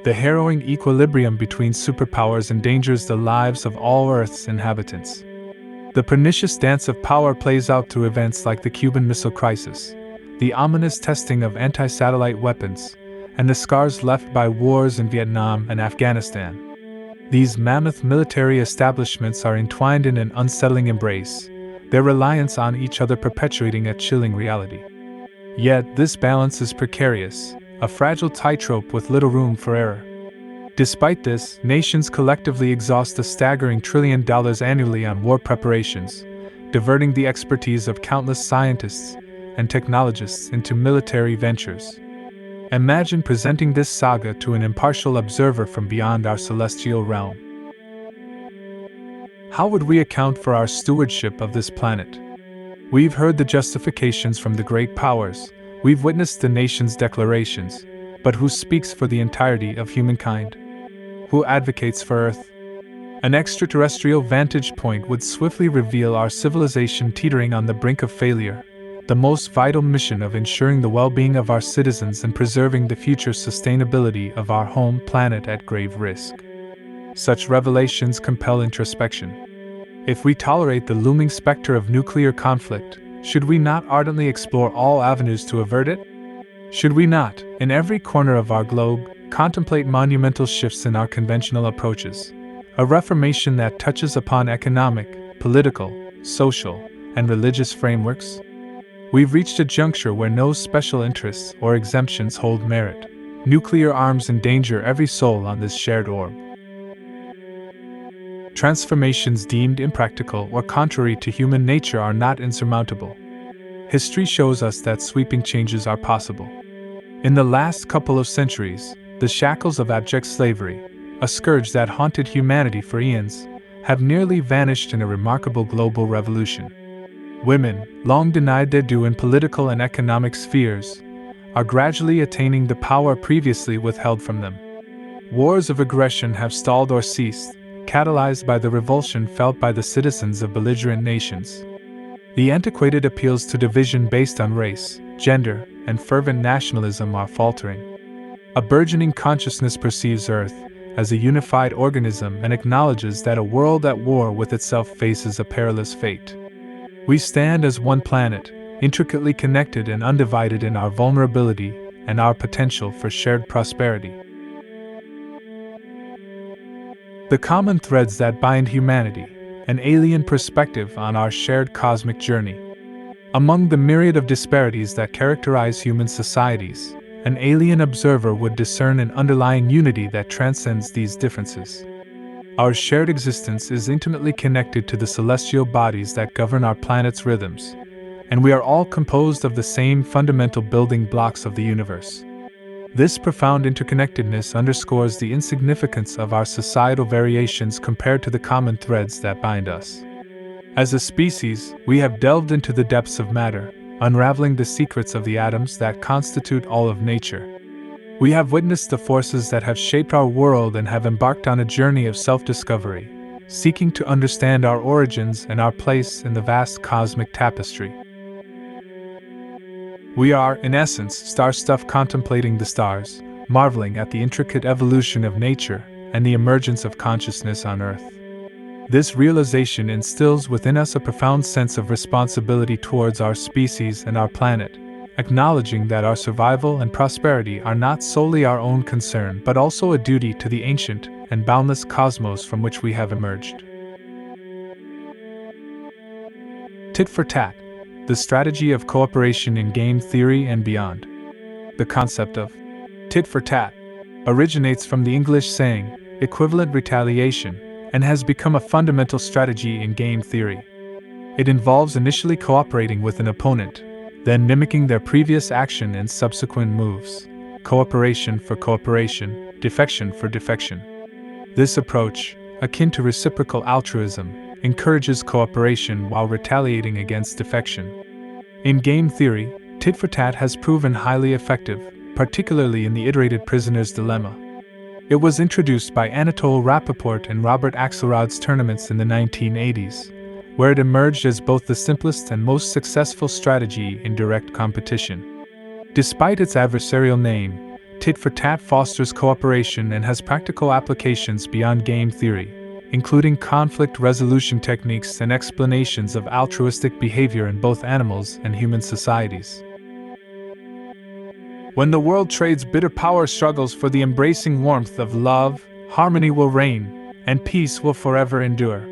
The harrowing equilibrium between superpowers endangers the lives of all Earth's inhabitants. The pernicious dance of power plays out through events like the Cuban Missile Crisis, the ominous testing of anti-satellite weapons, and the scars left by wars in Vietnam and Afghanistan. These mammoth military establishments are entwined in an unsettling embrace, their reliance on each other perpetuating a chilling reality. Yet, this balance is precarious, a fragile tightrope with little room for error. Despite this, nations collectively exhaust a staggering $1 trillion annually on war preparations, diverting the expertise of countless scientists and technologists into military ventures. Imagine presenting this saga to an impartial observer from beyond our celestial realm. How would we account for our stewardship of this planet? We've heard the justifications from the great powers, we've witnessed the nation's declarations, but who speaks for the entirety of humankind? Who advocates for Earth? An extraterrestrial vantage point would swiftly reveal our civilization teetering on the brink of failure, the most vital mission of ensuring the well-being of our citizens and preserving the future sustainability of our home planet at grave risk. Such revelations compel introspection. If we tolerate the looming specter of nuclear conflict, should we not ardently explore all avenues to avert it? Should we not, in every corner of our globe, contemplate monumental shifts in our conventional approaches, a reformation that touches upon economic, political, social, and religious frameworks? We've reached a juncture where no special interests or exemptions hold merit. Nuclear arms endanger every soul on this shared orb. Transformations deemed impractical or contrary to human nature are not insurmountable. history shows us that sweeping changes are possible. In the last couple of centuries, the shackles of abject slavery, a scourge that haunted humanity for eons, have nearly vanished in a remarkable global revolution. Women, long denied their due in political and economic spheres, are gradually attaining the power previously withheld from them. Wars of aggression have stalled or ceased, catalyzed by the revulsion felt by the citizens of belligerent nations. The antiquated appeals to division based on race, gender, and fervent nationalism are faltering. A burgeoning consciousness perceives Earth as a unified organism and acknowledges that a world at war with itself faces a perilous fate. We stand as one planet, intricately connected and undivided in our vulnerability and our potential for shared prosperity. The common threads that bind humanity, an alien perspective on our shared cosmic journey. Among the myriad of disparities that characterize human societies, an alien observer would discern an underlying unity that transcends these differences. Our shared existence is intimately connected to the celestial bodies that govern our planet's rhythms, and we are all composed of the same fundamental building blocks of the universe. This profound interconnectedness underscores the insignificance of our societal variations compared to the common threads that bind us. As a species, we have delved into the depths of matter, unraveling the secrets of the atoms that constitute all of nature. We have witnessed the forces that have shaped our world and have embarked on a journey of self-discovery, seeking to understand our origins and our place in the vast cosmic tapestry. We are, in essence, star-stuff contemplating the stars, marveling at the intricate evolution of nature and the emergence of consciousness on Earth. This realization instills within us a profound sense of responsibility towards our species and our planet, acknowledging that our survival and prosperity are not solely our own concern but also a duty to the ancient and boundless cosmos from which we have emerged. Tit for tat, the strategy of cooperation in game theory and beyond. The concept of tit for tat originates from the English saying, equivalent retaliation, and has become a fundamental strategy in game theory. It involves initially cooperating with an opponent, then mimicking their previous action and subsequent moves. Cooperation for cooperation, defection for defection. This approach, akin to reciprocal altruism, encourages cooperation while retaliating against defection. In game theory, tit for tat has proven highly effective, particularly in the iterated prisoner's dilemma. It was introduced by Anatole Rappaport and Robert Axelrod's tournaments in the 1980s, where it emerged as both the simplest and most successful strategy in direct competition. Despite its adversarial name, tit for tat fosters cooperation and has practical applications beyond game theory, including conflict resolution techniques and explanations of altruistic behavior in both animals and human societies. When the world trades bitter power struggles for the embracing warmth of love, harmony will reign, and peace will forever endure.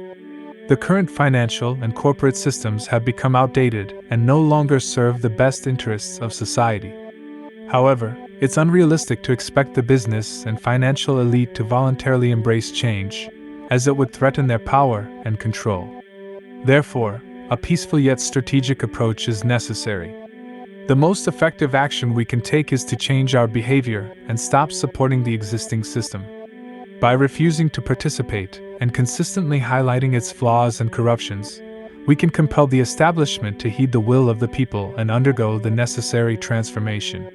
The current financial and corporate systems have become outdated and no longer serve the best interests of society. However, it's unrealistic to expect the business and financial elite to voluntarily embrace change, as it would threaten their power and control. Therefore, a peaceful yet strategic approach is necessary. The most effective action we can take is to change our behavior and stop supporting the existing system. By refusing to participate and consistently highlighting its flaws and corruptions, we can compel the establishment to heed the will of the people and undergo the necessary transformation.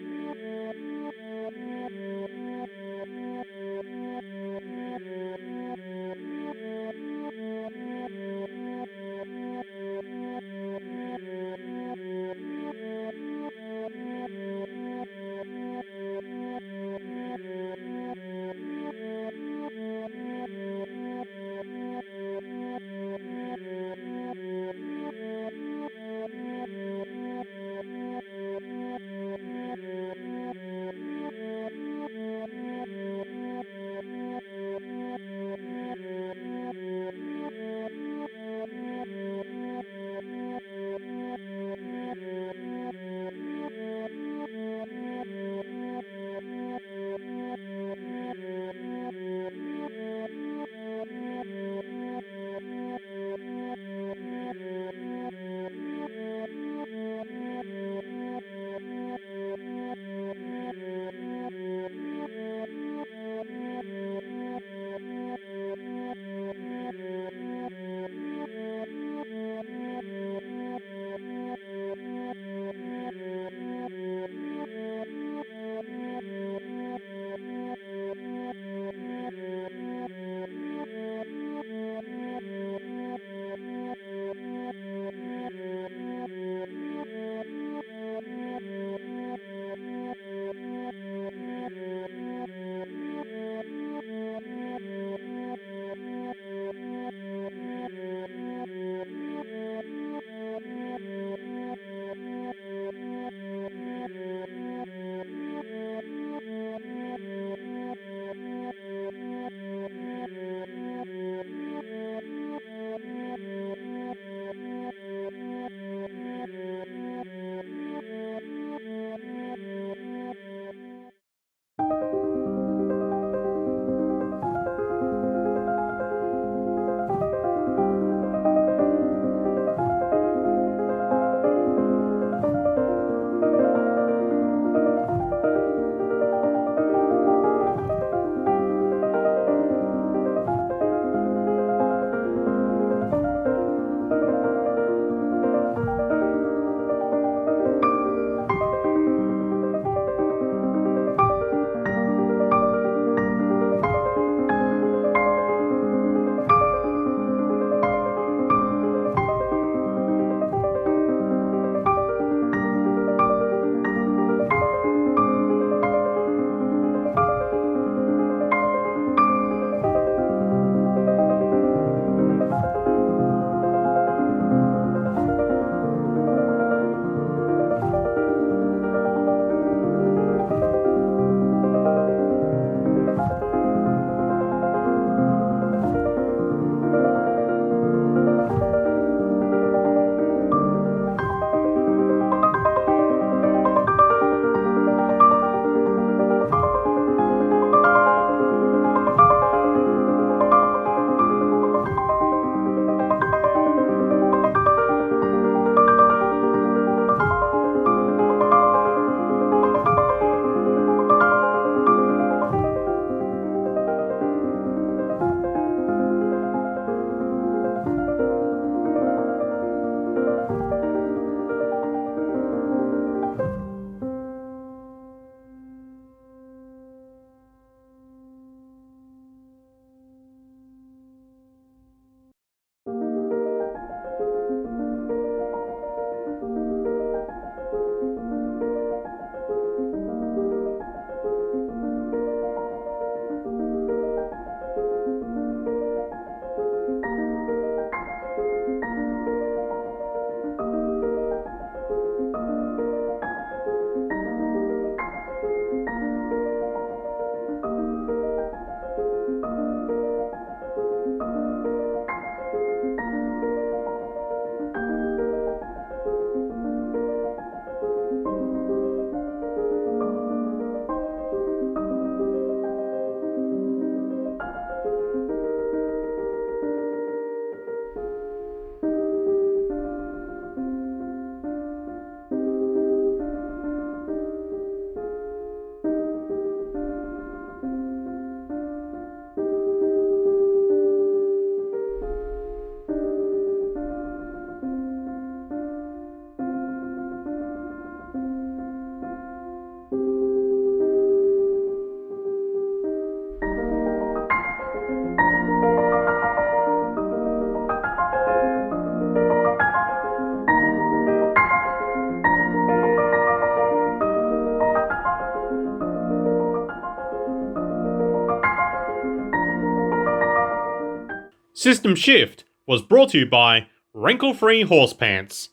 System Shift was brought to you by Wrinkle-Free Horse Pants.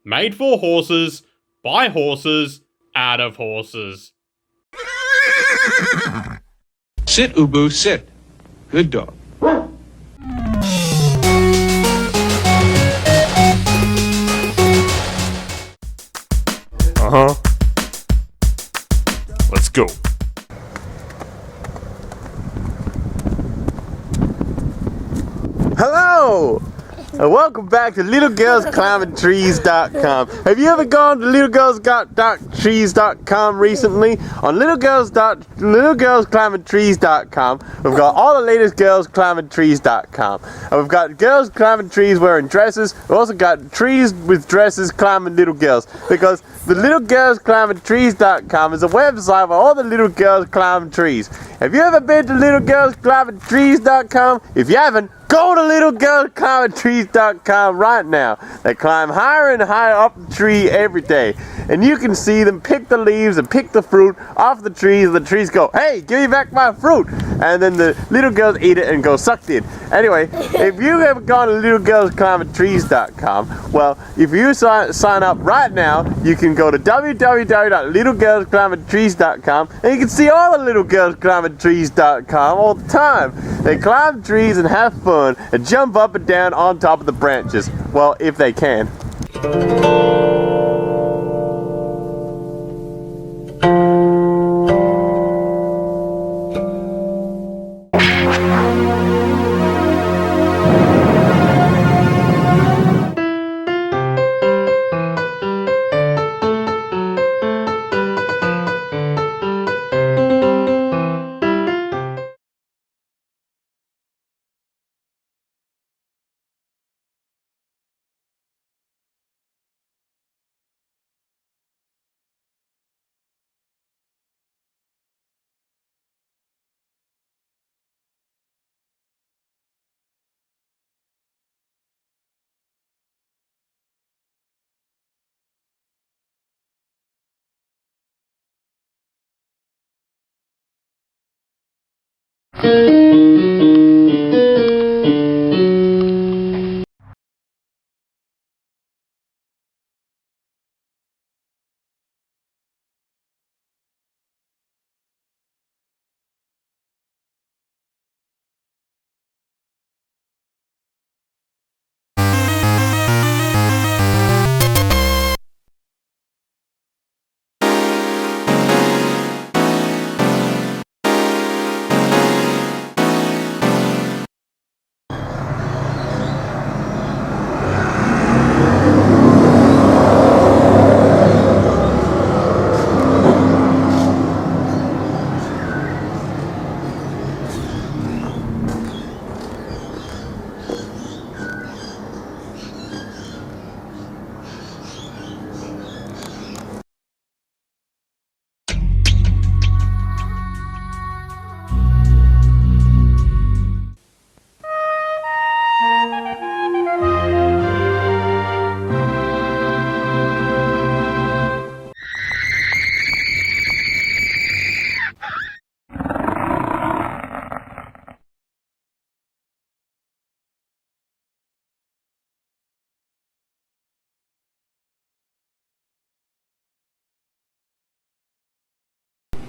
Made for horses, by horses, out of horses. Sit, Ubu, sit. Good dog. Uh-huh. Let's go. Hello! And welcome back to LittleGirlsClimbingTrees.com. Have you ever gone to LittleGirls.trees.com recently? On LittleGirlsClimbingTrees.com, we've got all the latest GirlsClimbingTrees.com. And we've got girls climbing trees wearing dresses. We've also got trees with dresses climbing little girls. Because the LittleGirlsClimbingTrees.com is a website where all the little girls climb trees. Have you ever been to LittleGirlsClimbingTrees.com? If you haven't, go to LittleGirlsClimbingTrees.com right now. They climb higher and higher up the tree every day. And you can see them pick the leaves and pick the fruit off the trees. And the trees go, hey, give me back my fruit. And then the little girls eat it and go sucked in. Anyway, if you have gone to LittleGirlsClimbingTrees.com, well, if you sign up right now, you can go to www.littlegirlsclimbingtrees.com and you can see all the little girls climbing trees.com all the time. They climb trees and have fun and jump up and down on top of the branches. Well, if they can.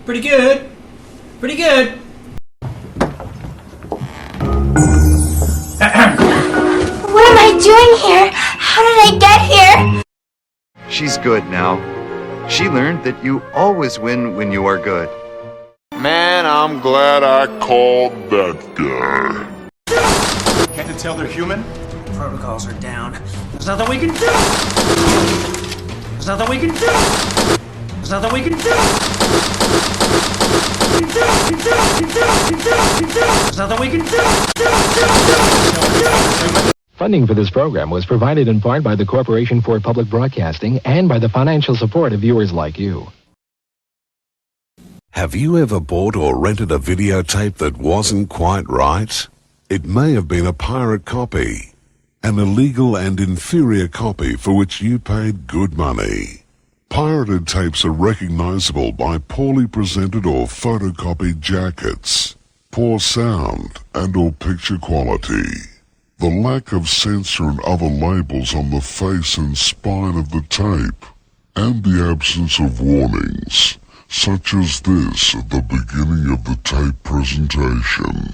Pretty good. Pretty good. What am I doing here? How did I get here? She's good now. She learned that you always win when you are good. Man, I'm glad I called that guy. Can't you tell they're human? Protocols are down. There's nothing we can do. There's nothing we can do. There's nothing we can do. There's nothing we can do. Funding for this program was provided in part by the Corporation for Public Broadcasting and by the financial support of viewers like you. Have you ever bought or rented a videotape that wasn't quite right? It may have been a pirate copy, an illegal and inferior copy for which you paid good money. Pirated tapes are recognizable by poorly presented or photocopied jackets, poor sound and or picture quality. the lack of censor and other labels on the face and spine of the tape, and the absence of warnings, such as this at the beginning of the tape presentation.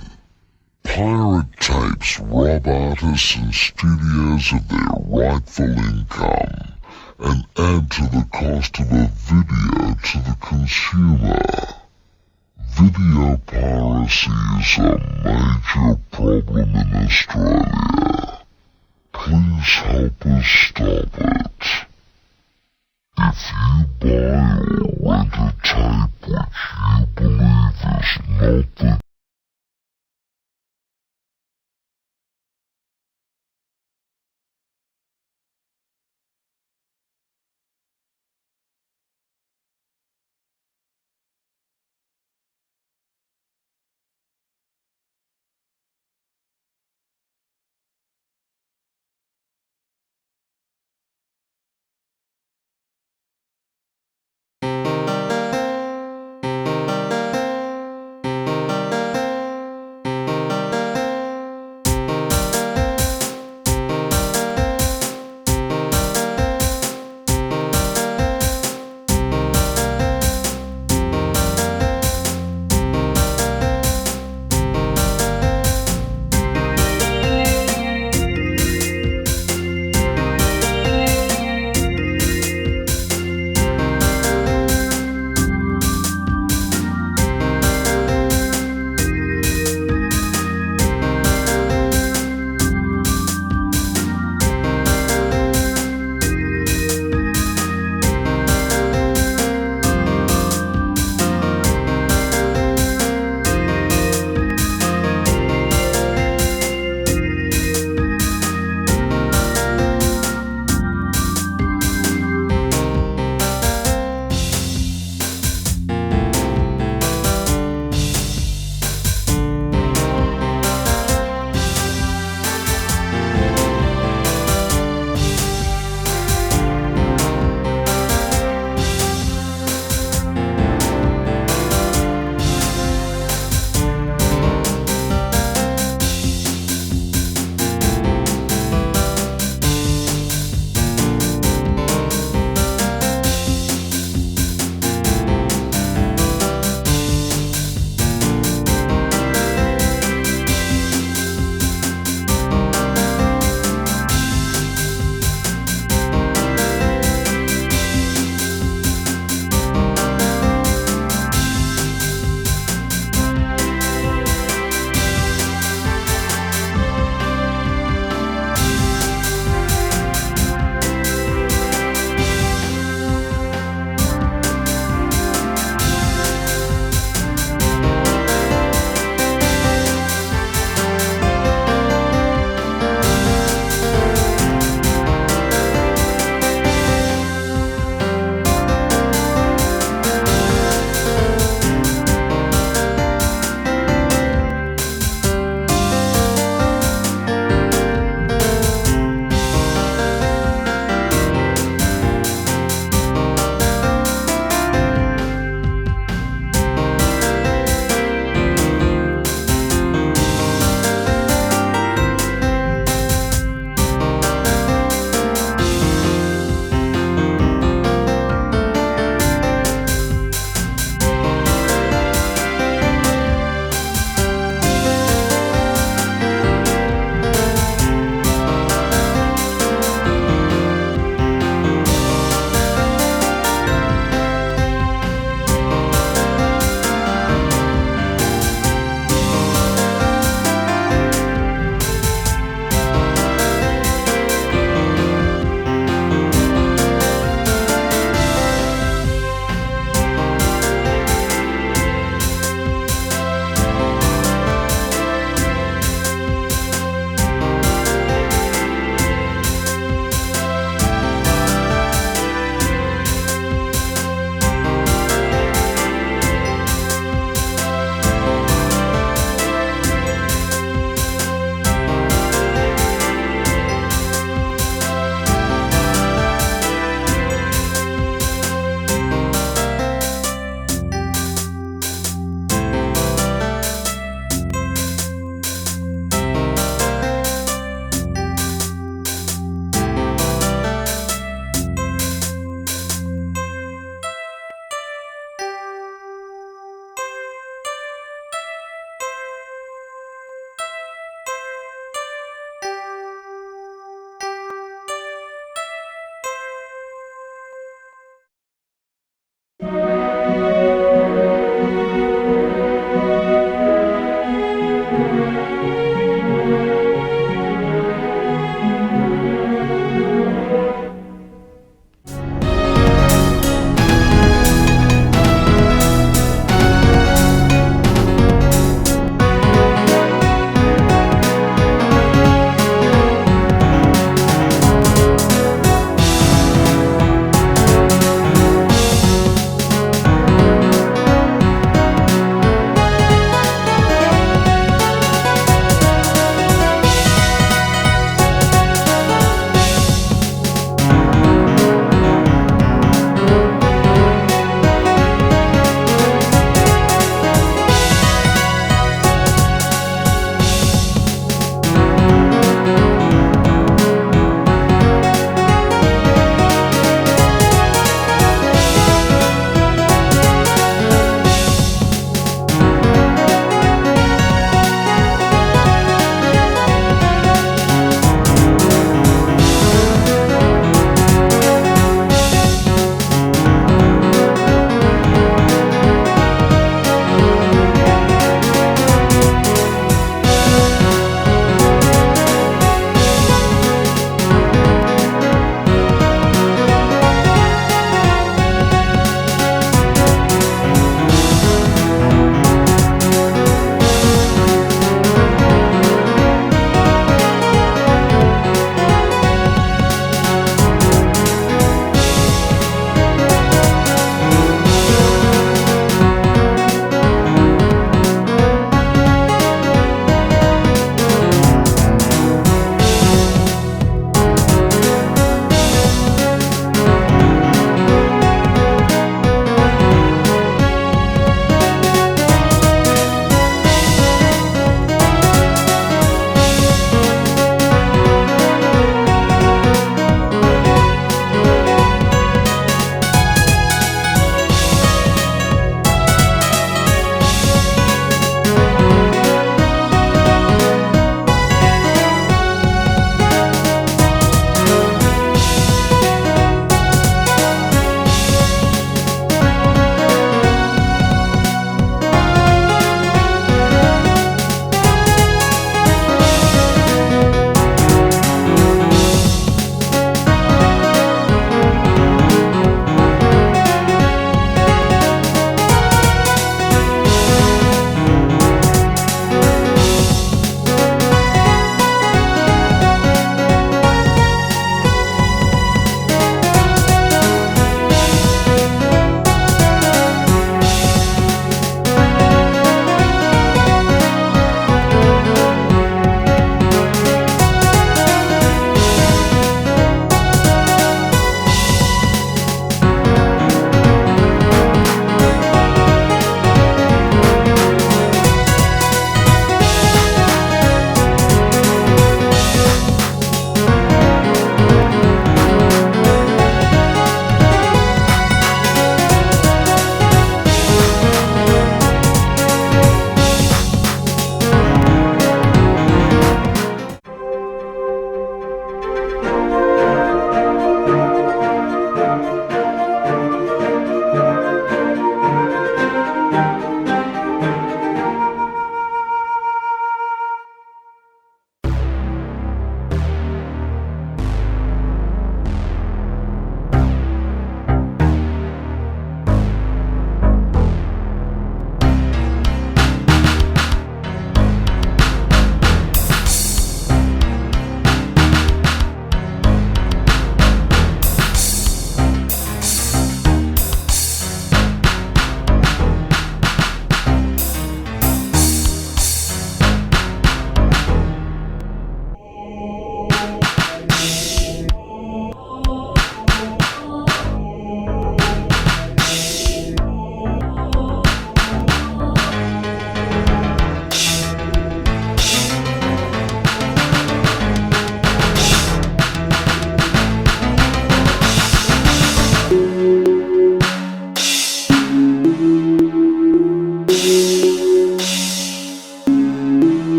Pirate tapes rob artists and studios of their rightful income and add to the cost of a video to the consumer. Video piracy is a major problem in Australia. Please help us stop it. If you buy or rent a tape which you believe is not the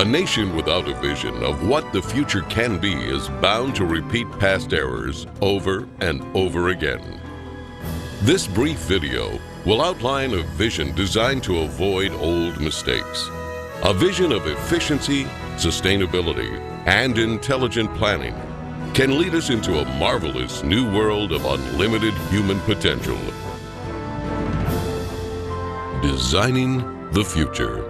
A nation without a vision of what the future can be is bound to repeat past errors over and over again. This brief video will outline a vision designed to avoid old mistakes. A vision of efficiency, sustainability, and intelligent planning can lead us into a marvelous new world of unlimited human potential. Designing the future.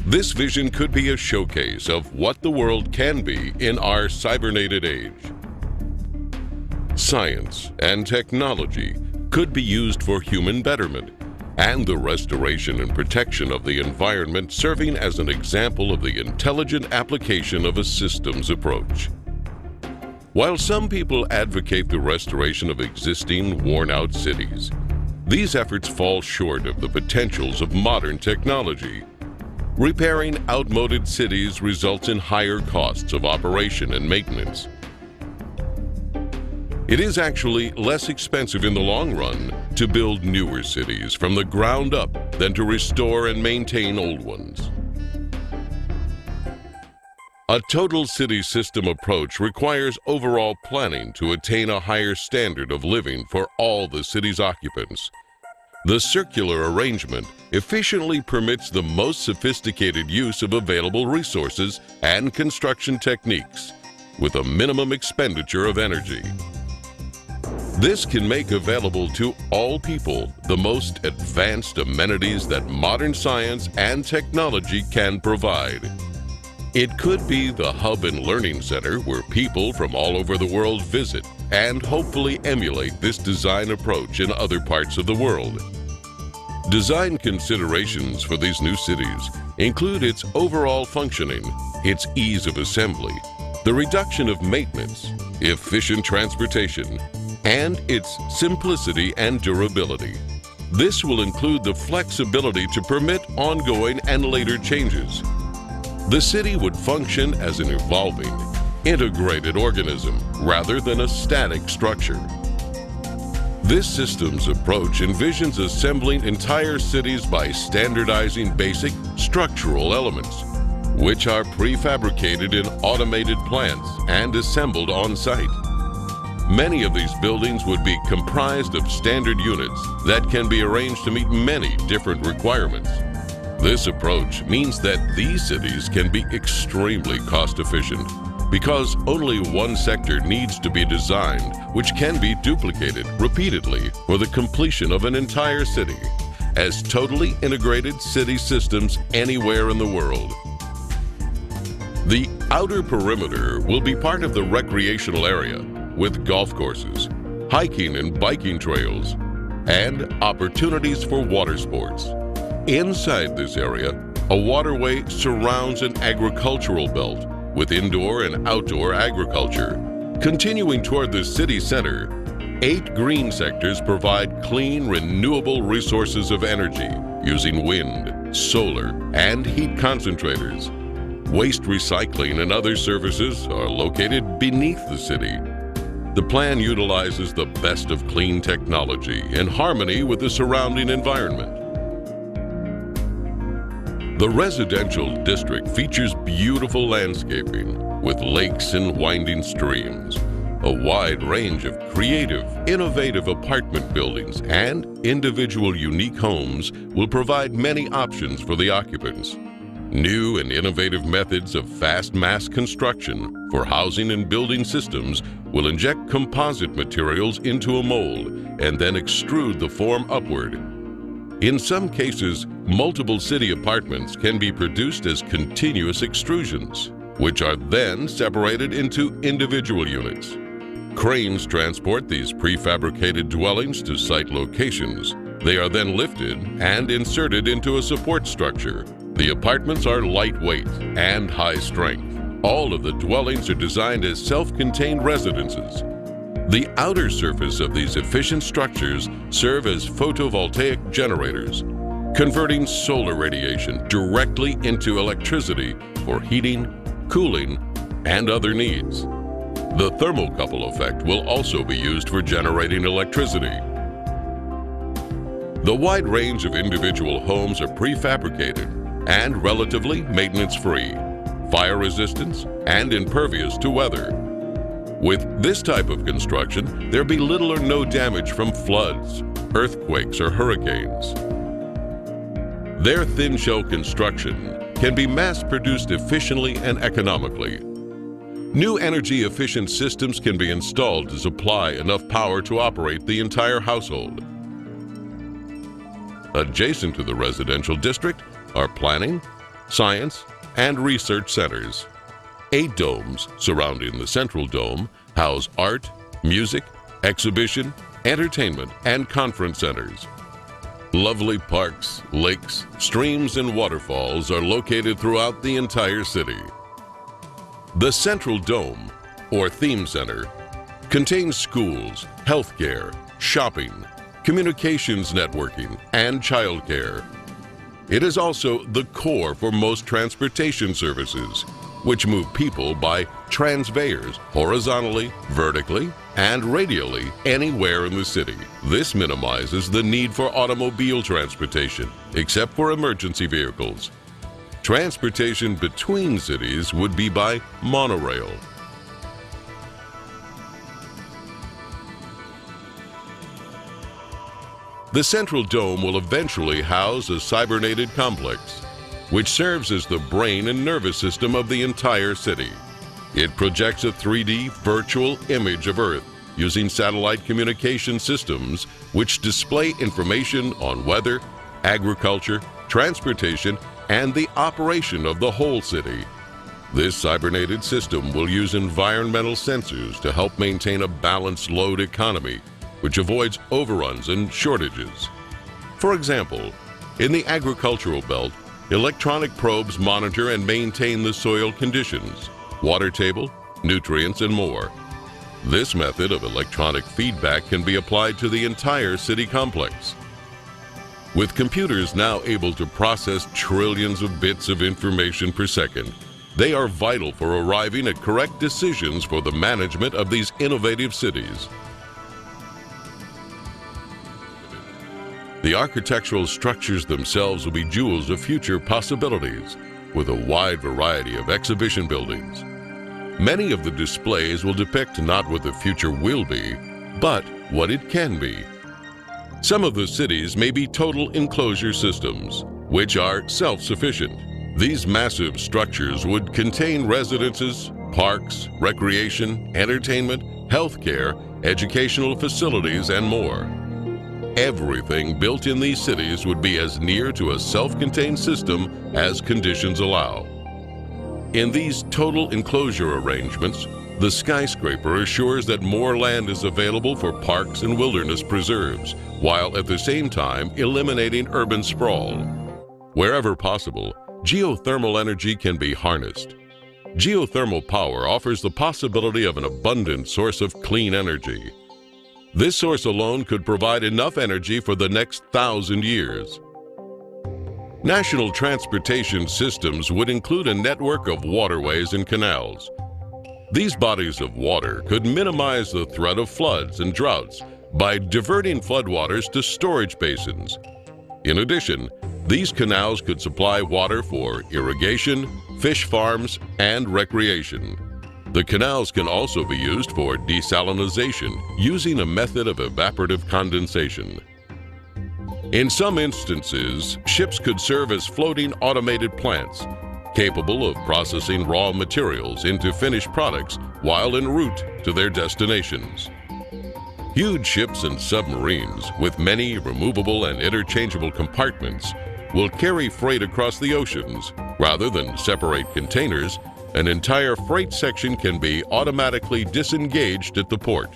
This vision could be a showcase of what the world can be in our cybernated age. Science and technology could be used for human betterment and the restoration and protection of the environment, serving as an example of the intelligent application of a systems approach. While some people advocate the restoration of existing, worn-out cities, these efforts fall short of the potentials of modern technology. Repairing outmoded cities results in higher costs of operation and maintenance. It is actually less expensive in the long run to build newer cities from the ground up than to restore and maintain old ones. A total city system approach requires overall planning to attain a higher standard of living for all the city's occupants. The circular arrangement efficiently permits the most sophisticated use of available resources and construction techniques with a minimum expenditure of energy. This can make available to all people the most advanced amenities that modern science and technology can provide. It could be the hub and learning center where people from all over the world visit and hopefully emulate this design approach in other parts of the world. Design considerations for these new cities include its overall functioning, its ease of assembly, the reduction of maintenance, efficient transportation, and its simplicity and durability. This will include the flexibility to permit ongoing and later changes. The city would function as an evolving, integrated organism rather than a static structure. This systems approach envisions assembling entire cities by standardizing basic structural elements, which are prefabricated in automated plants and assembled on site. Many of these buildings would be comprised of standard units that can be arranged to meet many different requirements. This approach means that these cities can be extremely cost efficient because only one sector needs to be designed, which can be duplicated repeatedly for the completion of an entire city as totally integrated city systems anywhere in the world. The outer perimeter will be part of the recreational area with golf courses, hiking and biking trails, and opportunities for water sports. Inside this area, a waterway surrounds an agricultural belt with indoor and outdoor agriculture. Continuing toward the city center, 8 green sectors provide clean, renewable resources of energy using wind, solar, and heat concentrators. Waste recycling and other services are located beneath the city. The plan utilizes the best of clean technology in harmony with the surrounding environment. The residential district features beautiful landscaping with lakes and winding streams, a wide range of creative, innovative apartment buildings, and individual unique homes will provide many options for the occupants. New and innovative methods of fast mass construction for housing and building systems will inject composite materials into a mold and then extrude the form upward. In some cases, multiple city apartments can be produced as continuous extrusions, which are then separated into individual units. Cranes transport these prefabricated dwellings to site locations. They are then lifted and inserted into a support structure. The apartments are lightweight and high strength. All of the dwellings are designed as self-contained residences. The outer surface of these efficient structures serve as photovoltaic generators, converting solar radiation directly into electricity for heating, cooling, and other needs. The thermocouple effect will also be used for generating electricity. The wide range of individual homes are prefabricated and relatively maintenance-free, fire resistance, and impervious to weather. With this type of construction, there'd be little or no damage from floods, earthquakes, or hurricanes. Their thin shell construction can be mass-produced efficiently and economically. New energy-efficient systems can be installed to supply enough power to operate the entire household. Adjacent to the residential district are planning, science, and research centers. 8 domes surrounding the central dome house art, music, exhibition, entertainment, and conference centers. Lovely parks, lakes, streams, and waterfalls are located throughout the entire city. The Central Dome, or Theme Center, contains schools, healthcare, shopping, communications networking, and childcare. It is also the core for most transportation services, which move people by transveyors horizontally, vertically, and radially anywhere in the city. This minimizes the need for automobile transportation, except for emergency vehicles. Transportation between cities would be by monorail. The Central Dome will eventually house a cybernated complex, which serves as the brain and nervous system of the entire city. It projects a 3D virtual image of Earth using satellite communication systems which display information on weather, agriculture, transportation, and the operation of the whole city. This cybernated system will use environmental sensors to help maintain a balanced load economy, which avoids overruns and shortages. For example, in the agricultural belt, electronic probes monitor and maintain the soil conditions, water table, nutrients, and more. This method of electronic feedback can be applied to the entire city complex. With computers now able to process trillions of bits of information per second, they are vital for arriving at correct decisions for the management of these innovative cities. The architectural structures themselves will be jewels of future possibilities, with a wide variety of exhibition buildings. Many of the displays will depict not what the future will be, but what it can be. Some of the cities may be total enclosure systems, which are self-sufficient. These massive structures would contain residences, parks, recreation, entertainment, healthcare, educational facilities, and more. Everything built in these cities would be as near to a self-contained system as conditions allow. In these total enclosure arrangements, the skyscraper assures that more land is available for parks and wilderness preserves, while at the same time eliminating urban sprawl. Wherever possible, geothermal energy can be harnessed. Geothermal power offers the possibility of an abundant source of clean energy. This source alone could provide enough energy for the next 1,000 years. National transportation systems would include a network of waterways and canals. These bodies of water could minimize the threat of floods and droughts by diverting floodwaters to storage basins. In addition, these canals could supply water for irrigation, fish farms, and recreation. The canals can also be used for desalination using a method of evaporative condensation. In some instances, ships could serve as floating automated plants, capable of processing raw materials into finished products while en route to their destinations. Huge ships and submarines with many removable and interchangeable compartments will carry freight across the oceans. Rather than separate containers, an entire freight section can be automatically disengaged at the port.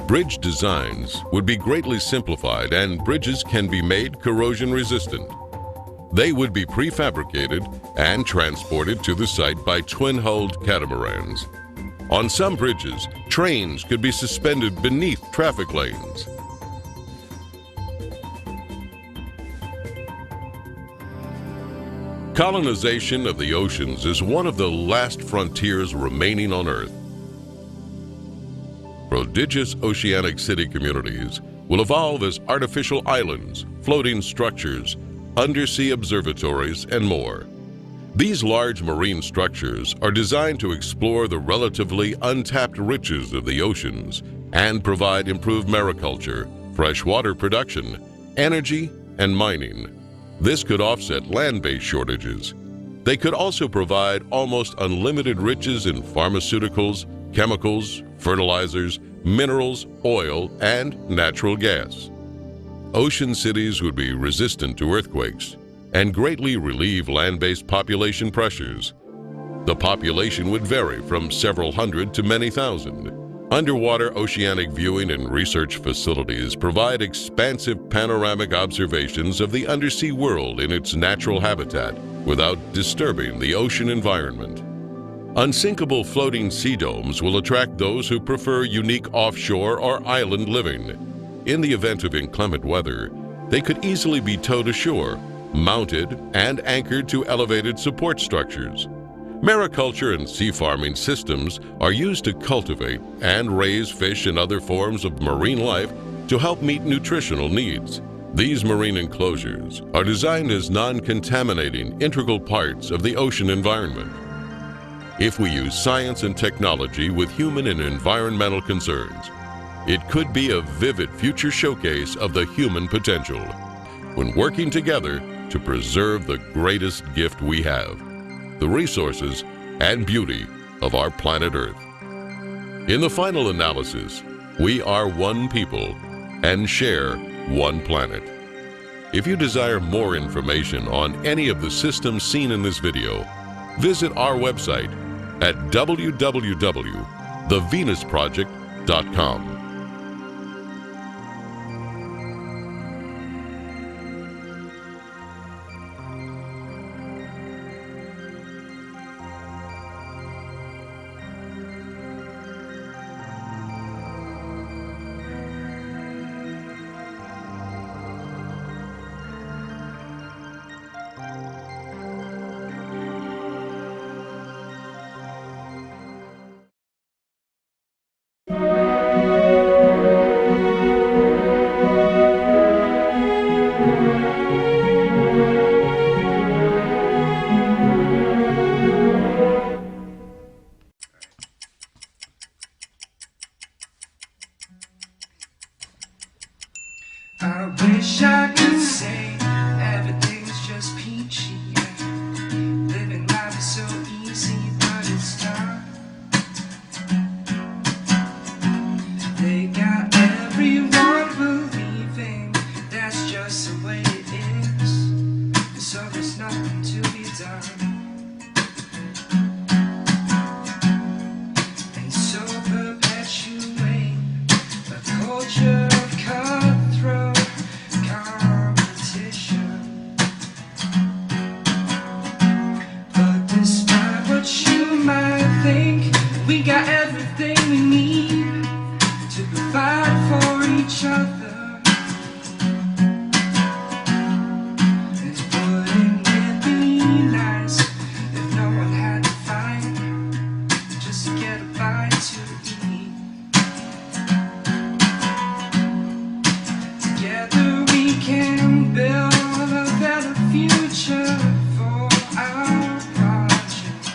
Bridge designs would be greatly simplified, and bridges can be made corrosion resistant. They would be prefabricated and transported to the site by twin-hulled catamarans. On some bridges, trains could be suspended beneath traffic lanes. Colonization of the oceans is one of the last frontiers remaining on Earth. Prodigious oceanic city communities will evolve as artificial islands, floating structures, undersea observatories, and more. These large marine structures are designed to explore the relatively untapped riches of the oceans and provide improved mariculture, freshwater production, energy, and mining. This could offset land-based shortages. They could also provide almost unlimited riches in pharmaceuticals, chemicals, fertilizers, minerals, oil, and natural gas. Ocean cities would be resistant to earthquakes and greatly relieve land-based population pressures. The population would vary from several hundred to many thousand. Underwater oceanic viewing and research facilities provide expansive panoramic observations of the undersea world in its natural habitat without disturbing the ocean environment. Unsinkable floating sea domes will attract those who prefer unique offshore or island living. In the event of inclement weather, they could easily be towed ashore, mounted and anchored to elevated support structures. Mariculture and sea farming systems are used to cultivate and raise fish and other forms of marine life to help meet nutritional needs. These marine enclosures are designed as non-contaminating integral parts of the ocean environment. If we use science and technology with human and environmental concerns, it could be a vivid future showcase of the human potential when working together to preserve the greatest gift we have, the resources and beauty of our planet Earth. In the final analysis, we are one people and share one planet. If you desire more information on any of the systems seen in this video, visit our website at www.thevenusproject.com. I wish I could say everything's just peachy. Living life is so easy, but it's not. They got everyone believing that's just the way it is, so there's nothing to be done. And so perpetuate a culture of cutthroat competition. But despite what you might think, we got everything we need to provide for each other. And wouldn't it be nice if no one had to fight just to get a bite to eat? Together we can build a better future for our project.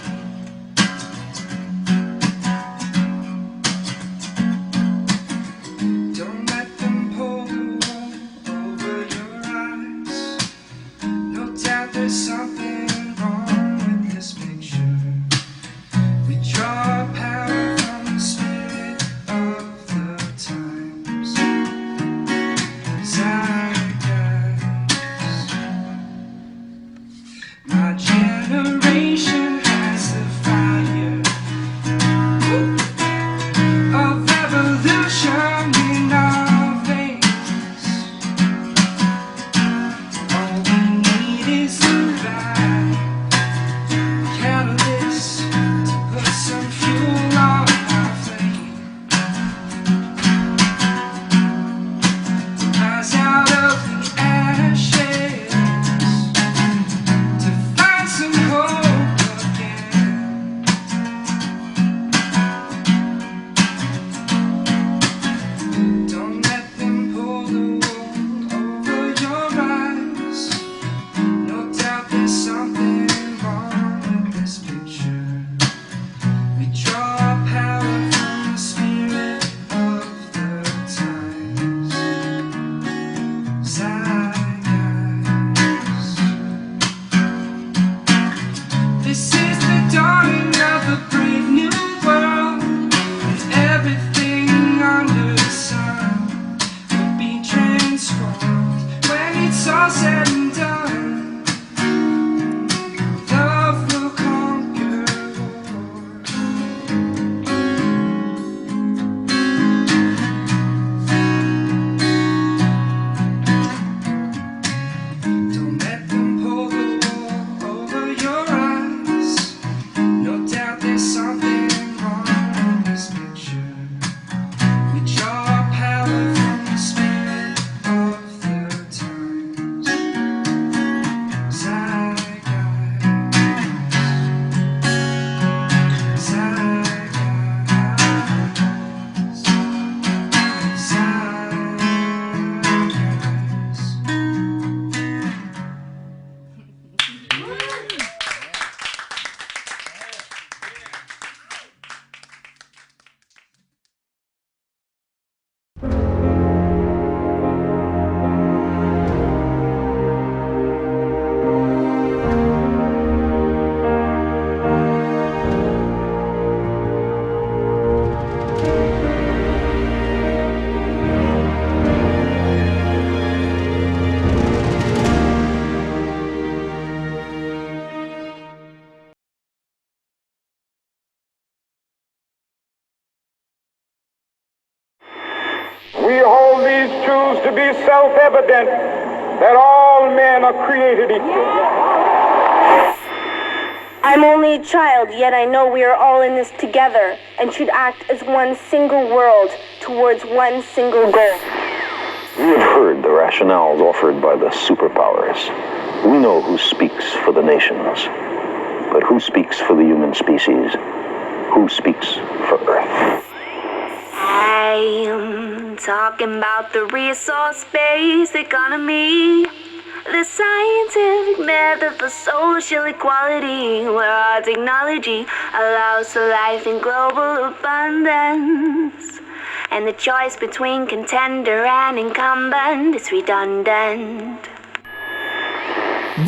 Don't let them these truths to be self-evident, that all men are created equal. I'm only a child, yet I know we are all in this together and should act as one single world towards one single goal. We have heard the rationales offered by the superpowers. We know who speaks for the nations, but who speaks for the human species? Who speaks for Earth? I am talking about the resource-based economy. The scientific method for social equality, where our technology allows for life in global abundance. And the choice between contender and incumbent is redundant.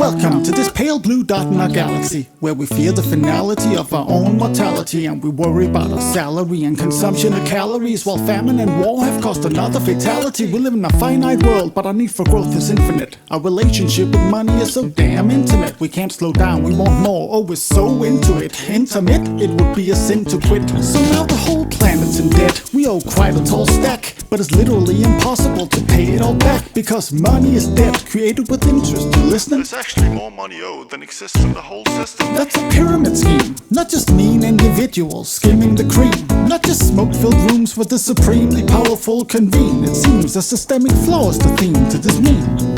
Welcome to this pale blue dot in our galaxy, where we fear the finality of our own mortality, and we worry about our salary and consumption of calories, while famine and war have caused another fatality. We live in a finite world, but our need for growth is infinite. Our relationship with money is so damn intimate. We can't slow down, we want more, oh we're so into it. Intimate, it would be a sin to quit. So now the whole planet's in debt. We owe quite a tall stack, but it's literally impossible to pay it all back, because money is debt, created with interest. You listening? There's actually more money owed than exists in the whole system. That's a pyramid scheme, not just mean individuals skimming the cream, not just smoke-filled rooms where the supremely powerful convene. It seems a systemic flaw is the theme to this meme.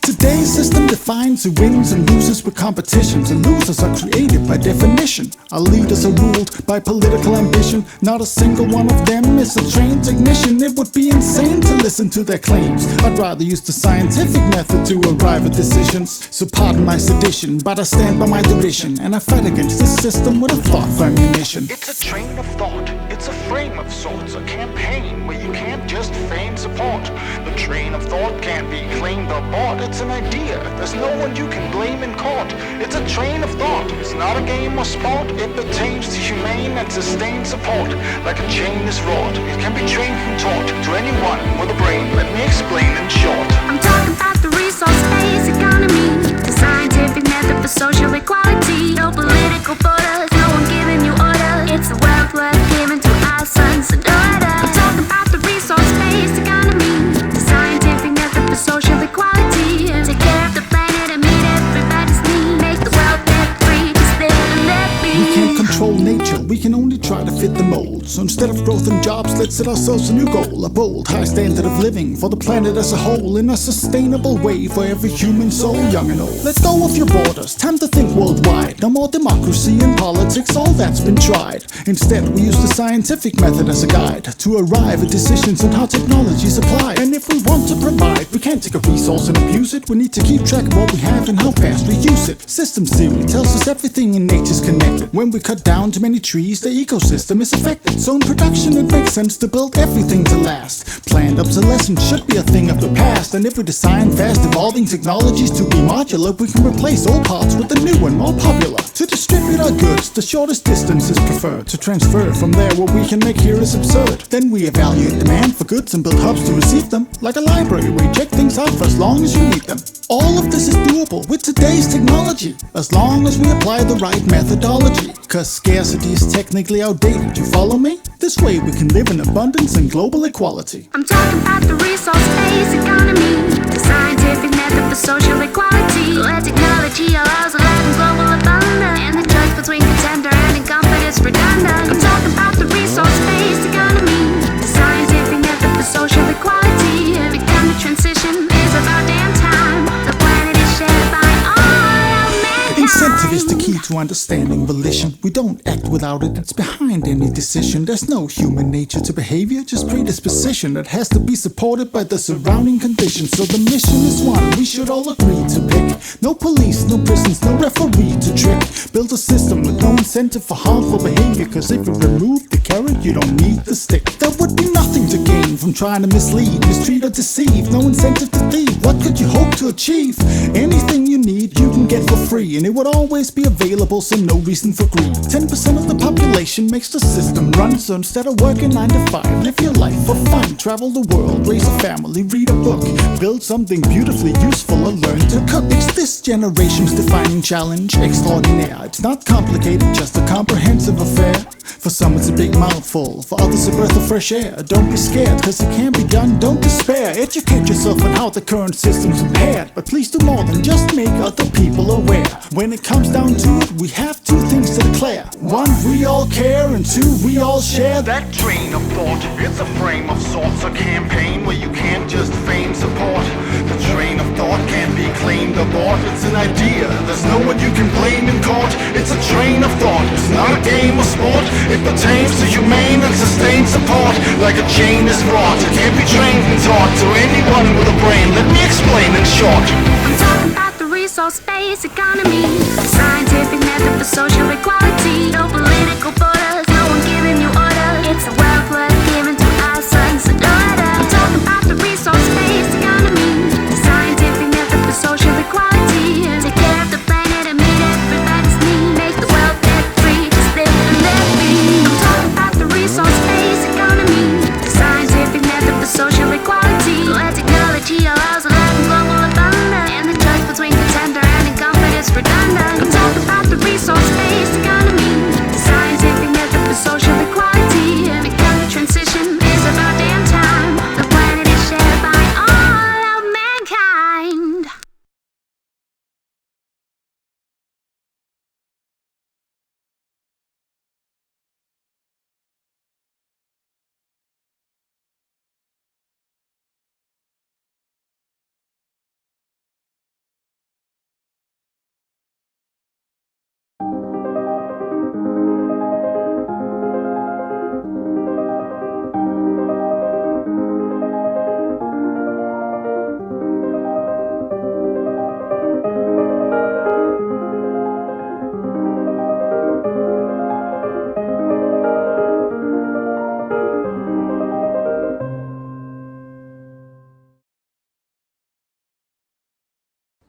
Today's system defines who wins and loses with competitions, and losers are created by definition. Our leaders are ruled by political ambition. Not a single one of them is a trained technician. It would be insane to listen to their claims. I'd rather use the scientific method to arrive at decisions. So pardon my sedition, but I stand by my derision, and I fight against this system with a thought for ammunition. It's a train of thought, it's a frame of sorts, a campaign where you can't just feign support. The train of thought can't be claimed or bought. It's an idea, there's no one you can blame in court. It's a train of thought, it's not a game or sport. It pertains to humane and sustained support. Like a chain is wrought, it can be trained and taught to anyone with a brain. Let me explain in short. I'm talking about the resource-based economy, the scientific method for social equality. No political borders, no one giving you orders. It's a wealth worth giving to our sons and daughters. I'm talking about the resource-based economy, the scientific method for social equality. Take care of the planet and meet everybody's need. Make the world debt-free, just live and let be. We can't control nature, we can only try to fit the mold. So instead of growth and jobs, let's set ourselves a new goal. A bold, high standard of living for the planet as a whole, in a sustainable way for every human soul, young and old. Let go of your borders, time to think worldwide. No more democracy and politics, all that's been tried. Instead, we use the scientific method as a guide to arrive at decisions on how technologies apply. And if we want to provide, we can't take a resource and abuse it. We need to keep track of what we have and how fast we use it. Systems theory tells us everything in nature's connected. When we cut down too many trees, the ecosystem is affected. So in production, it makes sense to build everything to last. Planned obsolescence should be a thing of the past. And if we design fast evolving technologies to be modular, we can replace old parts with the new and more popular. To distribute our goods, the shortest distance is preferred. To transfer from there, what we can make here is absurd. Then we evaluate demand for goods and build hubs to receive them. Like a library, we check things out for as long as you need them. All of this is doable with today's technology, as long as we apply the right methodology. Cause scarcity is technically outdated, you follow me? This way we can live in abundance and global equality. I'm talking about the resource-based economy, the scientific method for social equality, where technology allows a life in global abundance, and the choice between contender and incumbent is redundant. I'm talking about the resource-based economy, the scientific method for social equality. Every time the transition is about damn time, the planet is shared by all of mankind. Incentive is the key to understanding volition. We don't act without it, it's behind any decision. There's no human nature to behavior, just predisposition that has to be supported by the surrounding conditions. So the mission is one we should all agree to pick. No police, no prisons, no referee to trick. Build a system with no incentive for harmful behavior, cause if you remove the carrot, you don't need the stick. There would be nothing to gain from trying to mislead, mistreat or deceive. No incentive to thieve, what could you hope to achieve? Anything you need, you can get for free, and it would always be available, so no reason for greed. 10% of the population makes the system run, so instead of working 9 to 5, live your life for fun. Travel the world, raise a family, read a book, build something beautifully useful, or learn to cook. It's this generation's defining challenge, extraordinaire. It's not complicated, just a comprehensive affair. For some it's a big mouthful, for others a breath of fresh air. Don't be scared, cause it can be done, don't despair. educate yourself on how the current system's impaired. But please do more than just make other people aware. When it comes down to it, we have two things to declare. One, we all care, and two, we all share. That train of thought, it's a frame of sorts, a campaign where you can't just feign support. The train of thought can't be claimed or bought. It's an idea, there's no one you can blame in court. It's a train of thought, it's not a game or sport. It pertains to humane and sustained support. Like a chain is wrought, it can't be trained and taught to anyone with a brain. Let me explain in short. I'm talking about the resource-based economy, the scientific method for social equality. No political borders, no one giving you orders. It's a wealth worth giving to our sons and daughters. I'm talking about the resource-based economy, the scientific method for social equality. Take care of the planet and meet everybody's need. Make the world debt-free, just live and let be. I'm talking about the resource-based economy, the scientific method for social equality. Where technology allows a life in global abundance, and the choice between contender and incumbent is redundant. I'm talking about the resource-based economy, the scientific method for social equality. And because the transition is about damn time, the planet is shared by all of mankind.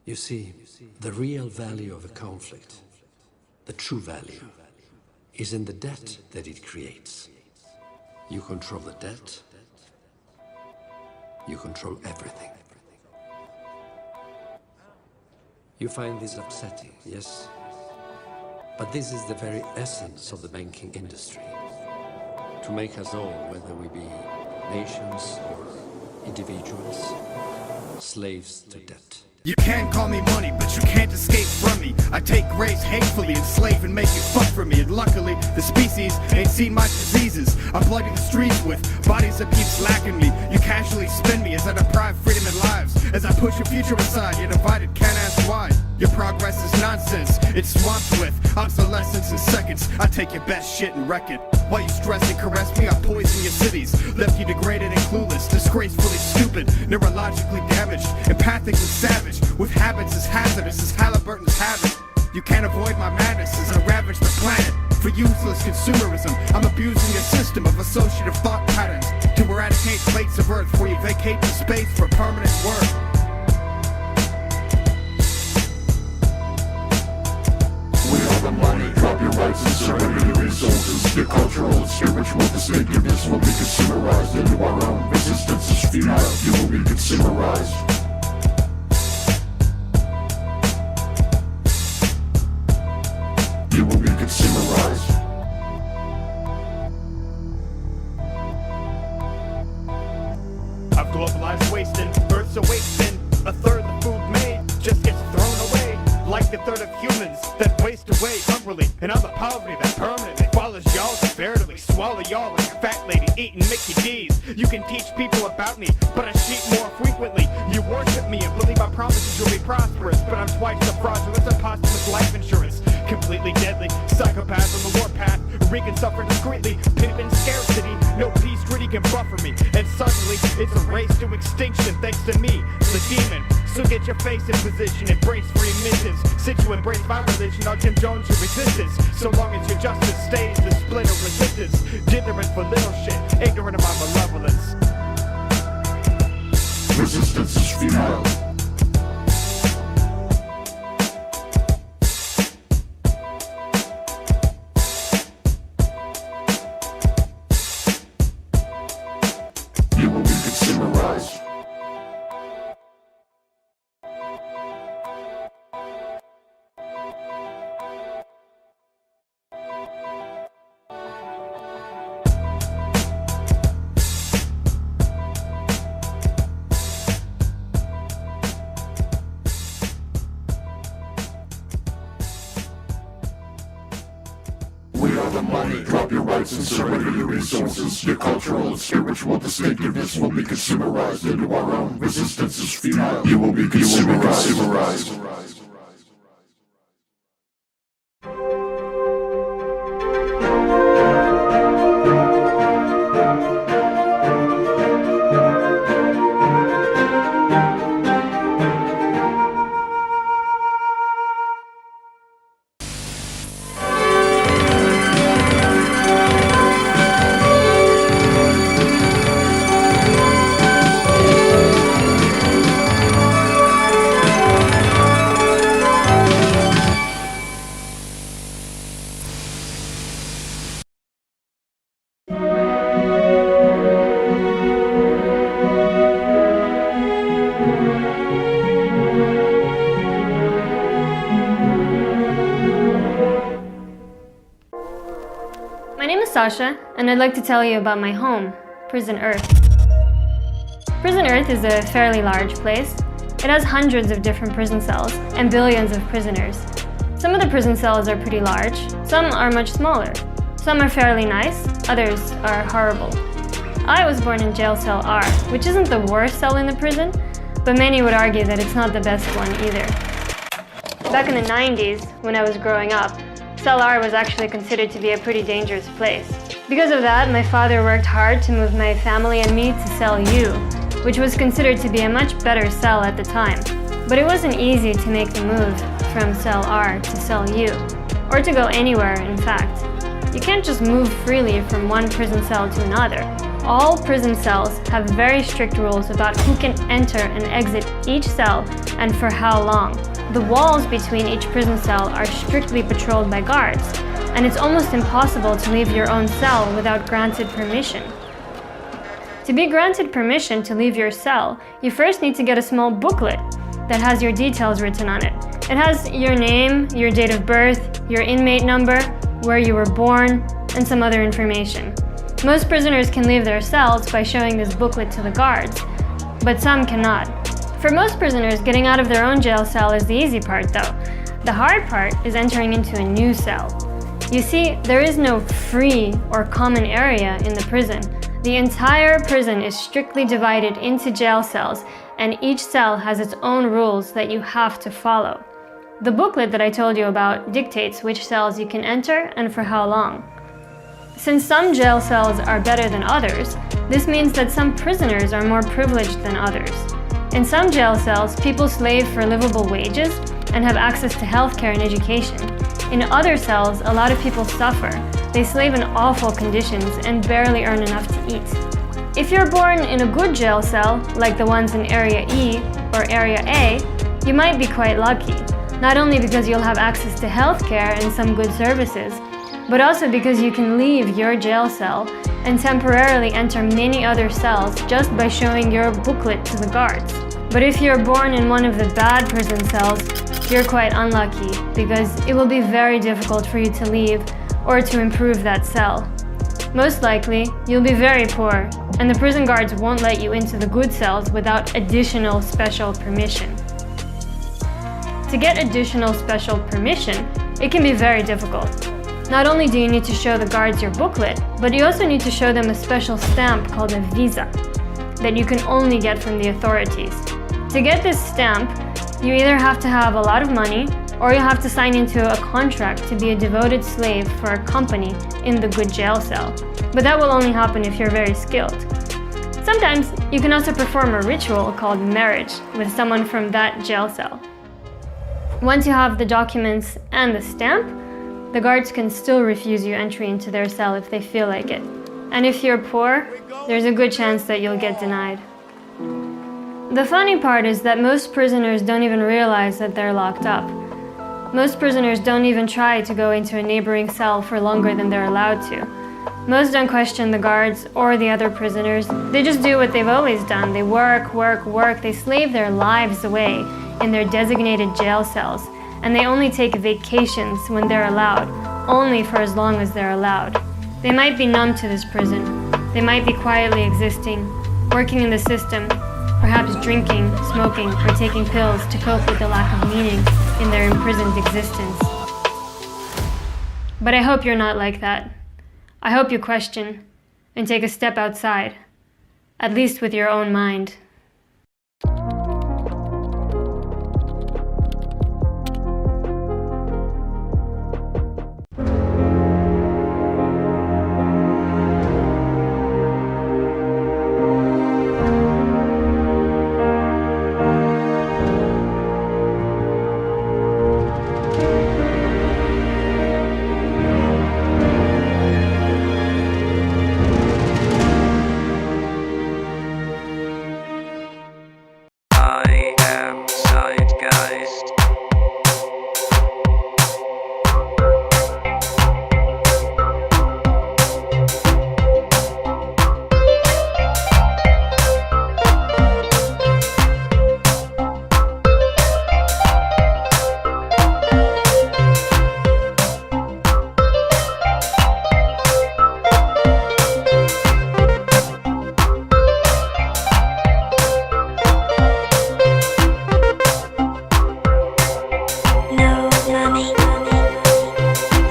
You see, the real value of a conflict, the true value, is in the debt that it creates. You control the debt, you control everything. You find this upsetting, yes? But this is the very essence of the banking industry. To make us all, whether we be nations or individuals, slaves to debt. You can't call me money, but you can't escape from me. I take grace hatefully, enslave and make it fun for me. And luckily, the species ain't seen my diseases. I bloody the streets with bodies that keep slacking me. You casually spin me as I deprive freedom and lives. As I push your future aside, you're divided, can't ask why. Your progress is nonsense, it's swamped with obsolescence in seconds. I take your best shit and wreck it. While you stress and caress me, I poison your cities. Left you degraded and clueless, disgracefully stupid, neurologically damaged, empathically savage, with habits as hazardous as Halliburton's habit. You can't avoid my madness as I ravage the planet. For useless consumerism, I'm abusing a system of associative thought patterns to eradicate plates of earth before you vacate the space for permanent work. The money, copyrights, and surrender resources. Your cultural and spiritual distinctiveness will be consumerized into our own. Resistance is futile, you will be consumerized. You will be consumerized. I've globalized wasting, Earth's a wasting. A third of the food made just gets thrown away. Like a third of humans that waste away hungrily. And other poverty that permanently follows y'all to veritably swallow y'all like a fat lady eating Mickey D's. You can teach people about me, but I cheat more frequently. You worship me and believe my promises you'll be prosperous, but I'm twice the fraudulent and posthumous life insurance. Completely deadly, psychopath on the warpath, wreaking suffering discreetly, pimping scarcity, no peace treaty can buffer me. And suddenly, it's a race to extinction thanks to me, the demon. So get your face in position, embrace free missions. Since you embrace my religion, I'll Jim Jones your resistance. So long as your justice stays the split of resistance. Dithering for little shit, ignorant of my malevolence. Resistance is futile. You will be consumerized. rights and surrender your resources. Your cultural and spiritual distinctiveness will be consumerized into our own resistance is futile. You will be consumerized. Sasha, and I'd like to tell you about my home, Prison Earth. Prison Earth is a fairly large place. It has hundreds of different prison cells and billions of prisoners. Some of the prison cells are pretty large, some are much smaller. Some are fairly nice, others are horrible. I was born in jail cell R, which isn't the worst cell in the prison, but many would argue that it's not the best one either. Back in the 90s, when I was growing up, Cell R was actually considered to be a pretty dangerous place. Because of that, my father worked hard to move my family and me to Cell U, which was considered to be a much better cell at the time. But it wasn't easy to make the move from Cell R to Cell U, or to go anywhere, in fact. You can't just move freely from one prison cell to another. All prison cells have very strict rules about who can enter and exit each cell and for how long. The walls between each prison cell are strictly patrolled by guards, and it's almost impossible to leave your own cell without granted permission. To be granted permission to leave your cell, you first need to get a small booklet that has your details written on it. It has your name, your date of birth, your inmate number, where you were born, and some other information. Most prisoners can leave their cells by showing this booklet to the guards, but some cannot. For most prisoners, getting out of their own jail cell is the easy part, though. The hard part is entering into a new cell. You see, there is no free or common area in the prison. The entire prison is strictly divided into jail cells, and each cell has its own rules that you have to follow. The booklet that I told you about dictates which cells you can enter and for how long. Since some jail cells are better than others, this means that some prisoners are more privileged than others. In some jail cells, people slave for livable wages and have access to healthcare and education. In other cells, a lot of people suffer. They slave in awful conditions and barely earn enough to eat. If you're born in a good jail cell, like the ones in Area E or Area A, you might be quite lucky. Not only because you'll have access to healthcare and some good services, but also because you can leave your jail cell and temporarily enter many other cells just by showing your booklet to the guards. But if you're born in one of the bad prison cells, you're quite unlucky because it will be very difficult for you to leave or to improve that cell. Most likely, you'll be very poor, and the prison guards won't let you into the good cells without additional special permission. To get additional special permission, it can be very difficult. Not only do you need to show the guards your booklet, but you also need to show them a special stamp called a visa that you can only get from the authorities. To get this stamp, you either have to have a lot of money or you have to sign into a contract to be a devoted slave for a company in the good jail cell. But that will only happen if you're very skilled. Sometimes you can also perform a ritual called marriage with someone from that jail cell. Once you have the documents and the stamp, the guards can still refuse you entry into their cell if they feel like it. And if you're poor, there's a good chance that you'll get denied. The funny part is that most prisoners don't even realize that they're locked up. Most prisoners don't even try to go into a neighboring cell for longer than they're allowed to. Most don't question the guards or the other prisoners. They just do what they've always done. They work. They slave their lives away in their designated jail cells. And they only take vacations when they're allowed, only for as long as they're allowed. They might be numb to this prison. They might be quietly existing, working in the system, perhaps drinking, smoking, or taking pills to cope with the lack of meaning in their imprisoned existence. But I hope you're not like that. I hope you question and take a step outside, at least with your own mind. I am zeitgeist. No money,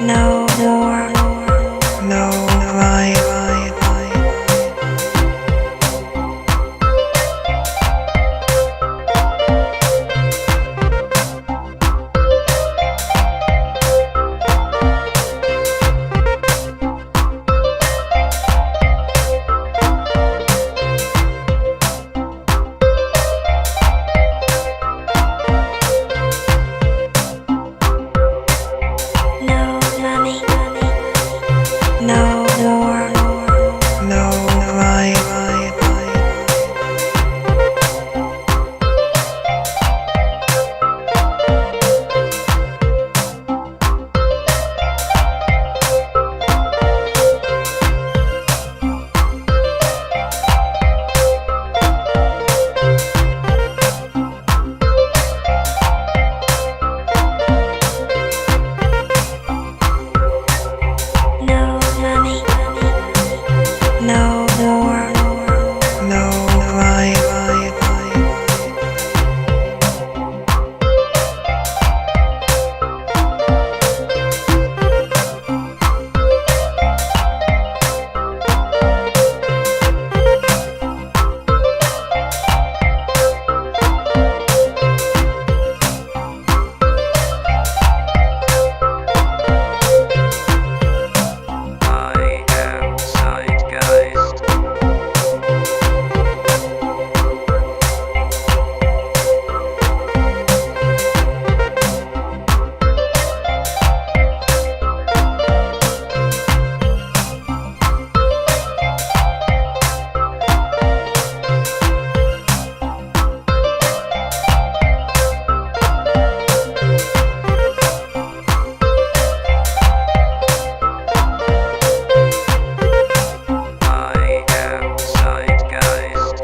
no war, no life. No money, no war, no life. No money, no war, no life. I am zeitgeist. I am zeitgeist.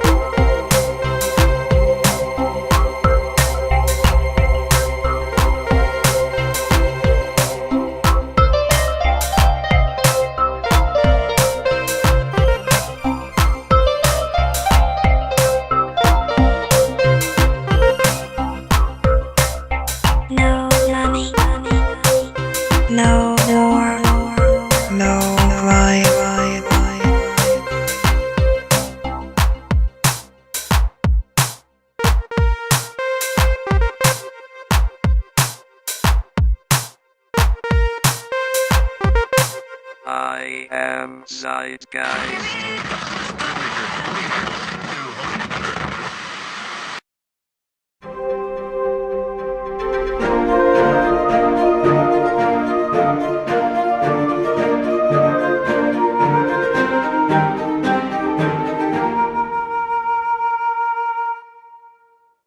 No money, no war, no life. I am zeitgeist.